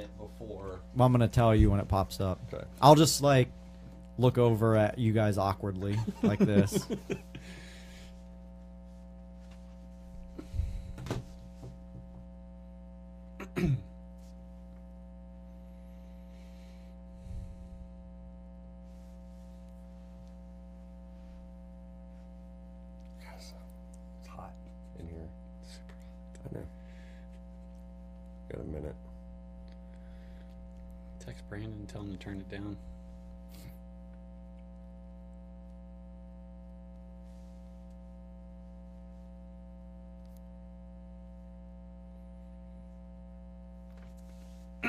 it before. Well, I'm gonna tell you when it pops up. Okay. I'll just like look over at you guys awkwardly like this. It's hot in here. Super hot. I know. Got a minute. Text Brandon and tell him to turn it down.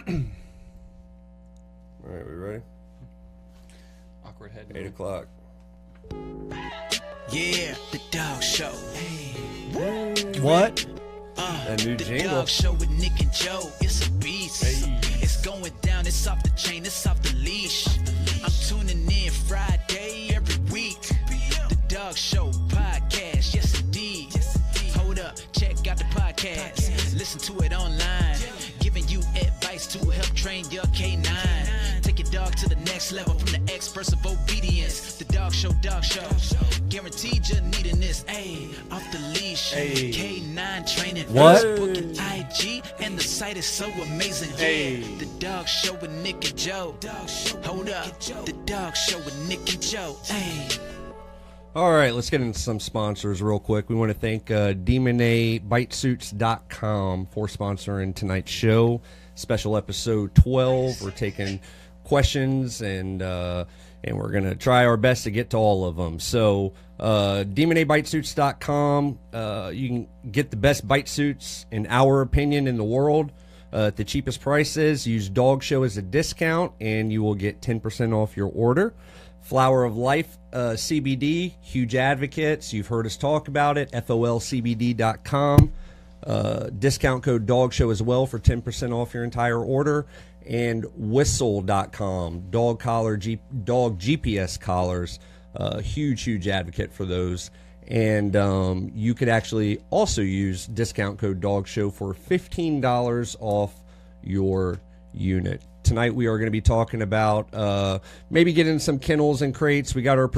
All right, we ready? Awkward head. 8 o'clock. Yeah, the dog show. Hey. What? That new The jingle. dog show with Nick and Joe. It's a beast. It's going down. It's off the chain. It's off the leash. I'm tuning in Friday every week. The dog show podcast. Yes, indeed. Hold up. Check out the podcast. Listen to it online. Giving you advice to help train your K9. Take your dog to the next level from the experts of obedience. The dog show, dog show. Guaranteed you're needing this. Ayy, off the leash. Ayy. K9 training. What? Facebook and IG, and the site is so amazing. Yeah, the dog show with Nick and Joe. Hold up, the dog show with Nick and Joe. Ayy. All right, let's get into some sponsors real quick. We want to thank DemonABitesuits.com for sponsoring tonight's show. Special episode 12. We're taking questions and we're going to try our best to get to all of them. So, DemonABitesuits.com, you can get the best bite suits, in our opinion, in the world at the cheapest prices. Use Dog Show as a discount, and you will get 10% off your order. Flower of Life CBD, huge advocates. You've heard us talk about it. FOLCBD.com. Discount code Dog Show as well for 10% off your entire order. And Whistle.com, dog GPS collars. Huge advocate for those. And you could actually also use discount code Dog Show for $15 off your unit. Tonight we are going to be talking about maybe getting some kennels and crates. We got our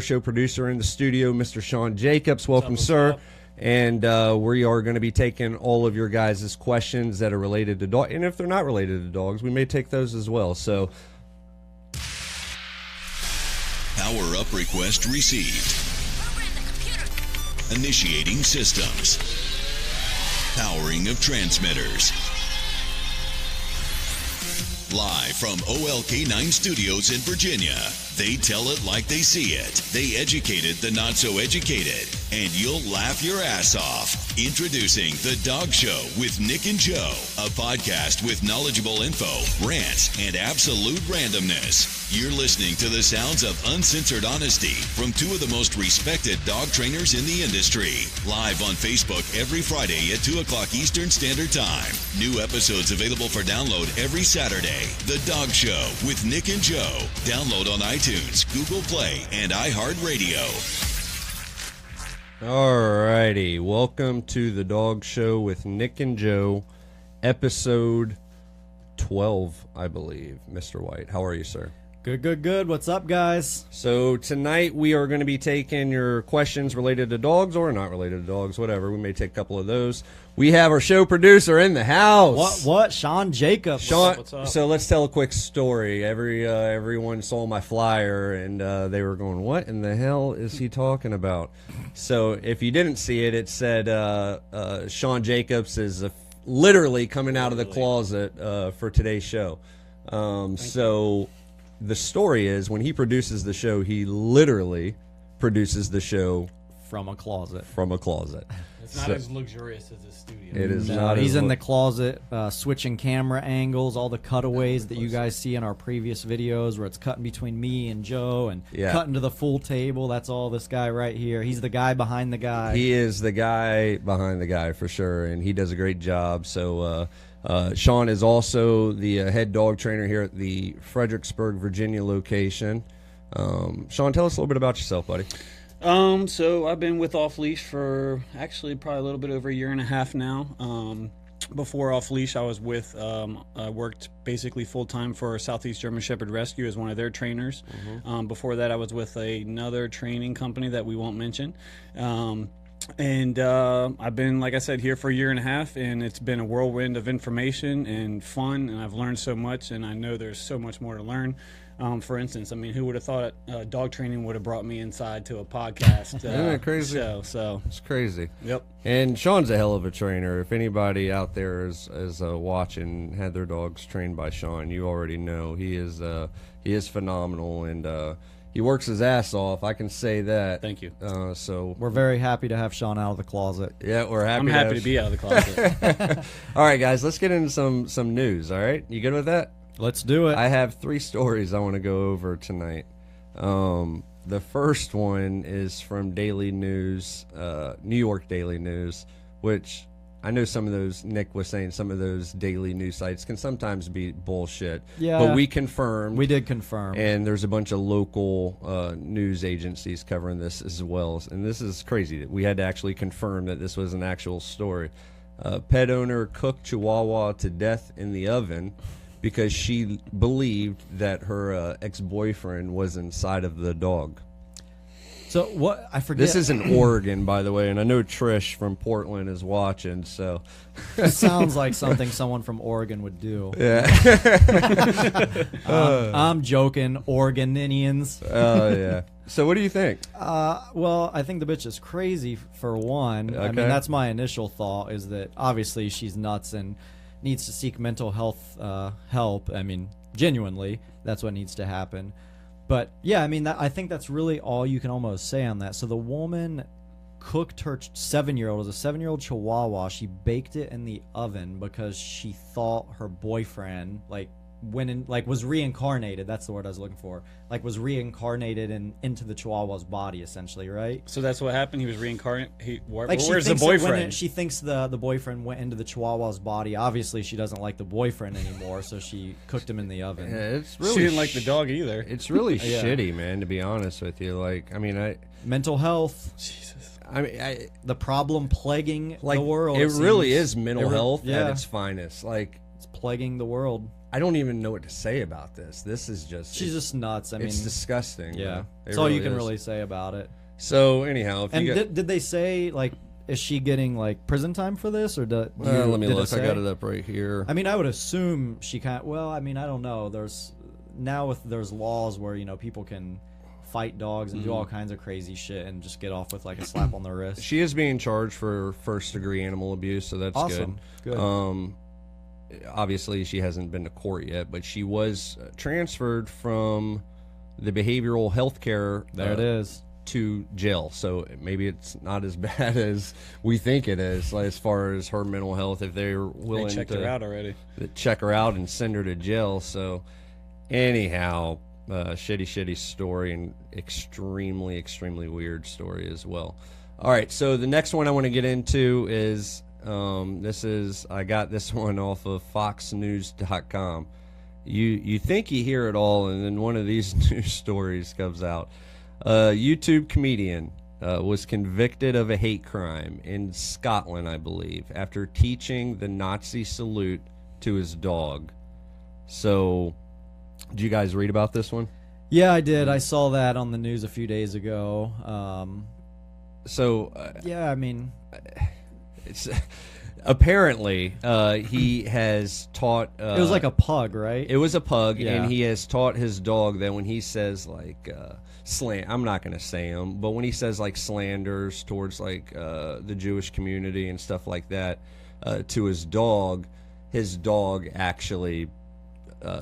show producer in the studio, Mr. Shawn Jacobs. Welcome, sir. And we are going to be taking all of your guys' questions that are related to dogs. And if they're not related to dogs, we may take those as well. So, Power up request received. Initiating systems. Powering of transmitters. Live from OLK9 Studios in Virginia. They tell it like they see it. They educated the not so educated. And you'll laugh your ass off. Introducing The Dog Show with Nick and Joe. A podcast with knowledgeable info, rants, and absolute randomness. You're listening to the sounds of uncensored honesty from two of the most respected dog trainers in the industry. Live on Facebook every Friday at 2 o'clock Eastern Standard Time. New episodes available for download every Saturday. The Dog Show with Nick and Joe. Download on iTunes, Google Play, and iHeartRadio. alrighty. Welcome to The Dog Show with Nick and Joe, episode 12, I believe. Mr. White, how are you, sir? Good. What's up, guys? So tonight we are going to be taking your questions related to dogs or not related to dogs, whatever. We may take a couple of those. We have our show producer in the house. What? Shawn Jacobs. Shawn, What's up? so let's tell a quick story. Everyone saw my flyer and they were going, "What in the hell is he talking about?" So if you didn't see it, it said Shawn Jacobs is literally coming out of the closet for today's show. So the story is, when he produces the show, he literally produces the show from a closet. It's not as luxurious as a studio. It is No, not. he's as in the closet switching camera angles, all the cutaways that you guys see in our previous videos where it's cutting between me and Joe and cutting to the full table. That's all this guy right here. He's the guy behind the guy. He is the guy behind the guy for sure, and he does a great job. So Shawn is also the head dog trainer here at the Fredericksburg, Virginia location. Shawn, tell us a little bit about yourself, buddy. So I've been with Off Leash for actually probably a little bit over a year and a half now. Before off leash, I was with worked basically full time for Southeast German Shepherd Rescue as one of their trainers. Before that, I was with another training company that we won't mention. And I've been, like I said, here for a year and a half, and it's been a whirlwind of information and fun, and I've learned so much, and I know there's so much more to learn. For instance, I mean, who would have thought dog training would have brought me inside to a podcast? Isn't that crazy? So It's crazy. Yep. And Shawn's a hell of a trainer. If anybody out there is watching, had their dogs trained by Shawn, you already know he is phenomenal, and he works his ass off. I can say that. Thank you. So We're very happy to have Shawn out of the closet. yeah, we're happy. I'm happy to be out of the closet. All right, guys, let's get into some news. All right, you good with that? Let's do it. I have 3 stories I want to go over tonight. The first one is from Daily News, New York Daily News, which I know some of those, Nick was saying, some of those daily news sites can sometimes be bullshit. Yeah. But we confirmed. We did confirm. And there's a bunch of local news agencies covering this as well. And this is crazy that we had to actually confirm that this was an actual story. Pet owner cooked Chihuahua to death in the oven because she believed that her ex-boyfriend was inside of the dog. So what, I forget. This is in Oregon, by the way, and I know Trish from Portland is watching, so. It sounds like something someone from Oregon would do. Yeah. I'm joking, Oregonians. Oh, yeah. So what do you think? Well, I think the bitch is crazy, for one. I Okay. mean, that's my initial thought, is that obviously she's nuts and needs to seek mental health help. I mean, genuinely, that's what needs to happen. But, yeah, I mean, I think that's really all you can almost say on that. So the woman cooked her 7-year-old, it was a 7-year-old Chihuahua. She baked it in the oven because she thought her boyfriend, was reincarnated. That's the word I was looking for. Was reincarnated into the Chihuahua's body, essentially, right? So that's what happened. He was reincarnated. She Where's the thinks boyfriend? she thinks the boyfriend went into the Chihuahua's body. Obviously, she doesn't like the boyfriend anymore, so she cooked him in the oven. Yeah, it's really She didn't like the dog either. It's really Yeah. shitty, man, to be honest with you. Mental health, Jesus. the problem plaguing the world. It really seems. is mental It health yeah. at its finest. It's plaguing the world. I don't even know what to say about this. This is just She's just nuts. I mean, it's disgusting. yeah. man. It That's all you can is. really say about it. So anyhow, if And you get, did they say, is she getting prison time for this, or let me did look. I got say? it up right here. I mean, I would assume she can't. Well, I mean, I don't know. There's laws where people can fight dogs and do all kinds of crazy shit and just get off with a slap on the wrist. She is being charged for first-degree animal abuse, so that's Awesome. Good. Obviously, she hasn't been to court yet, but she was transferred from the behavioral health care There it is. to jail. So maybe it's not as bad as we think it is, as far as her mental health. If they're willing They checked to her out already. check her out and send her to jail. So anyhow, shitty story, and extremely weird story as well. All right, so the next one I want to get into is I got this one off of foxnews.com. You think you hear it all, and then one of these news stories comes out. A YouTube comedian was convicted of a hate crime in Scotland, I believe, after teaching the Nazi salute to his dog. So, did you guys read about this one? Yeah, I did. I saw that on the news a few days ago. Yeah, I mean, it's apparently he has taught. it was like a pug, right? It was a pug, Yeah. and he has taught his dog that when he says I'm not going to say them, but when he says slanders towards the Jewish community and stuff like that to his dog actually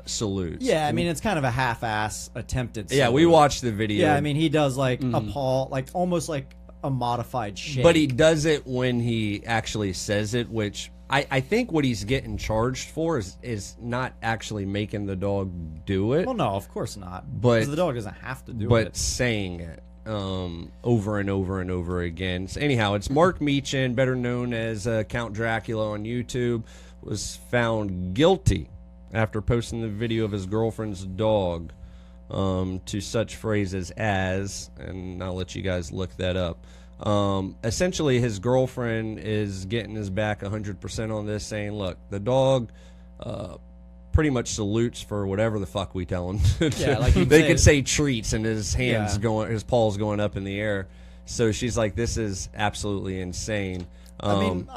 salutes. Yeah, I mean, it's kind of a half-ass attempted salute. Yeah, we watched the video. Yeah, I mean, he does a paw, almost like a modified shake. But he does it when he actually says it, which I think what he's getting charged for is not actually making the dog do it. Well, no, of course not. But- because the dog doesn't have to do but it. saying it over and over and over again. So anyhow, it's Mark Meechan, better known as Count Dracula on YouTube, was found guilty after posting the video of his girlfriend's dog to such phrases as, and I'll let you guys look that up, Essentially, his girlfriend is getting his back 100% on this, saying, look, the dog pretty much salutes for whatever the fuck we tell him. Yeah, like they could say treats, and his hands Yeah. his paws going up in the air. So she's like, this is absolutely insane. I mean,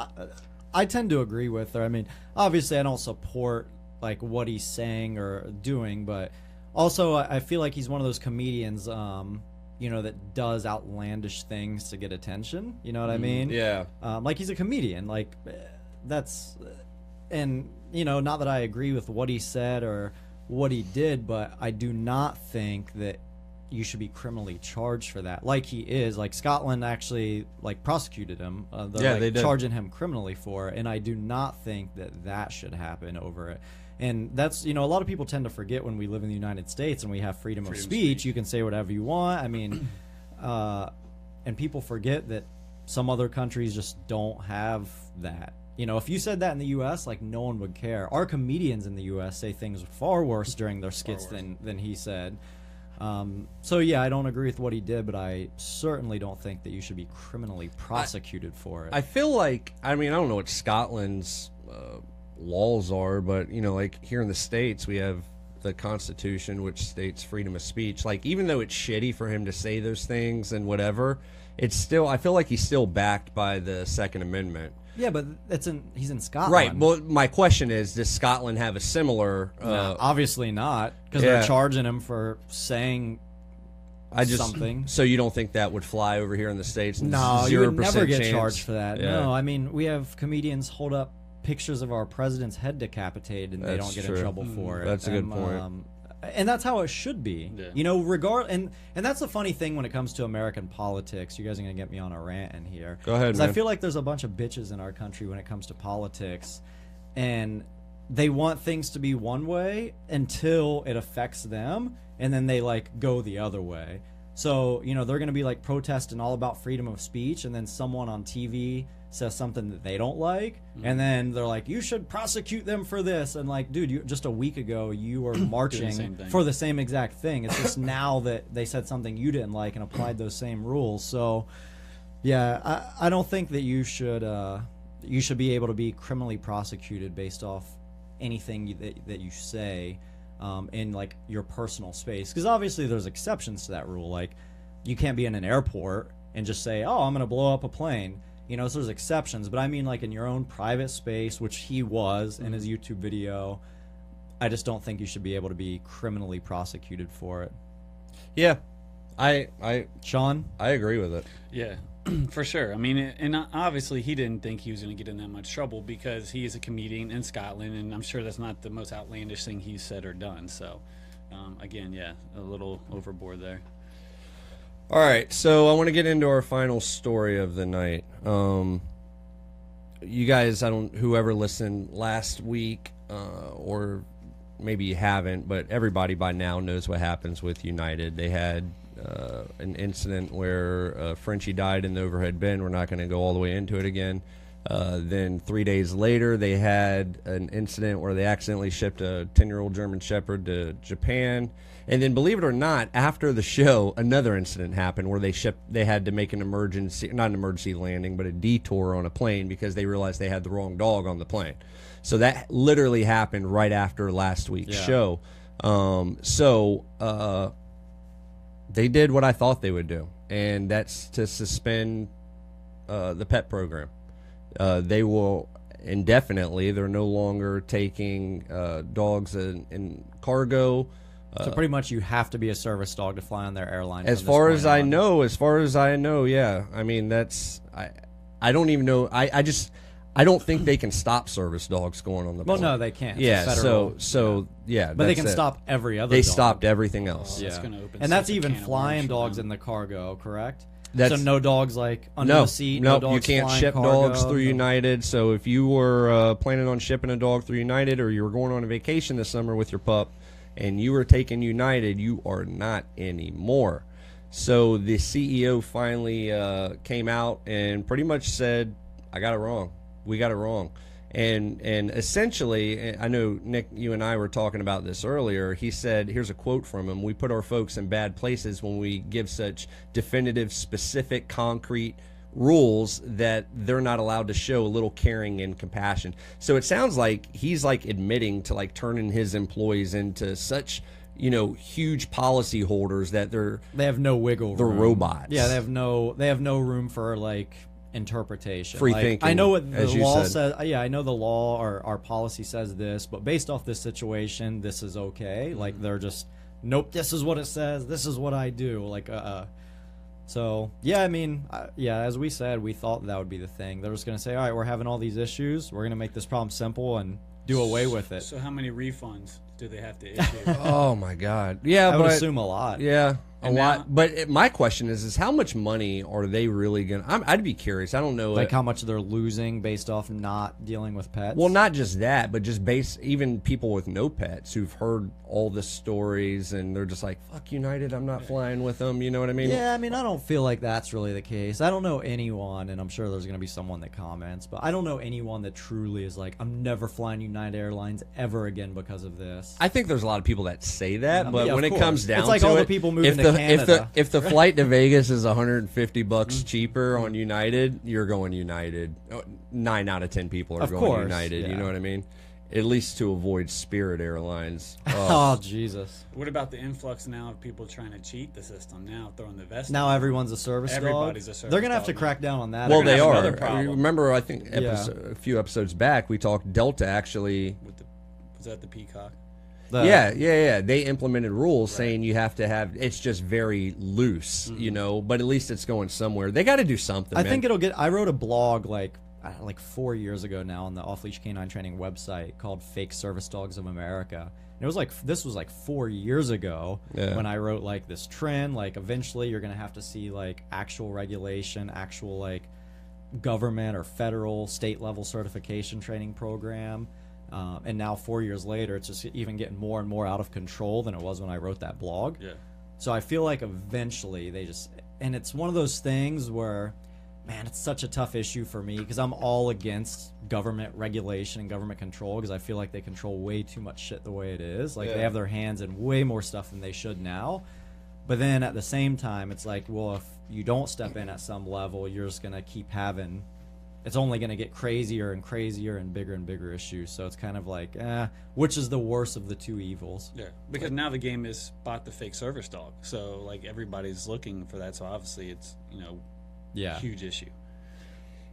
I tend to agree with her. I mean, obviously, I don't support like what he's saying or doing, but also I feel like he's one of those comedians, that does outlandish things to get attention. You know what I mean? Yeah. Like he's a comedian. Like that's, and not that I agree with what he said or what he did, but I do not think that you should be criminally charged for that. Like he is. Like Scotland actually prosecuted him. They're they did. charging him criminally for it, and I do not think that should happen over it. And that's a lot of people tend to forget when we live in the United States and we have freedom of speech. You can say whatever you want. I mean, and people forget that some other countries just don't have that. If you said that in the U.S., no one would care. Our comedians in the U.S. say things far worse during their skits than he said. So yeah, I don't agree with what he did, but I certainly don't think that you should be criminally prosecuted for it. I feel like, I don't know what Scotland's laws are, but here in the States we have the Constitution, which states freedom of speech. Even though it's shitty for him to say those things and whatever, it's still, I feel like he's still backed by the Second Amendment. Yeah, but he's in Scotland. Right. Well, my question is, does Scotland have a similar? No, obviously not, because Yeah. they're charging him for saying something. So you don't think that would fly over here in the States? No, you would never get chance? charged for that. Yeah. No, we have comedians hold up pictures of our president's head decapitated, and they That's don't get true. in trouble for it. That's a good point. And that's how it should be. Yeah. And that's the funny thing when it comes to American politics. You guys are gonna get me on a rant in here. Go ahead, 'Cause man. I feel like there's a bunch of bitches in our country when it comes to politics, and they want things to be one way until it affects them, and then they go the other way. So they're gonna be protesting all about freedom of speech, and then someone on TV says something that they don't like, and then they're like, you should prosecute them for this. And dude, just a week ago you were marching for the same exact thing. It's just now that they said something you didn't like and applied those same rules. So yeah, I don't think that you should be able to be criminally prosecuted based off anything that you say in your personal space, because obviously there's exceptions to that rule. You can't be in an airport and just say, oh, I'm gonna blow up a plane. So there's exceptions, but I mean in your own private space, which he was in his YouTube video, I just don't think you should be able to be criminally prosecuted for it. Yeah, Shawn? I agree with it. Yeah, for sure. And obviously he didn't think he was going to get in that much trouble because he is a comedian in Scotland, and I'm sure that's not the most outlandish thing he's said or done. So, again, yeah, a little overboard there. All right, so I want to get into our final story of the night. You guys, whoever listened last week, or maybe you haven't, but everybody by now knows what happens with United. They had an incident where Frenchie died in the overhead bin. We're not going to go all the way into it again. Then 3 days later, they had an incident where they accidentally shipped a 10-year-old German Shepherd to Japan. And then, believe it or not, after the show, another incident happened where they had to make not an emergency landing, but a detour on a plane because they realized they had the wrong dog on the plane. So that literally happened right after last week's show. They did what I thought they would do, and that's to suspend the pet program. They will indefinitely. They're no longer taking dogs in cargo. So pretty much you have to be a service dog to fly on their airline. As far as I know, yeah. I don't even know. I don't think they can stop service dogs going on the plane. Well, no, they can't. Yeah, yeah. But they can stop every other They dog. stopped everything else. That's gonna open and that's such a even can of flying worms for dogs them. in the cargo, correct? That's- so no dogs under No, the seat. no, dogs you can't flying ship cargo, dogs through no. United. So if you were planning on shipping a dog through United, or you were going on a vacation this summer with your pup, and you were taking United, you are not anymore. So the CEO finally came out and pretty much said, I got it wrong. We got it wrong. And essentially, I know, Nick, you and I were talking about this earlier. He said, here's a quote from him: "We put our folks in bad places when we give such definitive, specific, concrete rules that they're not allowed to show a little caring and compassion." So it sounds like he's like admitting to like turning his employees into such, you know, huge policy holders that they have no wiggle room. They're robots. Yeah, they have no room for like interpretation. Free like, thinking. I know what the as you law said. says. Yeah, I know the law or our policy says this, but based off this situation, this is okay. Like they're just, nope, this is what it says. This is what I do. Like, So, yeah, I mean, yeah, as we said, we thought that would be the thing. They're just going to say, all right, we're having all these issues. We're going to make this problem simple and do away with it. So how many refunds do they have to issue? Oh my God! Yeah, I would but assume a lot. yeah, a And lot. now- But my question is how much money are they really gonna? I'd be curious. I don't know. Like how much they're losing based off not dealing with pets. Well, not just that, but just even people with no pets who've heard all the stories and they're just like, "Fuck United, I'm not flying with them." You know what I mean? Yeah, I mean, I don't feel like that's really the case. I don't know anyone, and I'm sure there's going to be someone that comments, but I don't know anyone that truly is like, I'm never flying United Airlines ever again because of this. I think there's a lot of people that say that, but yeah, when of it comes course. down It's like to all the it, people moving if to the Canada. if the flight to Vegas is $150 cheaper on United, you're going United. 9 out of 10 people are Of going course, United. You yeah. know what I mean? At least to avoid Spirit Airlines. Oh, Jesus. What about the influx now of people trying to cheat the system now, throwing the vest Now on? everyone's a service Everybody's dog. a service They're going to have to dog crack down on that. Well, gonna they have are. another problem. Remember, I think Yeah. a few episodes back, we talked Delta actually. Was that the Peacock? Yeah. They implemented rules saying you have to have. It's just very loose, you know. But at least it's going somewhere. They got to do something. I man. think it'll get. I wrote a blog like 4 years ago now on the Off Leash Canine Training website called "Fake Service Dogs of America." And it was like this was like 4 years ago when I wrote like this trend. Like eventually you're gonna have to see like actual regulation, actual like government or federal, state level certification training program. And now 4 years later, it's just even getting more and more out of control than it was when I wrote that blog. Yeah. So I feel like eventually they just, and it's one of those things where, man, it's such a tough issue for me because I'm all against government regulation and government control because I feel like they control way too much shit the way it is. Like they have their hands in way more stuff than they should now. But then at the same time, it's like, well, if you don't step in at some level, you're just going to keep having, it's only going to get crazier and crazier and bigger issues. So it's kind of like, which is the worst of the two evils? Yeah, because now the game is spot the fake service dog. So like everybody's looking for that. So obviously it's a huge issue.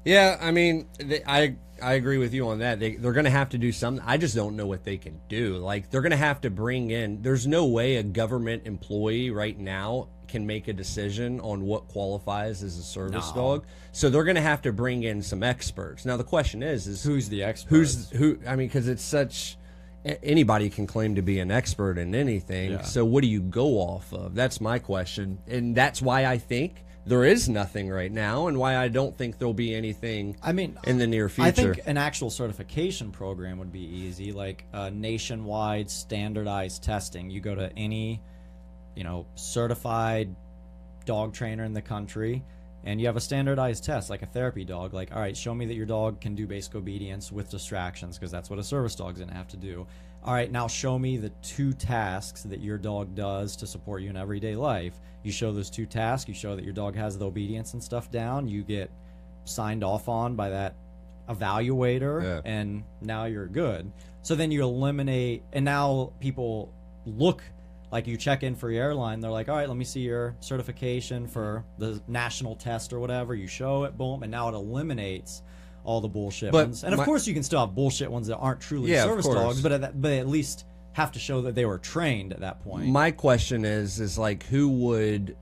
Yeah, I mean, I agree with you on that. They're going to have to do something. I just don't know what they can do. Like they're going to have to bring in. There's no way a government employee right now can make a decision on what qualifies as a service dog. So they're going to have to bring in some experts. Now the question is who's the expert? I mean, because it's such. Anybody can claim to be an expert in anything. Yeah. So what do you go off of? That's my question, and that's why I think there is nothing right now, and why I don't think there'll be anything. I mean, in the near future, I think an actual certification program would be easy, like nationwide standardized testing. You go to any, certified dog trainer in the country, and you have a standardized test, like a therapy dog. Like, all right, show me that your dog can do basic obedience with distractions, because that's what a service dog's gonna have to do. All right, now show me the 2 tasks that your dog does to support you in everyday life. You show those 2 tasks, you show that your dog has the obedience and stuff down, you get signed off on by that evaluator, and now you're good. So then you eliminate, and now people look, like you check in for your airline, they're like, all right, let me see your certification for the national test or whatever. You show it, boom, and now it eliminates all the bullshit ones. And of course you can still have bullshit ones that aren't truly service dogs, but at least have to show that they were trained at that point. My question is like who would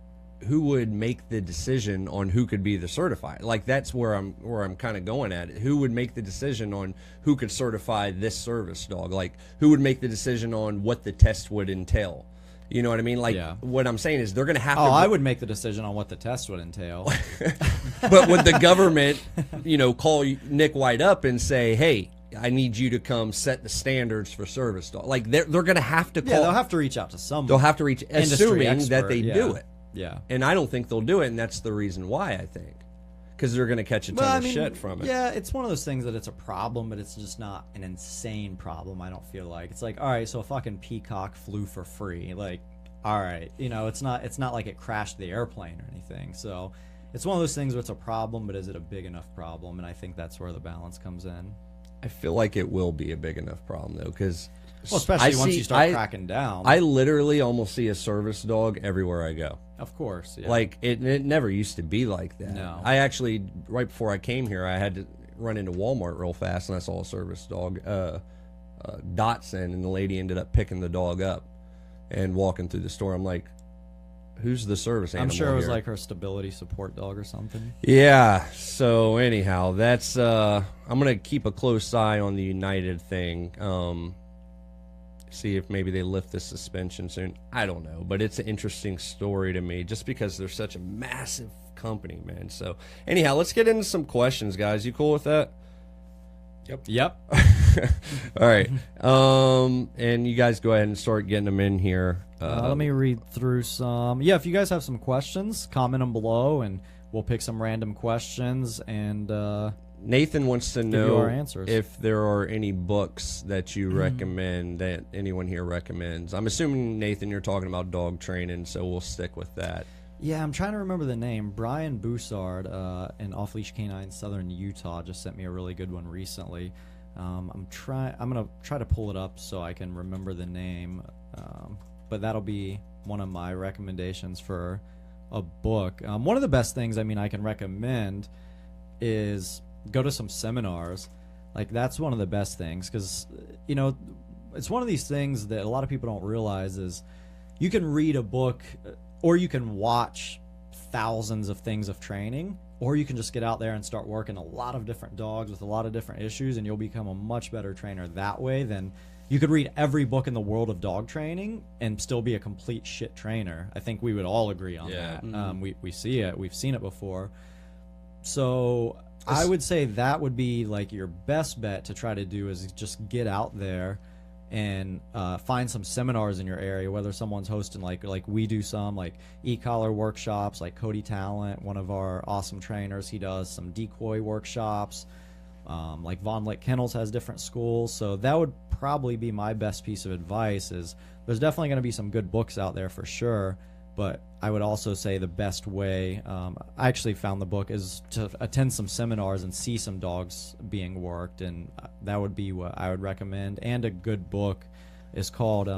make the decision on who could be the certified? Like that's where I'm kind of going at it. Who would make the decision on who could certify this service dog? Like who would make the decision on what the test would entail? You know what I mean? Like what I'm saying is they're going to have to. I would make the decision on what the test would entail. But would the government, call Nick White up and say, "Hey, I need you to come set the standards for service dog"? Like they're going to have to call. Yeah, they'll have to reach out to someone. They'll have to reach, assuming that they do it. Yeah. And I don't think they'll do it, and that's the reason why I think. because they're going to catch a ton of shit from it. Yeah, it's one of those things that it's a problem, but it's just not an insane problem. I don't feel like it's like, all right, so a fucking peacock flew for free. Like, all right, you know, it's not like it crashed the airplane or anything. So it's one of those things where it's a problem, but is it a big enough problem? And I think that's where the balance comes in. I feel like it will be a big enough problem though, because especially once you start cracking down. I literally almost see a service dog everywhere I go. Of course, yeah. Like it never used to be like that. No. I actually, right before I came here, I had to run into Walmart real fast, and I saw a service dog, Dotson, and the lady ended up picking the dog up and walking through the store. I'm like, who's the service animal? I'm sure it was here? like her stability support dog or something. Yeah. So anyhow, that's I'm gonna keep a close eye on the United thing. See if maybe they lift the suspension soon. I don't know, but it's an interesting story to me just because they're such a massive company, man. So anyhow, let's get into some questions, guys. You cool with that? Yep. All right. And you guys go ahead and start getting them in here. Let me read through some. Yeah, if you guys have some questions, comment them below, and we'll pick some random questions. And Nathan wants to you know our answers. if there are any books that you recommend that anyone here recommends. I'm assuming, Nathan, you're talking about dog training, so we'll stick with that. Yeah, I'm trying to remember the name. Brian Boussard, an off-leash canine, Southern Utah, just sent me a really good one recently. I'm gonna try to pull it up so I can remember the name. But that'll be one of my recommendations for a book. One of the best things I can recommend is go to some seminars. Like, that's one of the best things, because it's one of these things that a lot of people don't realize is you can read a book or you can watch thousands of things of training, or you can just get out there and start working a lot of different dogs with a lot of different issues, and you'll become a much better trainer that way than you could read every book in the world of dog training and still be a complete shit trainer. I think we would all agree on that. Mm-hmm. We see it. We've seen it before. So I would say that would be like your best bet to try to do, is just get out there and find some seminars in your area, whether someone's hosting like we do some like e-collar workshops, like Cody Talent, one of our awesome trainers, he does some decoy workshops. Like Von Lick Kennels has different schools. So that would probably be my best piece of advice. Is there's definitely going to be some good books out there for sure, but I would also say the best way, I actually found the book, is to attend some seminars and see some dogs being worked, and that would be what I would recommend. And a good book is called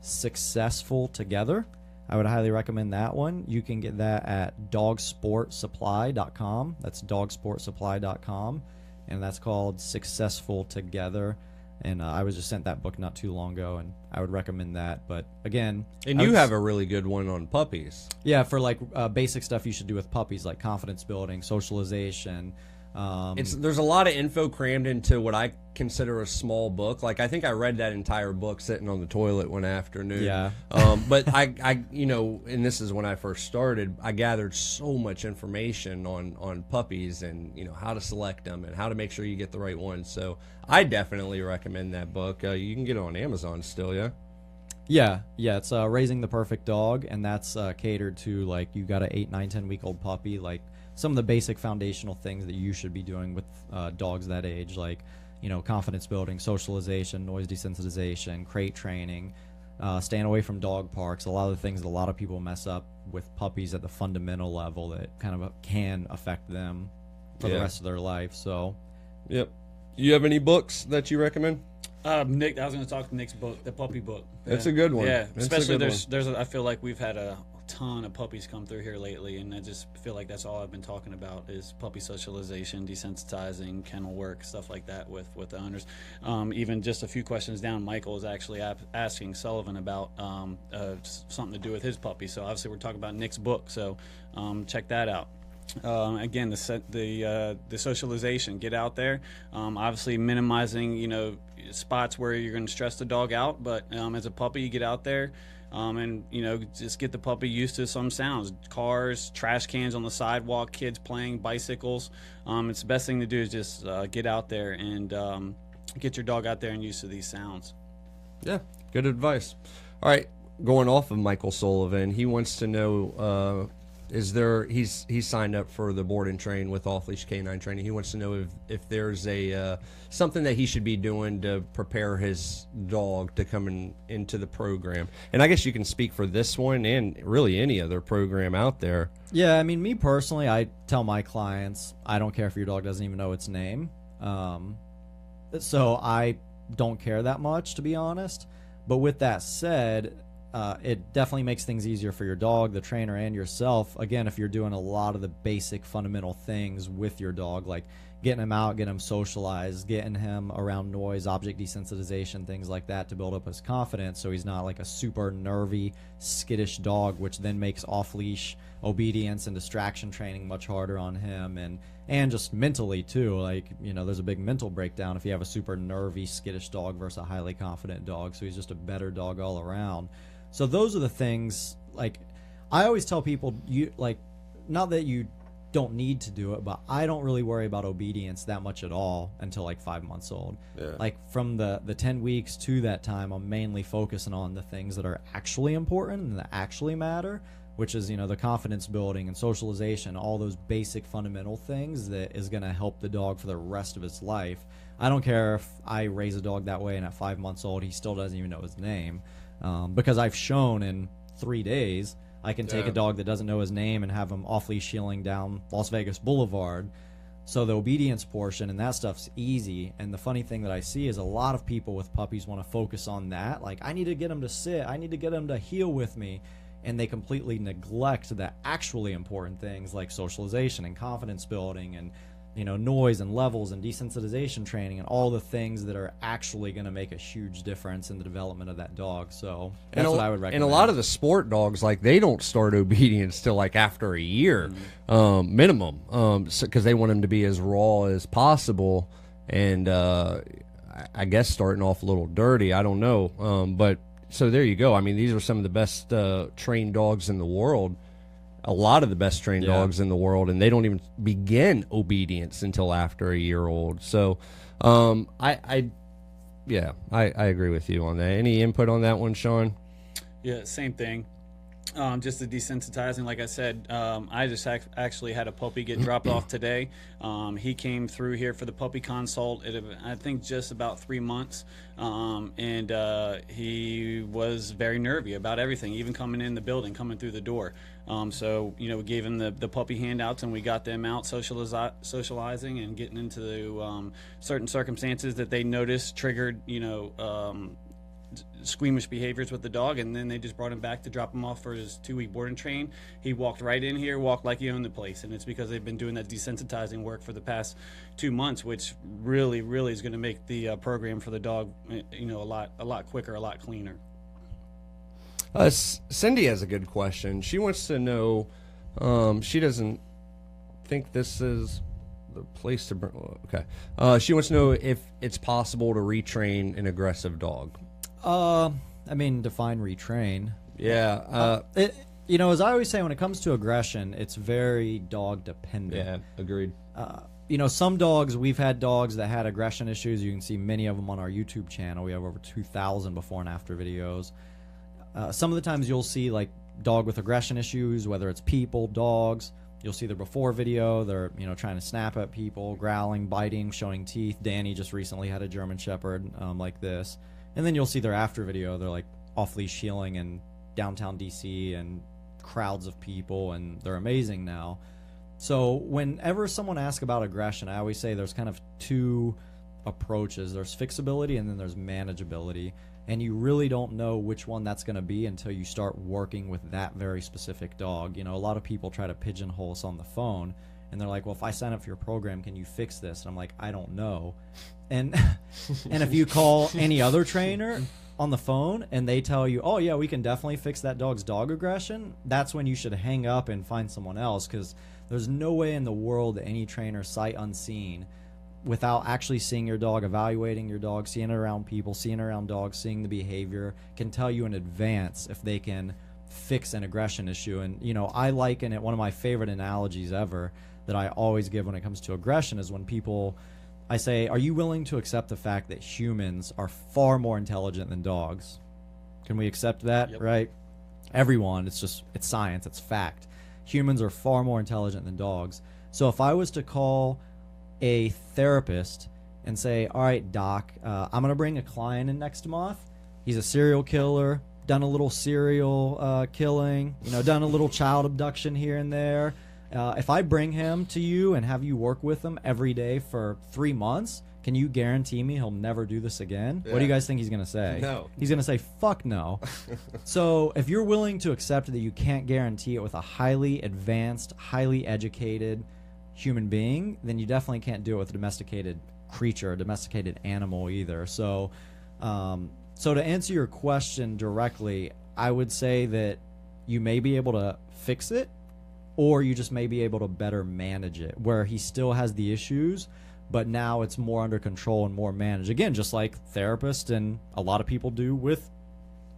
Successful Together. I would highly recommend that one. You can get that at dogsportsupply.com. That's dogsportsupply.com, and that's called Successful Together. And I was just sent that book not too long ago, and I would recommend that. But again, and you have a really good one on puppies. Yeah, for like basic stuff you should do with puppies, like confidence building, socialization. There's a lot of info crammed into what I consider a small book. Like, I think I read that entire book sitting on the toilet one afternoon. Yeah. But I and this is when I first started, I gathered so much information on puppies and, how to select them and how to make sure you get the right one. So I definitely recommend that book. You can get it on Amazon still, yeah? Yeah. It's Raising the Perfect Dog, and that's catered to, like, you got an 8, 9, 10-week-old puppy, like, some of the basic foundational things that you should be doing with dogs that age, like, confidence building, socialization, noise desensitization, crate training, staying away from dog parks, a lot of the things that a lot of people mess up with puppies at the fundamental level that kind of can affect them for the rest of their life. So, yep. You have any books that you recommend? Nick, I was going to talk Nick's book, the puppy book. That's a good one. Yeah, That's especially I feel like we've had a ton of puppies come through here lately, and I just feel like that's all I've been talking about is puppy socialization, desensitizing, kennel work, stuff like that with the owners. Even just a few questions down, Michael is actually asking Sullivan about something to do with his puppy. So obviously we're talking about Nick's book, so check that out. Again, the socialization, get out there, obviously minimizing spots where you're going to stress the dog out, but as a puppy you get out there and just get the puppy used to some sounds, cars, trash cans on the sidewalk, kids playing, bicycles. It's the best thing to do is just get out there and get your dog out there and used to these sounds. Yeah, good advice. All right, going off of Michael Sullivan, he wants to know Is there? He's signed up for the board and train with off leash canine training. He wants to know if there's a something that he should be doing to prepare his dog to come into the program. And I guess you can speak for this one and really any other program out there. Yeah, I mean, me personally, I tell my clients, I don't care if your dog doesn't even know its name. So I don't care that much, to be honest. But with that said, it definitely makes things easier for your dog, the trainer, and yourself. Again, if you're doing a lot of the basic fundamental things with your dog, like getting him out, getting him socialized, getting him around noise, object desensitization, things like that to build up his confidence so he's not like a super nervy, skittish dog, which then makes off-leash obedience and distraction training much harder on him. And just mentally too, like, there's a big mental breakdown if you have a super nervy, skittish dog versus a highly confident dog. So he's just a better dog all around. So those are the things, like, I always tell people, not that you don't need to do it, but I don't really worry about obedience that much at all until like 5 months old. Yeah. Like from the 10 weeks to that time, I'm mainly focusing on the things that are actually important and that actually matter, which is, the confidence building and socialization, all those basic fundamental things that is going to help the dog for the rest of its life. I don't care if I raise a dog that way and at 5 months old, he still doesn't even know his name. Because I've shown in 3 days, I can take a dog that doesn't know his name and have him off-leash heeling down Las Vegas Boulevard. So the obedience portion and that stuff's easy. And the funny thing that I see is a lot of people with puppies want to focus on that. Like, I need to get him to sit. I need to get him to heel with me. And they completely neglect the actually important things like socialization and confidence building and, noise and levels and desensitization training and all the things that are actually going to make a huge difference in the development of that dog. So that's what I would recommend. And a lot of the sport dogs, like, they don't start obedience till like after a year, minimum, because they want them to be as raw as possible. And I guess starting off a little dirty, I don't know. But so there you go. I mean, these are some of the best trained dogs in the world. A lot of the best trained dogs in the world, and they don't even begin obedience until after a year old. So, I agree with you on that. Any input on that one, Shawn? Yeah, same thing. Just the desensitizing, like I said, I just actually had a puppy get dropped off today. He came through here for the puppy consult at, I think, just about 3 months. And he was very nervy about everything, even coming in the building, coming through the door. So, we gave him the puppy handouts, and we got them out socializing and getting into certain circumstances that they noticed triggered, squeamish behaviors with the dog, and then they just brought him back to drop him off for his 2-week board and train. He walked right in here, walked like he owned the place, and it's because they've been doing that desensitizing work for the past 2 months, which really is going to make the program for the dog, a lot quicker, a lot cleaner. Cindy has a good question. She wants to know, she doesn't think this is the place to bring. Okay. She wants to know if it's possible to retrain an aggressive dog. Define retrain. Yeah. As I always say, when it comes to aggression, it's very dog dependent. Yeah, agreed. Some dogs, we've had dogs that had aggression issues. You can see many of them on our YouTube channel. We have over 2,000 before and after videos. Some of the times you'll see like dog with aggression issues, whether it's people, dogs. You'll see their before video. They're, trying to snap at people, growling, biting, showing teeth. Danny just recently had a German Shepherd like this. And then you'll see their after video. They're like off-leash heeling in downtown DC and crowds of people, and they're amazing now. So whenever someone asks about aggression, I always say there's kind of two approaches. There's fixability and then there's manageability. And you really don't know which one that's going to be until you start working with that very specific dog. A lot of people try to pigeonhole us on the phone, and they're like, well, if I sign up for your program, can you fix this? And I'm like, I don't know. And if you call any other trainer on the phone and they tell you, oh, yeah, we can definitely fix that dog's dog aggression, that's when you should hang up and find someone else, because there's no way in the world that any trainer, sight unseen, without actually seeing your dog, evaluating your dog, seeing it around people, seeing it around dogs, seeing the behavior, can tell you in advance if they can fix an aggression issue. And, I liken it, one of my favorite analogies ever that I always give when it comes to aggression is when people, I say, are you willing to accept the fact that humans are far more intelligent than dogs? Can we accept that? Yep. Right? Everyone, it's science, it's fact. humans are far more intelligent than dogs. So if I was to call a therapist and say, all right, doc, I'm going to bring a client in next month. He's a serial killer, done a little serial killing, done a little child abduction here and there. If I bring him to you and have you work with him every day for 3 months, can you guarantee me he'll never do this again? Yeah. What do you guys think he's going to say? No. He's going to say, fuck no. So if you're willing to accept that you can't guarantee it with a highly advanced, highly educated human being, then you definitely can't do it with a domesticated creature, a domesticated animal either. So to answer your question directly, I would say that you may be able to fix it, or you just may be able to better manage it, where he still has the issues, but now it's more under control and more managed. Again, just like therapists and a lot of people do with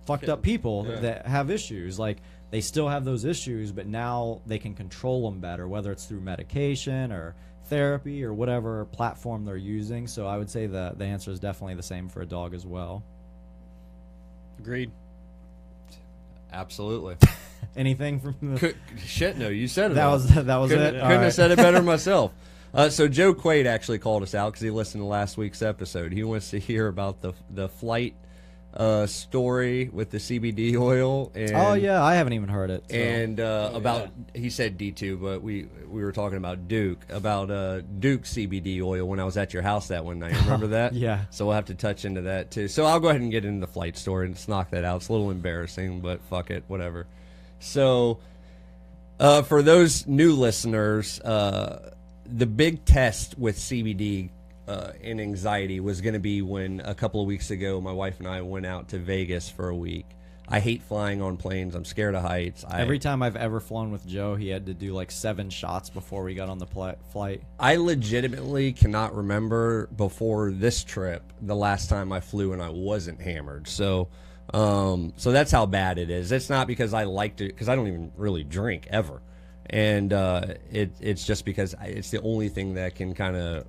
fucked up people that have issues. Like, they still have those issues, but now they can control them better, whether it's through medication or therapy or whatever platform they're using. So I would say the answer is definitely the same for a dog as well. Agreed. Absolutely. Anything from the... Shit, no, you said it. That all. was it. Couldn't have said it better myself. So Joe Quaid actually called us out because he listened to last week's episode. He wants to hear about the flight story with the CBD oil. And, oh yeah, I haven't even heard it. So. And he said D2, but we were talking about Duke CBD oil when I was at your house that one night. Remember that? Yeah. So we'll have to touch into that too. So I'll go ahead and get into the flight story and just knock that out. It's a little embarrassing, but fuck it, whatever. So for those new listeners, the big test with CBD and anxiety was going to be when a couple of weeks ago my wife and I went out to Vegas for a week. I hate flying on planes. I'm scared of heights. Every time I've ever flown with Joe, he had to do like 7 shots before we got on the flight. I legitimately cannot remember before this trip the last time I flew and I wasn't hammered. So that's how bad it is. It's not because I liked it, because I don't even really drink ever. And it's just because it's the only thing that can kind of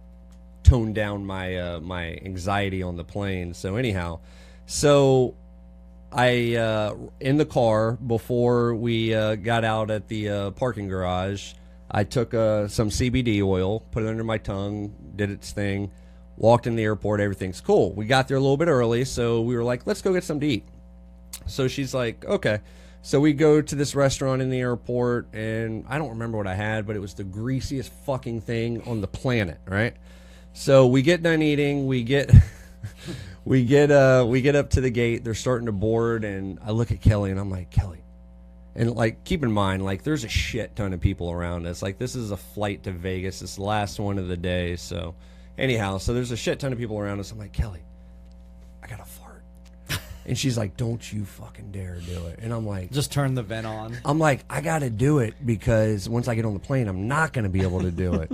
tone down my my anxiety on the plane. So anyhow, I in the car before we got out at the parking garage, I took some CBD oil, put it under my tongue, did its thing, walked in the airport. Everything's cool. We got there a little bit early, so we were like, let's go get something to eat. So she's like, okay. So we go to this restaurant in the airport, and I don't remember what I had, but it was the greasiest fucking thing on the planet, right? So we get done eating, we get we get up to the gate, they're starting to board, and I look at Kelly and I'm like, Kelly. And like, keep in mind, like, there's a shit ton of people around us. Like, this is a flight to Vegas. It's the last one of the day. So anyhow, so there's a shit ton of people around us. I'm like, Kelly, I got to fart. And she's like, don't you fucking dare do it. And I'm like, just turn the vent on. I'm like, I got to do it because once I get on the plane, I'm not going to be able to do it.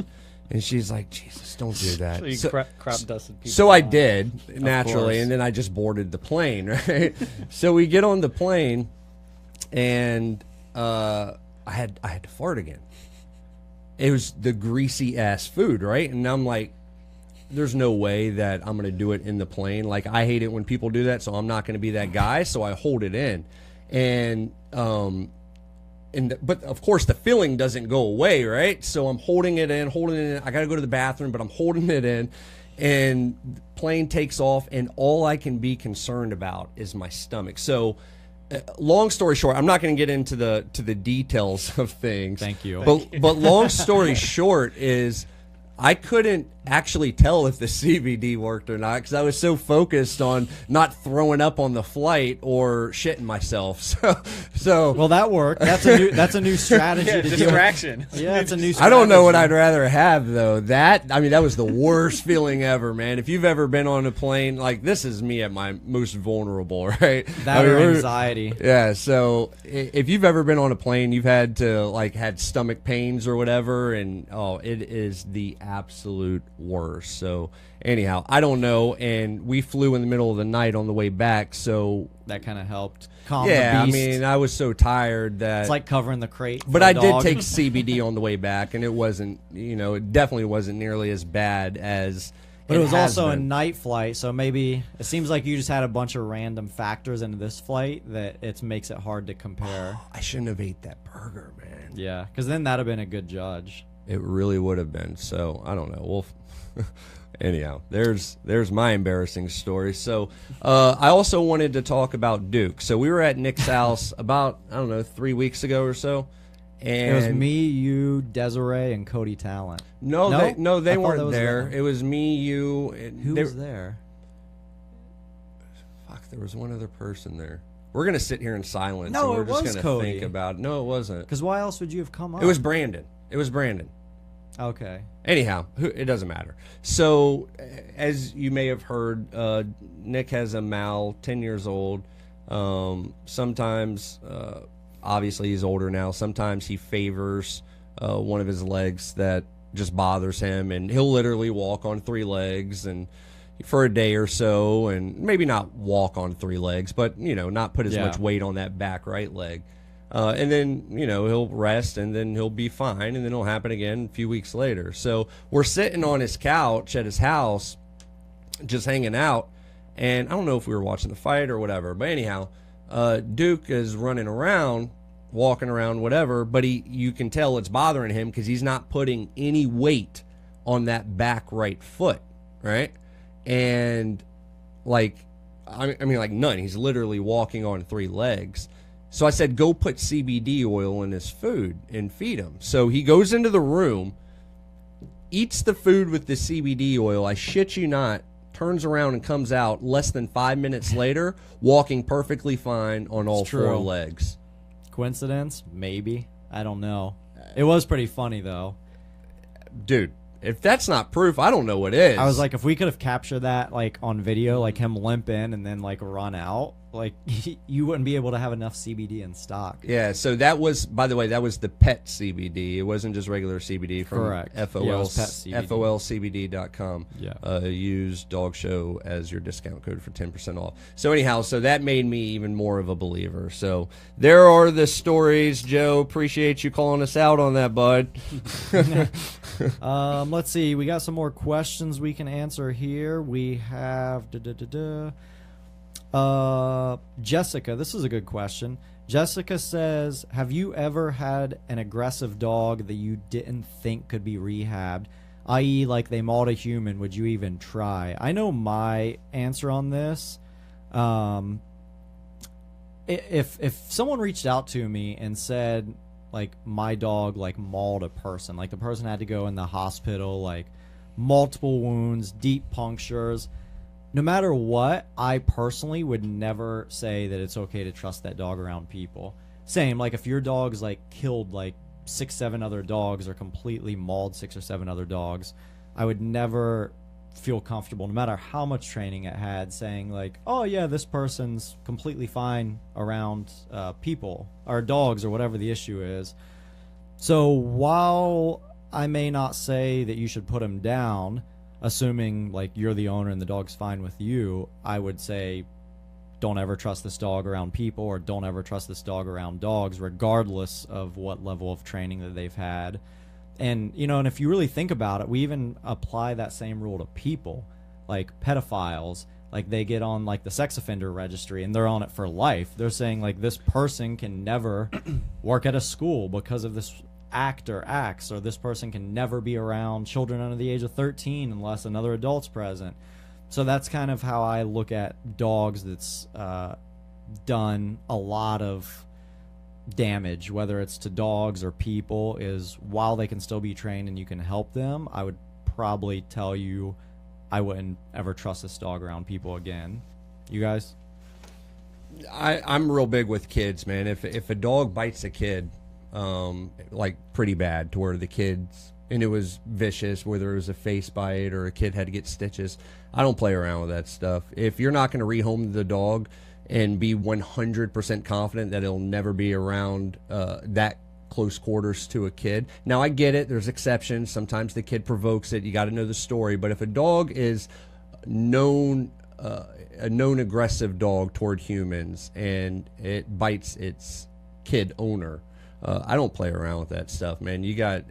And she's like, Jesus, don't do that. So you crap dusted people. So I did, naturally, and then I just boarded the plane, right? So we get on the plane, and I had to fart again. It was the greasy-ass food, right? And I'm like, there's no way that I'm going to do it in the plane. Like, I hate it when people do that, so I'm not going to be that guy, so I hold it in. But of course the feeling doesn't go away, right? So I'm holding it in. I got to go to the bathroom, but I'm holding it in. And the plane takes off, and all I can be concerned about is my stomach. So, long story short, I'm not going to get into the details of things. Thank you. But long story short is, I couldn't actually tell if the CBD worked or not because I was so focused on not throwing up on the flight or shitting myself. So well, that worked. That's a new strategy. Yeah, to distraction. Yeah, it's a new strategy. I don't know what I'd rather have though. That was the worst feeling ever, man. If you've ever been on a plane, like, this is me at my most vulnerable, right? That or anxiety. Yeah. So if you've ever been on a plane, you've had stomach pains or whatever, and it is the absolute worst. So anyhow, I don't know, and we flew in the middle of the night on the way back, so that kind of helped calm the beast. I mean, I was so tired that it's like covering the crate. But I did take CBD on the way back, and it wasn't, it definitely wasn't nearly as bad as But it was also a night flight, so maybe it seems like you just had a bunch of random factors into this flight that it makes it hard to compare. I shouldn't have ate that burger, man. Yeah, because then that'd have been a good judge. It really would have been. So I don't know. Anyhow, there's my embarrassing story. So I also wanted to talk about Duke. So we were at Nick's house about, I don't know, 3 weeks ago or so. And it was me, you, Desiree, and Cody Talent. No, they weren't there. them. It was me, you. And Who was there? Fuck, there was one other person there. We're gonna sit here in silence. No, and we're it just was gonna Cody. think about it. No, it wasn't. Because why else would you have come up? It was Brandon. Okay. Anyhow, it doesn't matter. So, as you may have heard, Nick has a Mal, 10 years old. Sometimes, obviously he's older now, sometimes he favors one of his legs that just bothers him, and he'll literally walk on 3 legs and for a day or so, and maybe not walk on 3 legs, but, not put as much weight on that back right leg. And then, he'll rest, and then he'll be fine, and then it'll happen again a few weeks later. So we're sitting on his couch at his house, just hanging out, and I don't know if we were watching the fight or whatever, but anyhow, Duke is running around, walking around, whatever, but you can tell it's bothering him because he's not putting any weight on that back right foot, right? And, like none. He's literally walking on 3 legs. So I said, go put CBD oil in his food and feed him. So he goes into the room, eats the food with the CBD oil, I shit you not, turns around and comes out less than 5 minutes later, walking perfectly fine on all 4 legs. Coincidence? Maybe. I don't know. It was pretty funny, though. Dude, if that's not proof, I don't know what is. I was like, if we could have captured that, like, on video, like him limp in and then, like, run out, like, you wouldn't be able to have enough CBD in stock. Yeah, so that was, by the way, that was the pet CBD. It wasn't just regular CBD from Correct. FOLCBD.com. Yeah. Use Dog Show as your discount code for 10% off. So anyhow, so that made me even more of a believer. So there are the stories, Joe. Appreciate you calling us out on that, bud. Let's see. We got some more questions we can answer here. We have Jessica. This is a good question. Jessica says, have you ever had an aggressive dog that you didn't think could be rehabbed, i.e. like they mauled a human? Would you even try? I know my answer on this. If someone reached out to me and said, like, my dog, like, mauled a person, like the person had to go in the hospital, like multiple wounds, deep punctures, no matter what, I personally would never say that it's okay to trust that dog around people. Same, like, if your dog's, like, killed, like, 6-7 other dogs or completely mauled 6 or 7 other dogs, I would never feel comfortable, no matter how much training it had, saying, like, oh, yeah, this person's completely fine around people or dogs or whatever the issue is. So while I may not say that you should put him down, assuming, like, you're the owner and the dog's fine with you, I would say don't ever trust this dog around people, or don't ever trust this dog around dogs, regardless of what level of training that they've had. And, and if you really think about it, we even apply that same rule to people, like pedophiles. Like, they get on, like, the sex offender registry, and they're on it for life. They're saying, like, this person can never work at a school because of this act or acts, or this person can never be around children under the age of 13 unless another adult's present. So that's kind of how I look at dogs that's done a lot of damage, whether it's to dogs or people, is while they can still be trained and you can help them, I would probably tell you I wouldn't ever trust this dog around people again. You guys? I'm real big with kids, man. If a dog bites a kid, like, pretty bad, to where the kids, and it was vicious, whether it was a face bite or a kid had to get stitches, I don't play around with that stuff. If you're not going to rehome the dog and be 100% confident that it'll never be around that close quarters to a kid. Now, I get it. There's exceptions. Sometimes the kid provokes it. You got to know the story. But if a dog is a known aggressive dog toward humans and it bites its kid owner, I don't play around with that stuff, man. You got...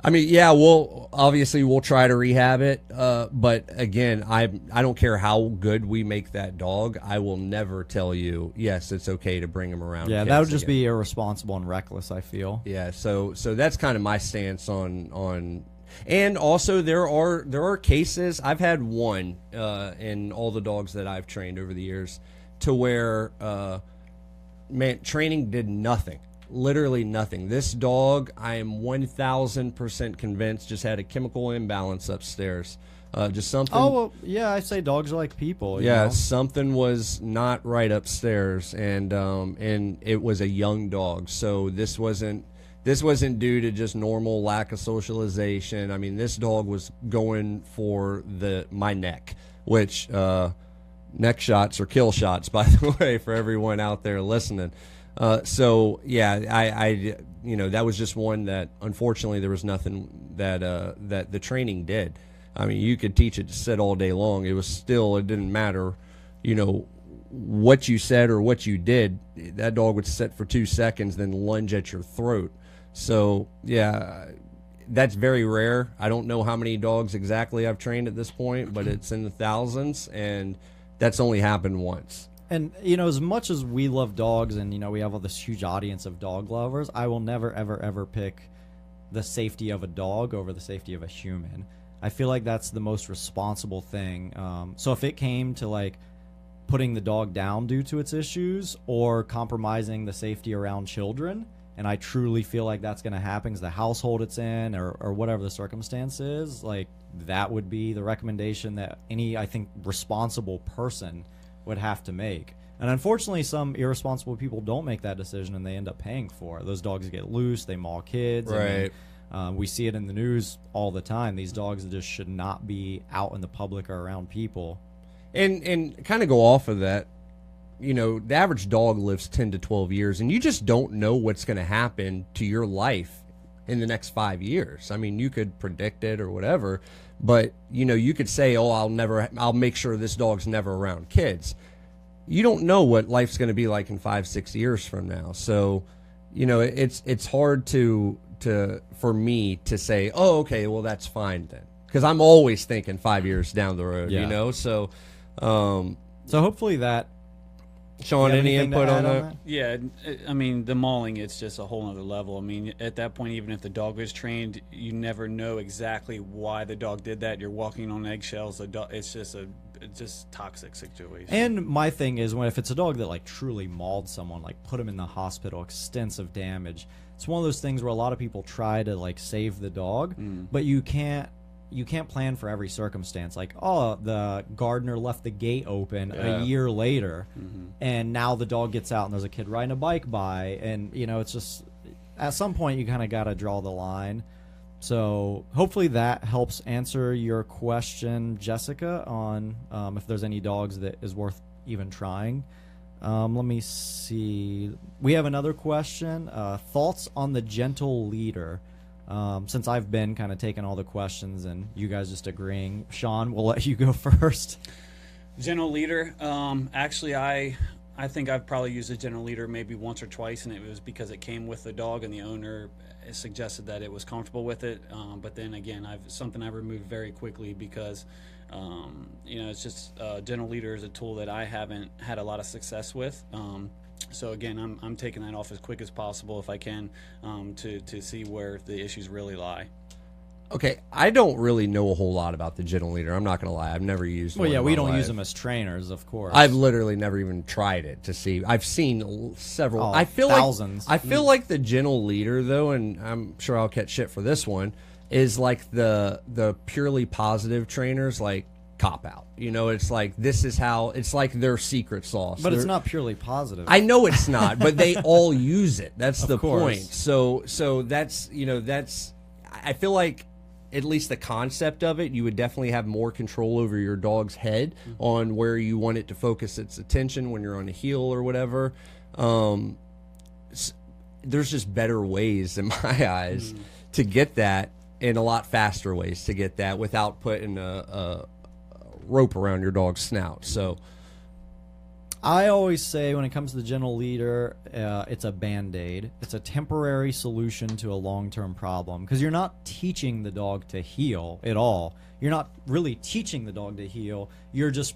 I mean, yeah, we'll try to rehab it, but again, I don't care how good we make that dog. I will never tell you, yes, it's okay to bring him around. Yeah, kids that would just again. be irresponsible and reckless, I feel. Yeah, so that's kind of my stance on. And also, there are cases. I've had one in all the dogs that I've trained over the years, to where training did nothing. Literally nothing. This dog, I am 1,000% convinced, just had a chemical imbalance upstairs. Just something. Oh, well, yeah, I say dogs are like people. You Yeah, know? something was not right upstairs, and it was a young dog. So this wasn't due to just normal lack of socialization. I mean, this dog was going for my neck, which neck shots are kill shots, by the way, for everyone out there listening. So yeah, I that was just one that unfortunately there was nothing that the training did. I mean, you could teach it to sit all day long. It didn't matter, what you said or what you did. That dog would sit for 2 seconds, then lunge at your throat. So yeah, that's very rare. I don't know how many dogs exactly I've trained at this point, but it's in the thousands, and that's only happened once. And, as much as we love dogs and, we have all this huge audience of dog lovers, I will never, ever, ever pick the safety of a dog over the safety of a human. I feel like that's the most responsible thing. So if it came to, like, putting the dog down due to its issues or compromising the safety around children, and I truly feel like that's going to happen because the household it's in or whatever the circumstance is, like, that would be the recommendation that any, I think, responsible person would have to make. And unfortunately, some irresponsible people don't make that decision and they end up paying for it. Those dogs get loose, they maul kids. Right. I mean, we see it in the news all the time. These dogs just should not be out in the public or around people. And kind of go off of that, the average dog lives 10 to 12 years, and you just don't know what's going to happen to your life in the next 5 years. I mean, you could predict it or whatever, but you could say, "Oh, I'll make sure this dog's never around kids." You don't know what life's going to be like in 5-6 years from now. So, it's hard for me to say, "Oh, okay, well that's fine then," because I'm always thinking 5 years down the road. Yeah. So hopefully that. Shawn, any input on that? Yeah, I mean, the mauling, it's just a whole other level. I mean, at that point, even if the dog is trained, you never know exactly why the dog did that. You're walking on eggshells. It's just toxic situation. And my thing is, if it's a dog that, like, truly mauled someone, like, put him in the hospital, extensive damage, it's one of those things where a lot of people try to, like, save the dog, but you can't plan for every circumstance. Like, the gardener left the gate open a year later, and now the dog gets out and there's a kid riding a bike by, and it's just, at some point you kind of got to draw the line. So hopefully that helps answer your question, Jessica, on if there's any dogs that is worth even trying. Let me see. We have another question. Thoughts on the gentle leader? Since I've been kind of taking all the questions and you guys just agreeing, Shawn, we'll let you go first. General leader. Actually, I think I've probably used a general leader maybe once or twice, and it was because it came with the dog and the owner suggested that it was comfortable with it. But then again, I removed very quickly because it's just general leader is a tool that I haven't had a lot of success with. So again, I'm taking that off as quick as possible if I can, to see where the issues really lie. Okay, I don't really know a whole lot about the gentle leader. I'm not going to lie. I've never used one. Well, yeah, in we my don't life. use them as trainers, of course. I've literally never even tried it to see. I've seen several. Oh, I feel thousands. I feel like the gentle leader, though, and I'm sure I'll catch shit for this one, is like the purely positive trainers, like cop out. It's like this is how it's like their secret sauce. But it's not purely positive. I know it's not, but they all use it. That's the course. point. So that's that's. I feel like at least the concept of it, you would definitely have more control over your dog's head on where you want it to focus its attention when you're on a heel or whatever. There's just better ways in my eyes to get that, and a lot faster ways to get that without putting a rope around your dog's snout. So I always say when it comes to the gentle leader, it's a Band-Aid. It's a temporary solution to a long-term problem because you're not teaching the dog to heel at all. You're not really teaching the dog to heel. You're just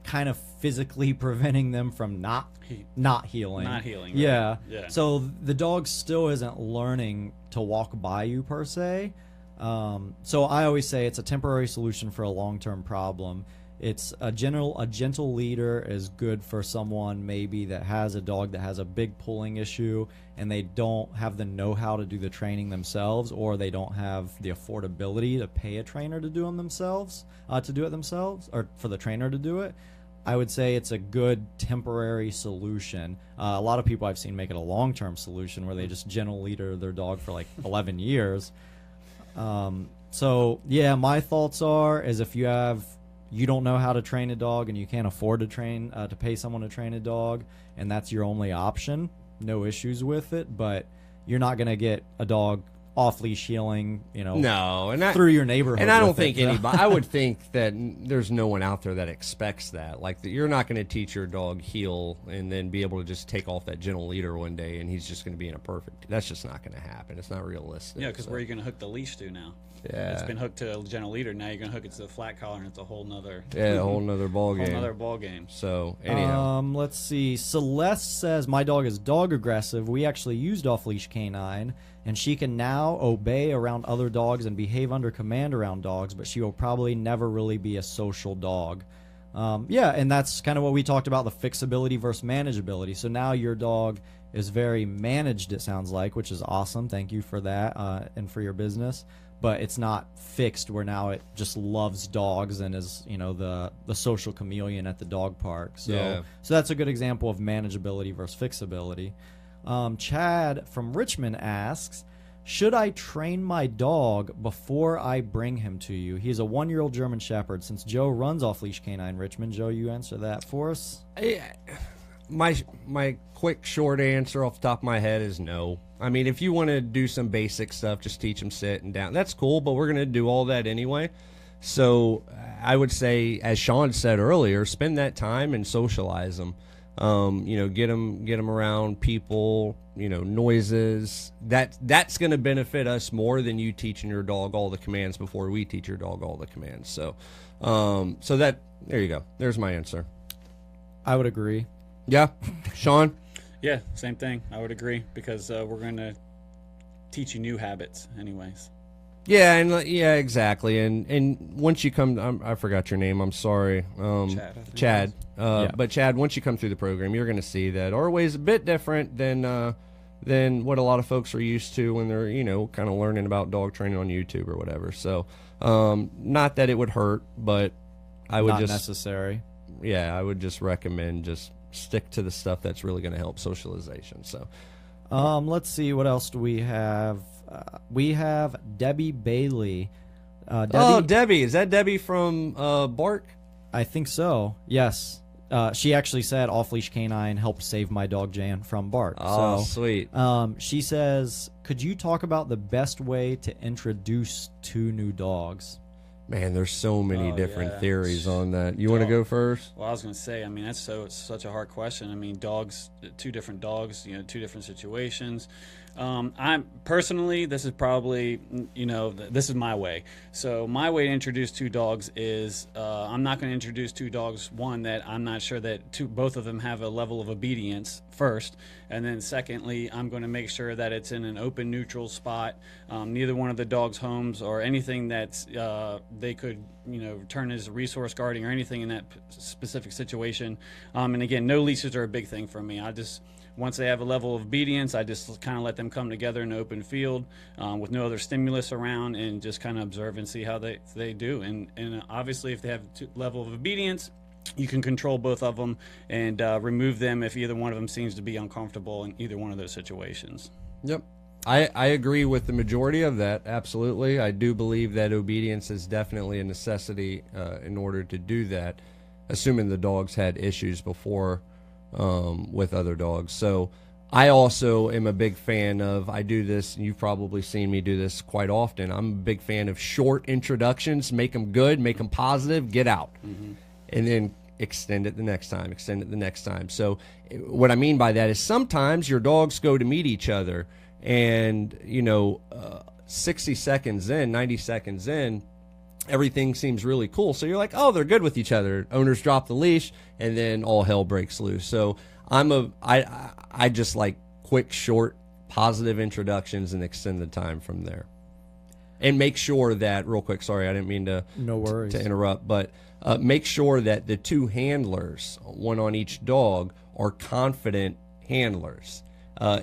kind of physically preventing them from not healing. Not healing. Right? Yeah. Yeah. So the dog still isn't learning to walk by you per se. So I always say it's a temporary solution for a long-term problem. It's a gentle leader is good for someone maybe that has a dog that has a big pulling issue and they don't have the know-how to do the training themselves, or they don't have the affordability to pay a trainer to do it themselves, or for the trainer to do it. I would say it's a good temporary solution. A lot of people I've seen make it a long-term solution where they just gentle leader their dog for like 11 years. So yeah, my thoughts is if you don't know how to train a dog and you can't afford to pay someone to train a dog, and that's your only option, no issues with it, but you're not going to get a dog off-leash healing, through your neighborhood. And I don't think anybody, I would think that there's no one out there that expects that. Like, you're not going to teach your dog heel and then be able to just take off that gentle leader one day and he's just going to be in a perfect, that's just not going to happen. It's not realistic. Yeah, because where are you going to hook the leash to now? Yeah. It's been hooked to a gentle leader. Now you're going to hook it to the flat collar, and it's a whole nother... Yeah, a whole nother ball game. Whole nother ball game. So, anyhow. Let's see. Celeste says, my dog is dog aggressive. We actually used off-leash canine, and she can now obey around other dogs and behave under command around dogs, but she will probably never really be a social dog. Yeah, and that's kind of what we talked about, the fixability versus manageability. So now your dog is very managed, it sounds like, which is awesome. Thank you for that and for your business. But it's not fixed where now it just loves dogs and is, the social chameleon at the dog park. So that's a good example of manageability versus fixability. Chad from Richmond asks, should I train my dog before I bring him to you? He's a 1-year-old German Shepherd. Since Joe runs off-leash canine Richmond, Joe, you answer that for us. My quick short answer off the top of my head is no. I mean, if you want to do some basic stuff, just teach them sit and down. That's cool, but we're going to do all that anyway. So I would say, as Shawn said earlier, spend that time and socialize them. Get them around people, noises. That's going to benefit us more than you teaching your dog all the commands before we teach your dog all the commands. So, there you go. There's my answer. I would agree. Yeah, Shawn. Yeah, same thing. I would agree because we're going to teach you new habits, anyways. Yeah, exactly. And once you come, I forgot your name. I'm sorry, Chad. But Chad, once you come through the program, you're going to see that our way is a bit different than what a lot of folks are used to when they're kind of learning about dog training on YouTube or whatever. So, not that it would hurt, but I would not necessary. Yeah, I would just recommend just stick to the stuff that's really going to help socialization. So, let's see, what else do we have? We have Debbie Bailey. Debbie. Is that Debbie from Bark? I think so, yes. She actually said off-leash canine helped save my dog Jan from Bark. Oh, sweet. She says, could you talk about the best way to introduce 2 new dogs? Man, there's so many different theories on that. You want to go first? Well, I was going to say, I mean, it's such a hard question. I mean, 2 different dogs, 2 different situations. I'm personally, this is probably, this is my way. So my way to introduce 2 dogs is I'm not going to introduce 2 dogs, one, that I'm not sure that both of them have a level of obedience first. And then secondly, I'm going to make sure that it's in an open, neutral spot. Neither one of the dogs' homes or anything that's they could, turn as resource guarding or anything in that specific situation. And again, no leashes are a big thing for me. Once they have a level of obedience, I just kind of let them come together in an open field with no other stimulus around and just kind of observe and see how they do. And obviously, if they have a level of obedience, you can control both of them and remove them if either one of them seems to be uncomfortable in either one of those situations. Yep. I agree with the majority of that, absolutely. I do believe that obedience is definitely a necessity in order to do that, assuming the dogs had issues before with other dogs. So I also am a big fan of, I do this, and you've probably seen me do this quite often, I'm a big fan of short introductions. Make them good, make them positive, get out. Mm-hmm. And then extend it the next time, extend it the next time. So what I mean by that is sometimes your dogs go to meet each other and, 60 seconds in, 90 seconds in, everything seems really cool. So you're like, oh, they're good with each other. Owners drop the leash, and then all hell breaks loose. So I just like quick, short, positive introductions and extend the time from there. And make sure that, real quick, sorry, I didn't mean to No worries. to interrupt, but make sure that the two handlers, one on each dog, are confident handlers.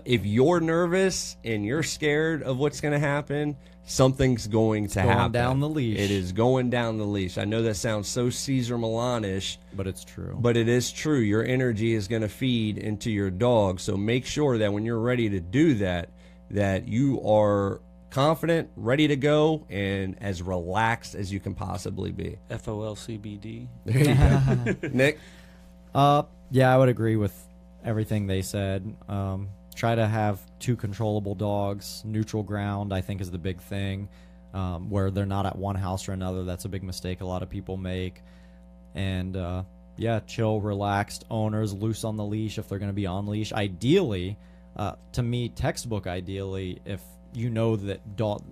If you're nervous and you're scared of what's going to happen, something's going to happen. Going down the leash. It is going down the leash. I know that sounds so Caesar Millan-ish, But it's true. but it is true. Your energy is going to feed into your dog. So make sure that when you're ready to do that, that you are confident, ready to go, and as relaxed as you can possibly be. FOLCBD. There you go. Nick? Yeah, I would agree with everything they said. Try to have two controllable dogs. Neutral ground, I think, is the big thing. Where they're not at one house or another. That's a big mistake a lot of people make. And chill, relaxed owners, loose on the leash if they're going to be on leash. Ideally, to me, textbook ideally, if you know that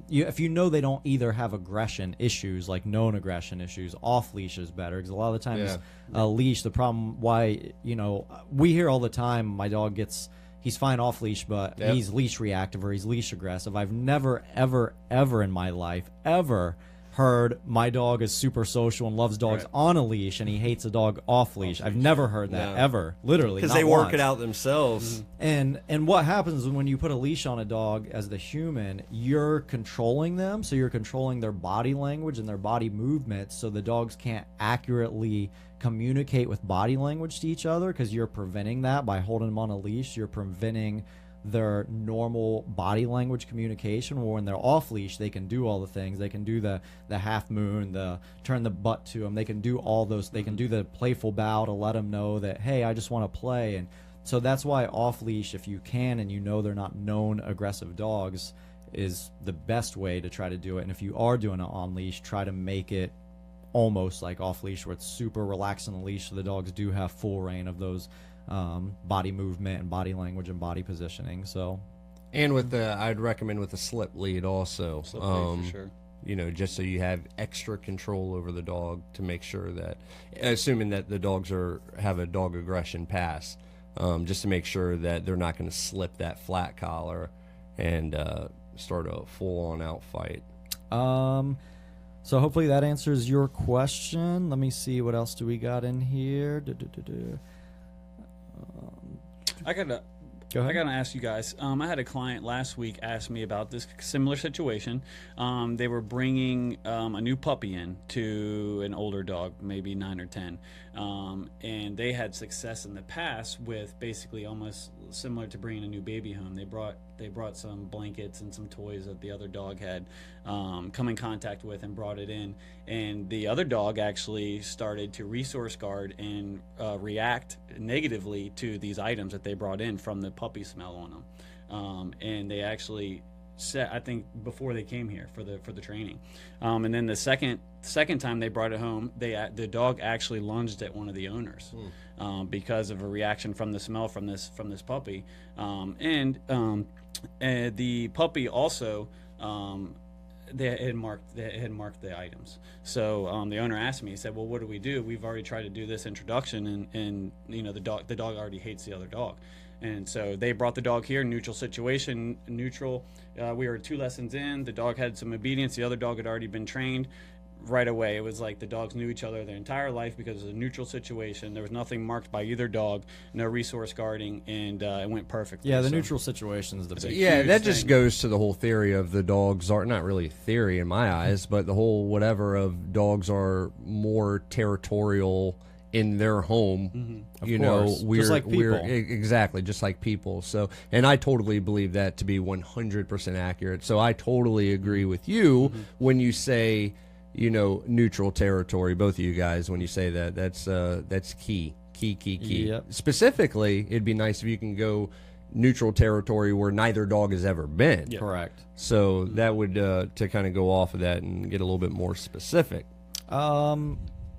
if you know they don't either have aggression issues, like known aggression issues, off leash is better, because a lot of the times leash, the problem why we hear all the time my dog he's fine off leash, but he's leash reactive or he's leash aggressive. I've never ever in my life ever heard my dog is super social and loves dogs on a leash and he hates a dog off leash. I've never heard that ever, literally, Because they work it out themselves. And what happens is when you put a leash on a dog as the human, you're controlling them, so you're controlling their body language and their body movements, so the dogs can't accurately communicate with body language to each other because you're preventing that by holding them on a leash. You're preventing their normal body language communication, where when they're off leash they can do all the things. They can do the half moon, the turn the butt to them. They can do all those. They can do the playful bow to let them know that, hey, I just want to play. And so that's why off leash, if you can and they're not known aggressive dogs, is the best way to try to do it. And if you are doing it on leash, try to make it almost like off leash, where it's super relaxed on the leash, so the dogs do have full reign of those body movement and body language and body positioning. So, and with I'd recommend with a slip lead also. Slip lead for sure. Just so you have extra control over the dog, to make sure that, assuming that the dogs have a dog aggression pass, just to make sure that they're not going to slip that flat collar and start a full-on out fight. So hopefully that answers your question. Let me see, what else do we got in here? I gotta ask you guys. I had a client last week ask me about this similar situation. They were bringing a new puppy in to an older dog, maybe 9 or 10, and they had success in the past with basically almost similar to bringing a new baby home. They brought some blankets and some toys that the other dog had come in contact with and brought it in, and the other dog actually started to resource guard and react negatively to these items that they brought in from the puppy smell on them, and they actually said, I think before they came here for the training, and then the second time they brought it home, the dog actually lunged at one of the owners because of a reaction from the smell from this puppy, and the puppy also they had marked the items. So the owner asked me, he said, well, what do we do? We've already tried to do this introduction, and the dog already hates the other dog. And so they brought the dog here, neutral situation, neutral. We were 2 lessons in. The dog had some obedience. The other dog had already been trained. Right away, it was like the dogs knew each other their entire life because it was a neutral situation. There was nothing marked by either dog, no resource guarding, and it went perfectly. Yeah, the neutral situation is the big. Yeah, that just goes to the whole theory of the dogs are not really a theory in my eyes, but the whole whatever of dogs are more territorial in their home. We're just like people. Exactly, just like people. So, and I totally believe that to be 100% accurate. So I totally agree with you when you say, neutral territory. Both of you guys, when you say that, that's key. Yep. Specifically, it'd be nice if you can go neutral territory where neither dog has ever been. Yep. Correct. So that would to kind of go off of that and get a little bit more specific.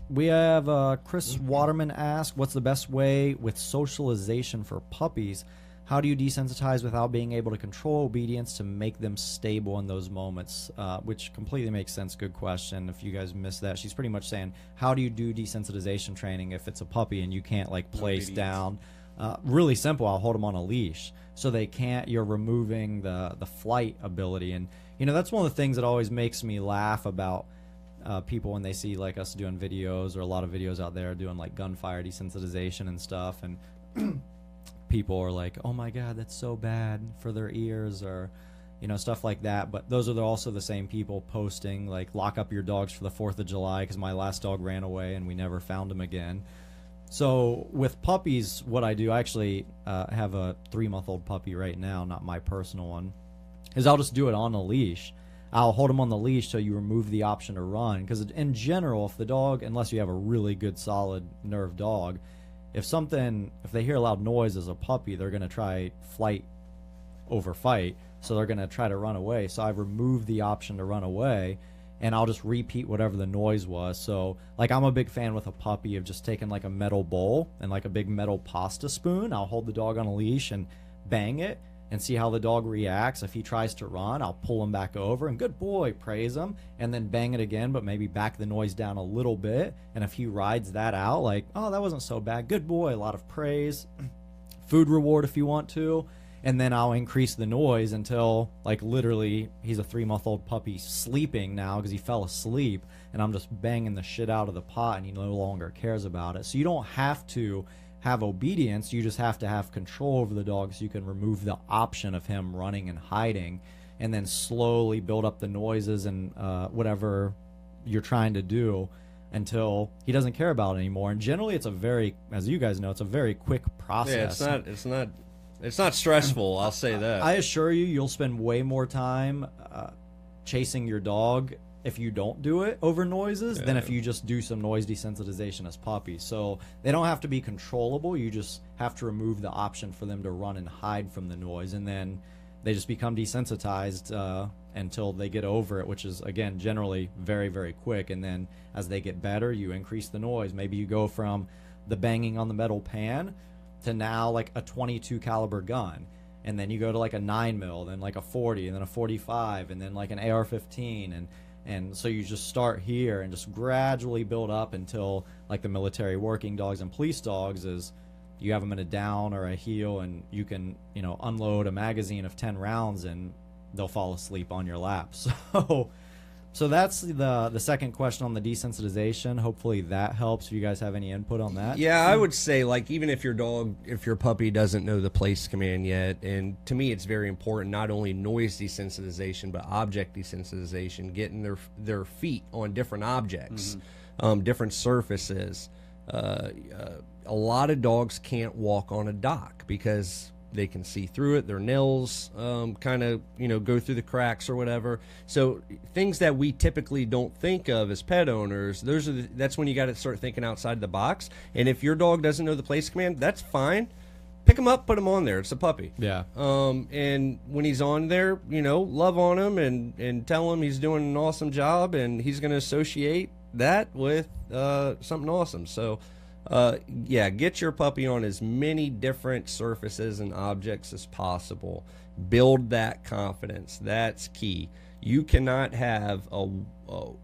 We have Chris Waterman asked, what's the best way with socialization for puppies? How do you desensitize without being able to control obedience to make them stable in those moments? Which completely makes sense. Good question. If you guys missed that, she's pretty much saying, how do you do desensitization training if it's a puppy and you can't like place down? Really simple. I'll hold them on a leash so they can't. You're removing the flight ability, and you know that's one of the things that always makes me laugh about people when they see like us doing videos, or a lot of videos out there doing like gunfire desensitization and stuff, and people are like, oh my god, that's so bad for their ears, or you know, stuff like that. But those are also the same people posting like, lock up your dogs for the 4th of July because my last dog ran away and we never found him again. So with puppies, what I do, I actually have a 3-month-old puppy right now, not my personal one, is I'll just do it on a leash. I'll hold him on the leash till you remove the option to run, because in general, if the dog, unless you have a really good solid nerve dog, if they hear a loud noise as a puppy, they're going to try flight over fight, so they're going to try to run away. So I've removed the option to run away, and I'll just repeat whatever the noise was. So like, I'm a big fan with a puppy of just taking like a metal bowl and like a big metal pasta spoon. I'll hold the dog on a leash and bang it and see how the dog reacts. If he tries to run, I'll pull him back over and good boy, praise him, and then bang it again, but maybe back the noise down a little bit. And if he rides that out, like, oh, that wasn't so bad, good boy, a lot of praise, food reward if you want to. And then I'll increase the noise until, like, literally he's a 3-month-old puppy sleeping now because he fell asleep, and I'm just banging the shit out of the pot and he no longer cares about it. So you don't have to have obedience, you just have to have control over the dog, so you can remove the option of him running and hiding, and then slowly build up the noises and whatever you're trying to do until he doesn't care about it anymore. And generally it's a very, as you guys know, it's a very quick process. Yeah, it's not stressful, I'll say that. I assure you, you'll spend way more time chasing your dog if you don't do it over noises than if you just do some noise desensitization as puppies. So they don't have to be controllable. You just have to remove the option for them to run and hide from the noise, and then they just become desensitized until they get over it, which is, again, generally very, very quick. And then as they get better, you increase the noise. Maybe you go from the banging on the metal pan to now like a 22 caliber gun, and then you go to like a 9mm, then like a 40, and then a 45, and then like an AR-15, and so you just start here and just gradually build up until, like the military working dogs and police dogs, is you have them in a down or a heel, and you can, you know, unload a magazine of 10 rounds and they'll fall asleep on your lap. So that's the second question on the desensitization. Hopefully that helps. If you guys have any input on that. Yeah, I would say, like, even if your puppy doesn't know the place command yet, and to me it's very important, not only noise desensitization, but object desensitization, getting their feet on different objects, different surfaces. A lot of dogs can't walk on a dock because they can see through it. Their nails kind of, go through the cracks or whatever. So things that we typically don't think of as pet owners, that's when you got to start thinking outside the box. And if your dog doesn't know the place command, that's fine. Pick him up, put him on there. It's a puppy. Yeah. And when he's on there, love on him and tell him he's doing an awesome job, and he's going to associate that with something awesome. So get your puppy on as many different surfaces and objects as possible. Build that confidence. That's key. You cannot have a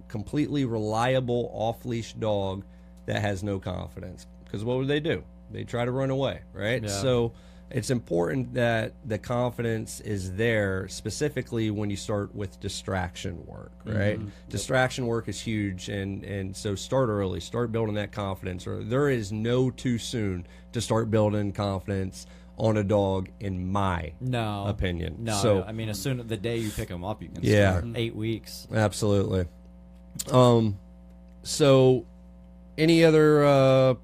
completely reliable off-leash dog that has no confidence, because what would they do? They try to run away, right? Yeah. So it's important that the confidence is there, specifically when you start with distraction work, right? Mm-hmm. Distraction work is huge, and so start early. Start building that confidence. Or there is no too soon to start building confidence on a dog, in my opinion. No, so, I mean, as soon as the day you pick them up, you can start 8 weeks. Absolutely. So any other...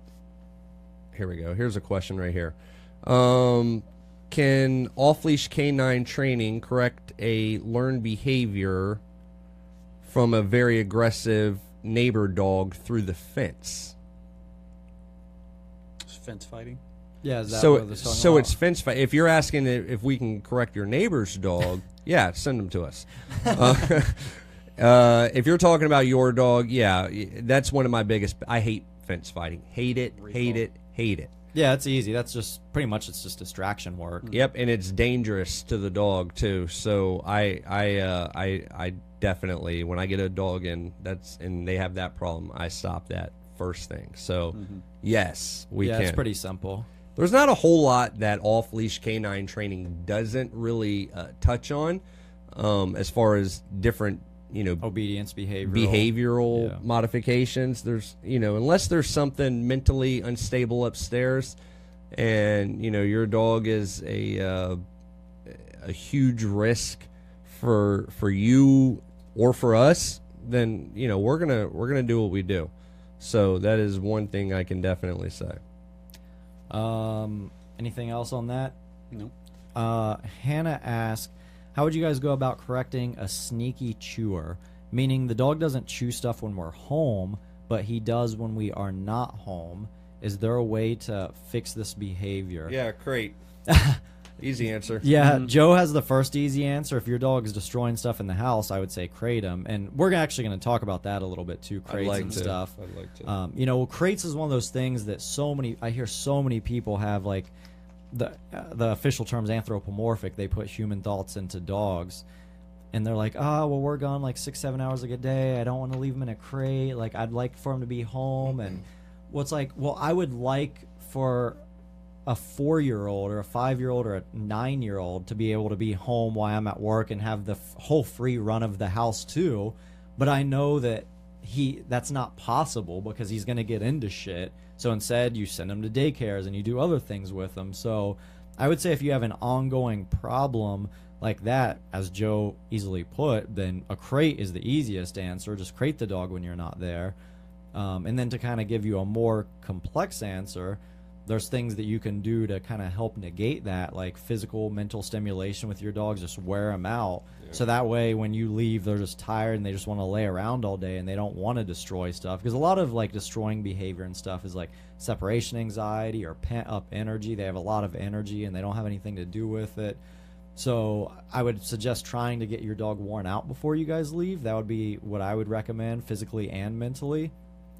here we go. Here's a question right here. Can off-leash canine training correct a learned behavior from a very aggressive neighbor dog through the fence? Fence fighting? Yeah, is that so what they're talking about? It's fence fight. If you're asking if we can correct your neighbor's dog, yeah, send them to us. If you're talking about your dog, yeah, that's one of my biggest. I hate fence fighting. Hate it. Hate it. Hate it. Yeah, it's easy. That's just pretty much it's just distraction work. Yep, and it's dangerous to the dog too. So I definitely, when I get a dog in and they have that problem, I stop that first thing. So yes, we can. Yeah, it's pretty simple. There's not a whole lot that off-leash canine training doesn't really touch on, as far as different, Obedience, behavioral modifications. There's, unless there's something mentally unstable upstairs, and your dog is a huge risk for you or for us, then we're gonna do what we do. So that is one thing I can definitely say. Anything else on that? Nope. Hannah asked, how would you guys go about correcting a sneaky chewer? Meaning the dog doesn't chew stuff when we're home, but he does when we are not home. Is there a way to fix this behavior? Yeah, crate. Easy answer. Yeah, Joe has the first easy answer. If your dog is destroying stuff in the house, I would say crate him. And we're actually going to talk about that a little bit too, crates and stuff. I'd like to. Crates is one of those things that I hear so many people have, like, the official term's anthropomorphic. They put human thoughts into dogs. And they're like, oh, well, we're gone like 6-7 hours a day. I don't want to leave him in a crate. Like, I'd like for him to be home. And what's like, well, I would like for a 4-year-old or a 5-year-old or a 9-year-old to be able to be home while I'm at work and have the whole free run of the house too. But I know that that's not possible because he's going to get into shit. So instead you send him to daycares and you do other things with him. So I would say if you have an ongoing problem like that, as Joe easily put, then a crate is the easiest answer. Just crate the dog when you're not there. And then to kind of give you a more complex answer, there's things that you can do to kind of help negate that, like physical, mental stimulation with your dogs. Just wear them out. Yeah. So that way when you leave, they're just tired and they just want to lay around all day and they don't want to destroy stuff. Because a lot of like destroying behavior and stuff is like separation anxiety or pent up energy. They have a lot of energy and they don't have anything to do with it. So I would suggest trying to get your dog worn out before you guys leave. That would be what I would recommend, physically and mentally.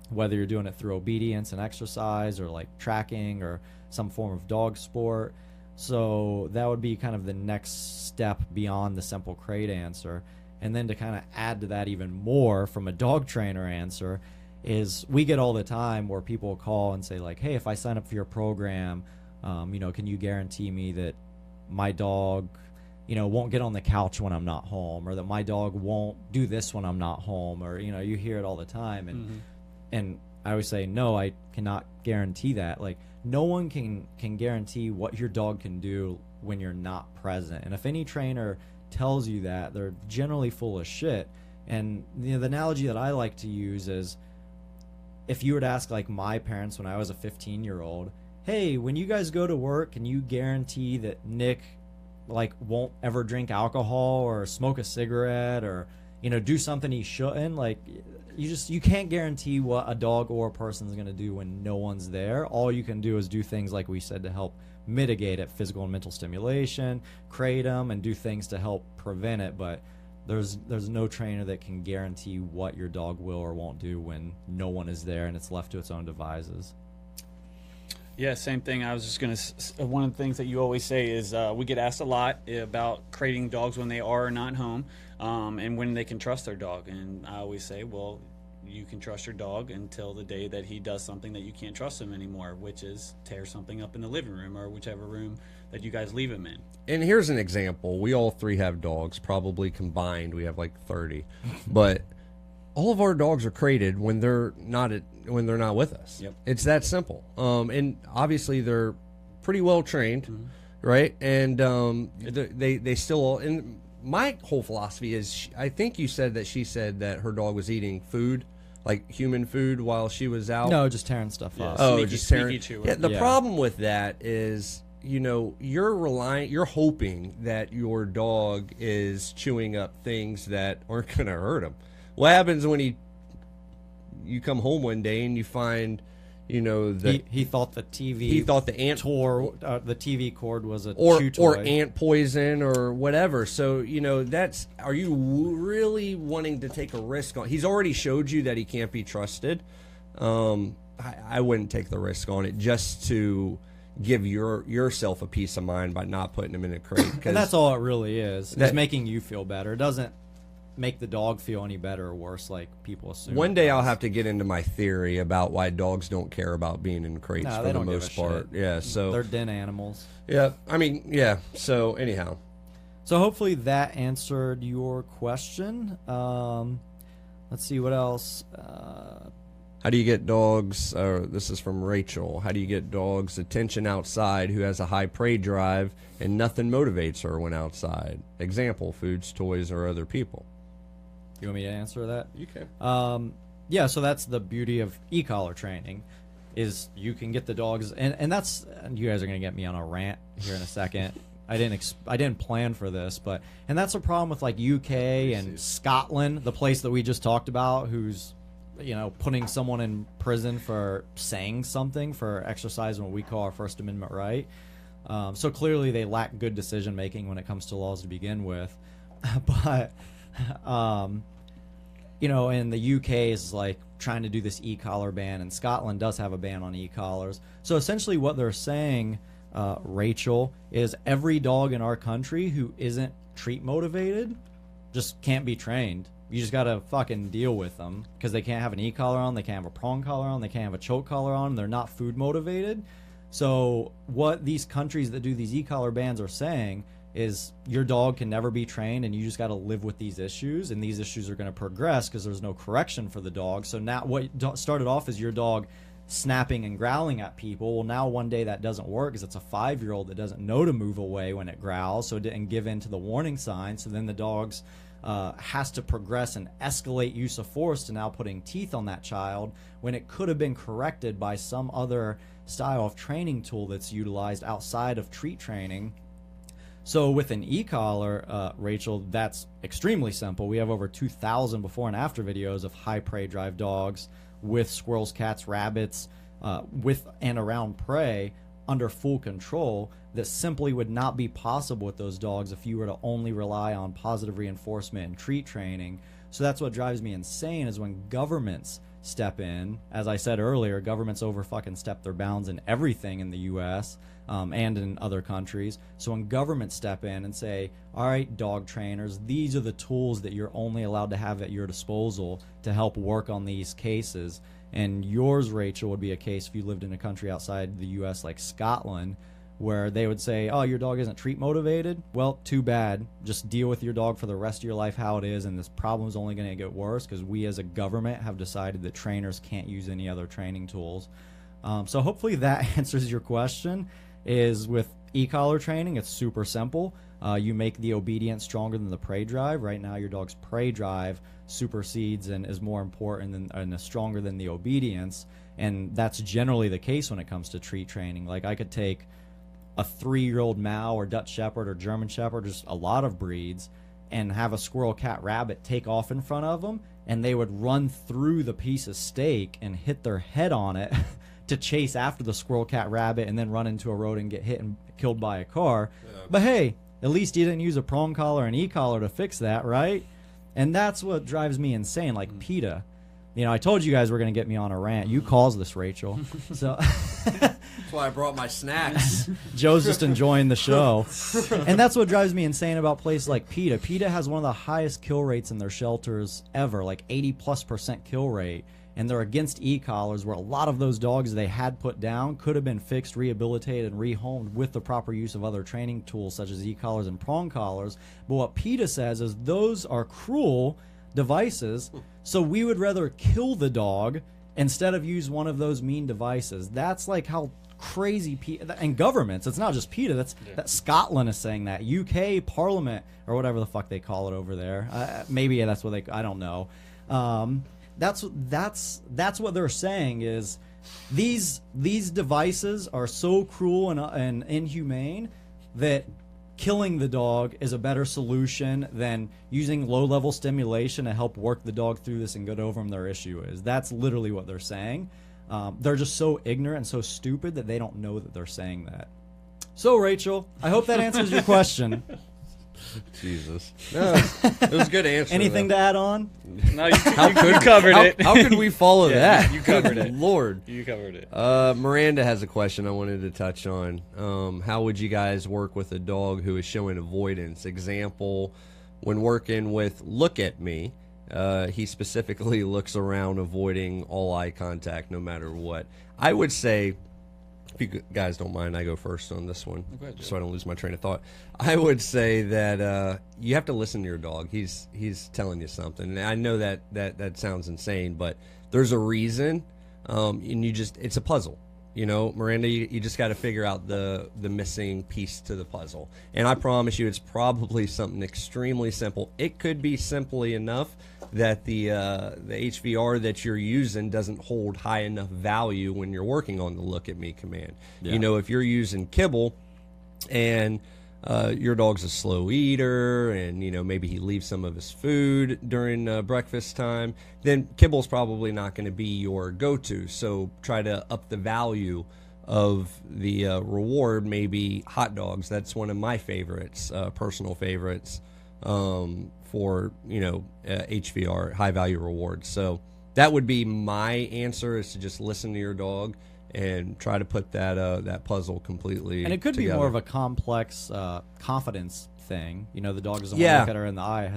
Whether you're doing it through obedience and exercise or like tracking or some form of dog sport. So that would be kind of the next step beyond the simple crate answer. And then to kind of add to that even more from a dog trainer answer is we get all the time where people call and say like, hey, if I sign up for your program, can you guarantee me that my dog, won't get on the couch when I'm not home, or that my dog won't do this when I'm not home, or, you hear it all the time. And And I always say, no, I cannot guarantee that. Like, no one can guarantee what your dog can do when you're not present. And if any trainer tells you that, they're generally full of shit. And the analogy that I like to use is, if you were to ask like my parents when I was a 15-year-old, hey, when you guys go to work, can you guarantee that Nick like won't ever drink alcohol or smoke a cigarette or do something he shouldn't? Like, you can't guarantee what a dog or a person is going to do when no one's there. All you can do is do things like we said to help mitigate it, physical and mental stimulation, crate them, and do things to help prevent it. But there's no trainer that can guarantee what your dog will or won't do when no one is there and it's left to its own devices. Yeah, same thing. I was just going to, one of the things that you always say is we get asked a lot about crating dogs when they are not home and when they can trust their dog. And I always say, well, you can trust your dog until the day that he does something that you can't trust him anymore, which is tear something up in the living room or whichever room that you guys leave him in. And here's an example. We all three have dogs, probably combined. We have like 30. But all of our dogs are crated when they're not with us. Yep. It's that simple. And obviously they're pretty well trained, right? And they still. And my whole philosophy is, I think you said that she said that her dog was eating food, like human food, while she was out. No, just tearing stuff up. Oh, just tearing. Yeah, the problem with that is, you're hoping that your dog is chewing up things that aren't going to hurt him. What happens when you come home one day and you find, he thought the TV he thought the ant the TV cord was a or chew toy. or ant poison or whatever. So that's, are you really wanting to take a risk on? He's already showed you that he can't be trusted. I wouldn't take the risk on it just to give yourself a peace of mind by not putting him in a crate. And that's all it really is. It's making you feel better. It doesn't make the dog feel any better or worse like people assume. One day I'll have to get into my theory about why dogs don't care about being in crates for the most part. Yeah, so they're den animals. Yeah, I mean, yeah. So anyhow, so hopefully that answered your question. Let's see what else. How do you get dogs, this is from Rachel, how do you get dogs' attention outside who has a high prey drive and nothing motivates her when outside? Example, foods, toys, or other people. You want me to answer that? You can. Yeah, so that's the beauty of e-collar training, is you can get the dogs, and that's, you guys are going to get me on a rant here in a second. I didn't plan for this, and that's a problem with like UK and Scotland, the place that we just talked about, who's putting someone in prison for saying something, for exercising what we call our First Amendment right. So clearly they lack good decision making when it comes to laws to begin with. But in the UK is like trying to do this e-collar ban, and Scotland does have a ban on e-collars. So essentially what they're saying, Rachel, is every dog in our country who isn't treat motivated just can't be trained. You just gotta fucking deal with them because they can't have an e-collar on, they can't have a prong collar on, they can't have a choke collar on, they're not food motivated. So what these countries that do these e-collar bans are saying is your dog can never be trained, and you just gotta live with these issues, and these issues are gonna progress because there's no correction for the dog. So now what started off as your dog snapping and growling at people, well, now one day that doesn't work because it's a 5-year-old that doesn't know to move away when it growls, so it didn't give in to the warning signs. So then the dog's has to progress and escalate use of force to now putting teeth on that child when it could have been corrected by some other style of training tool that's utilized outside of treat training. So with an e-collar, Rachel, that's extremely simple. We have over 2,000 before and after videos of high prey drive dogs with squirrels, cats, rabbits, with and around prey under full control, that simply would not be possible with those dogs if you were to only rely on positive reinforcement and treat training. So that's what drives me insane, is when governments step in. As I said earlier, governments over fucking step their bounds in everything in the US and in other countries. So when governments step in and say, all right, dog trainers, these are the tools that you're only allowed to have at your disposal to help work on these cases. And yours, Rachel, would be a case if you lived in a country outside the US like Scotland, where they would say, oh, your dog isn't treat motivated? Well, too bad. Just deal with your dog for the rest of your life how it is, and this problem is only going to get worse because we as a government have decided that trainers can't use any other training tools. So hopefully that answers your question. Is with e-collar training, it's super simple. You make the obedience stronger than the prey drive. Right now your dog's prey drive supersedes and is more important than, and is stronger than the obedience, and that's generally the case when it comes to treat training. Like I could take a 3-year-old Mal or Dutch Shepherd or German Shepherd, just a lot of breeds, and have a squirrel, cat, rabbit take off in front of them, and they would run through the piece of steak and hit their head on it to chase after the squirrel, cat, rabbit, and then run into a road and get hit and killed by a car. Yeah. But hey, at least you didn't use a prong collar and e-collar to fix that, right? And that's what drives me insane. Like PETA, I told you guys were going to get me on a rant. You caused this, Rachel. So that's why I brought my snacks. Joe's just enjoying the show. And that's what drives me insane about places like PETA. PETA has one of the highest kill rates in their shelters ever, like 80+% kill rate. And they're against e-collars, where a lot of those dogs they had put down could have been fixed, rehabilitated, and rehomed with the proper use of other training tools such as e-collars and prong collars. But what PETA says is those are cruel devices, so we would rather kill the dog instead of use one of those mean devices. That's like how crazy PETA and governments, it's not just PETA, that Scotland is saying that, UK Parliament or whatever the fuck they call it over there, maybe that's what I don't know. That's what they're saying, is these devices are so cruel and inhumane that killing the dog is a better solution than using low-level stimulation to help work the dog through this and get over them their issue is. That's literally what they're saying. they're just so ignorant and so stupid that they don't know that they're saying that. So, Rachel, I hope that answers your question. Jesus. No, it was a good answer. Anything to add on? No, you covered it. How could we follow that? You covered it. Lord. You covered it. Miranda has a question I wanted to touch on. How would you guys work with a dog who is showing avoidance? Example, when working with Look at Me, he specifically looks around, avoiding all eye contact no matter what. I would say, if you guys don't mind, I go first on this one, so I don't lose my train of thought. I would say that you have to listen to your dog. He's telling you something. And I know that sounds insane, but there's a reason, and it's a puzzle. You know, Miranda, you just got to figure out the missing piece to the puzzle. And I promise you, it's probably something extremely simple. It could be simply enough that the HVR that you're using doesn't hold high enough value when you're working on the Look at Me command. Yeah. You know, if you're using kibble and your dog's a slow eater and, you know, maybe he leaves some of his food during breakfast time, then kibble's probably not going to be your go-to. So try to up the value of the reward, maybe hot dogs. That's one of my favorites, personal favorites. For, you know, HVR, high value rewards. So that would be my answer, is to just listen to your dog and try to put that puzzle completely And it could together. be more of a complex confidence thing. You know, the dog doesn't want to look at her in the eye.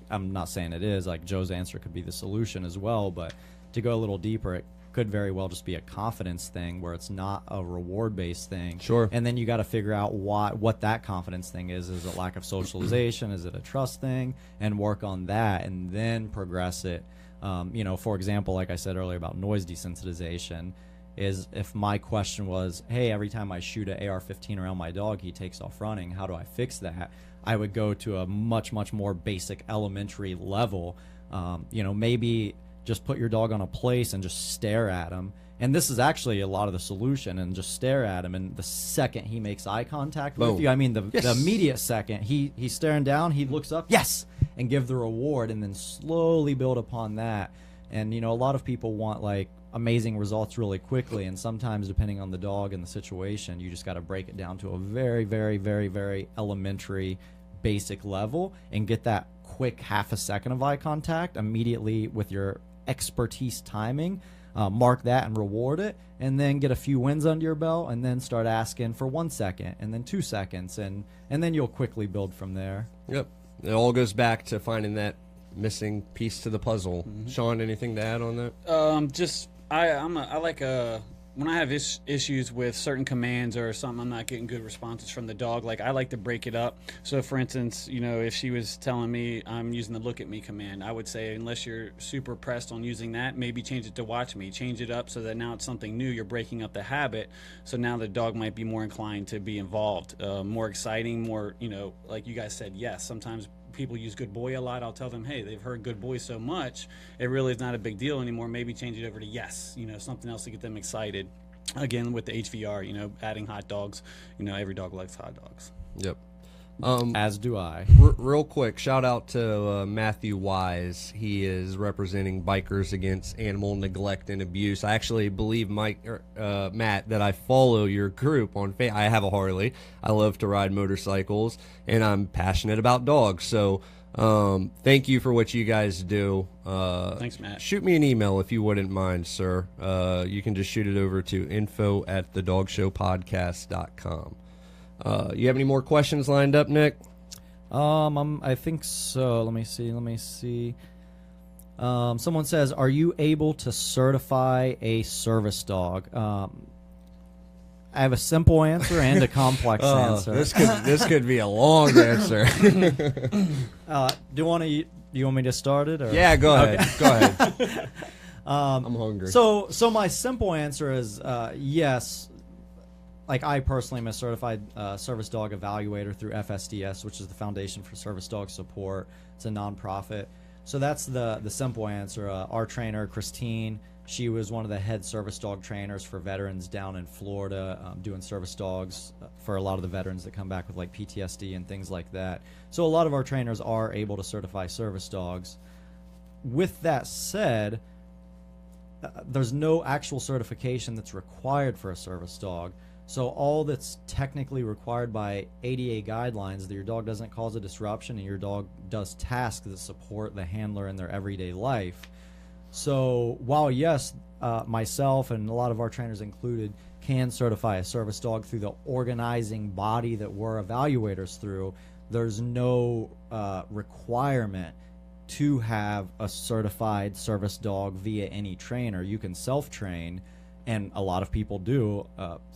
I'm not saying it is. Like, Joe's answer could be the solution as well, but to go a little deeper, it could very well just be a confidence thing where it's not a reward-based thing. Sure. And then you got to figure out what that confidence thing is. Is it lack of socialization? Is it a trust thing? And work on that, and then progress it. You know, for example, like I said earlier about noise desensitization, is if my question was, hey, every time I shoot an AR-15 around my dog, he takes off running. How do I fix that? I would go to a much, much more basic elementary level. You know, maybe just put your dog on a place and just stare at him. And this is actually a lot of the solution, and just stare at him. And the second he makes eye contact with you, I mean, the immediate second he's staring down, he looks up, yes, and give the reward, and then slowly build upon that. And, you know, a lot of people want, like, amazing results really quickly, and sometimes, depending on the dog and the situation, you just got to break it down to a very, very, very, very elementary, basic level, and get that quick half a second of eye contact immediately with your expertise timing. Mark that and reward it, and then get a few wins under your belt, and then start asking for 1 second and then 2 seconds, and then you'll quickly build from there. Yep. It all goes back to finding that missing piece to the puzzle. Shawn, anything to add on that? I like when I have issues with certain commands or something, I'm not getting good responses from the dog. Like, I like to break it up. So, for instance, you know, if she was telling me I'm using the Look at Me command, I would say, unless you're super pressed on using that, maybe change it to Watch Me. Change it up so that now it's something new. You're breaking up the habit. So now the dog might be more inclined to be involved, more exciting, more, you know, like you guys said, yes. Sometimes people use good boy a lot. I'll tell them, hey, they've heard good boy so much, it really is not a big deal anymore. Maybe change it over to yes, you know, something else to get them excited. Again, with the HVR, you know, adding hot dogs. You know, every dog likes hot dogs. Yep. As do I. Real quick, shout out to Matthew Wise. He is representing Bikers Against Animal Neglect and Abuse. I actually believe, Matt, that I follow your group on Facebook. I have a Harley. I love to ride motorcycles, and I'm passionate about dogs. So thank you for what you guys do. Thanks, Matt. Shoot me an email if you wouldn't mind, sir. You can just shoot it over to info@thedogshowpodcast.com. You have any more questions lined up, Nick? I think so. Let me see. Someone says, are you able to certify a service dog? I have a simple answer and a complex answer. This could be a long answer. Do you want me to start it? Or? Yeah, go ahead. Okay. Go ahead. I'm hungry. So my simple answer is yes. Like, I personally am a certified service dog evaluator through FSDS, which is the Foundation for Service Dog Support. It's a nonprofit. So that's the simple answer. Our trainer, Christine, she was one of the head service dog trainers for veterans down in Florida, doing service dogs for a lot of the veterans that come back with, like, PTSD and things like that. So a lot of our trainers are able to certify service dogs. With that said, there's no actual certification that's required for a service dog. So all that's technically required by ADA guidelines, that your dog doesn't cause a disruption and your dog does tasks that support the handler in their everyday life. So while yes, myself and a lot of our trainers included can certify a service dog through the organizing body that we're evaluators through, there's no requirement to have a certified service dog via any trainer. You can self-train, and a lot of people do,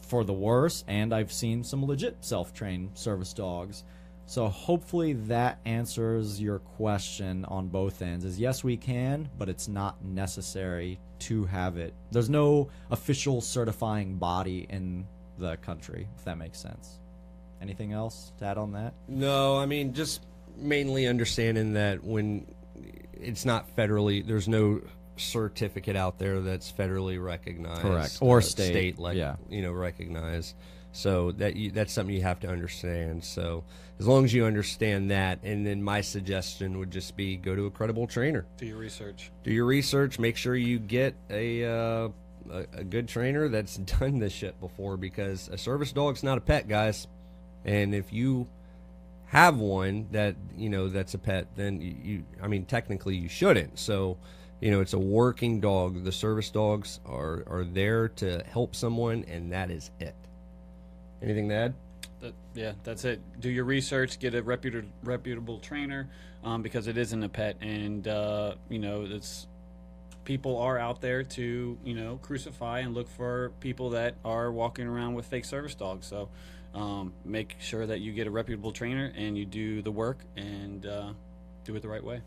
for the worse, and I've seen some legit self-train service dogs. So hopefully that answers your question on both ends. Is yes, we can, but it's not necessary to have it. There's no official certifying body in the country, if that makes sense. Anything else to add on that? No, I mean, just mainly understanding that when it's not federally, there's no certificate out there that's federally recognized. Correct. Or state like, yeah. recognized. So that's something you have to understand. So as long as you understand that, and then my suggestion would just be go to a credible trainer. Do your research. Do your research. Make sure you get a good trainer that's done this shit before, because a service dog's not a pet, guys. And if you have one that, that's a pet, then I mean, technically you shouldn't. So, it's a working dog. The service dogs are there to help someone, and that is it. Anything to add? Yeah, that's it. Do your research. Get a reputable trainer, because it isn't a pet, and it's people are out there to crucify and look for people that are walking around with fake service dogs. So make sure that you get a reputable trainer and you do the work and do it the right way.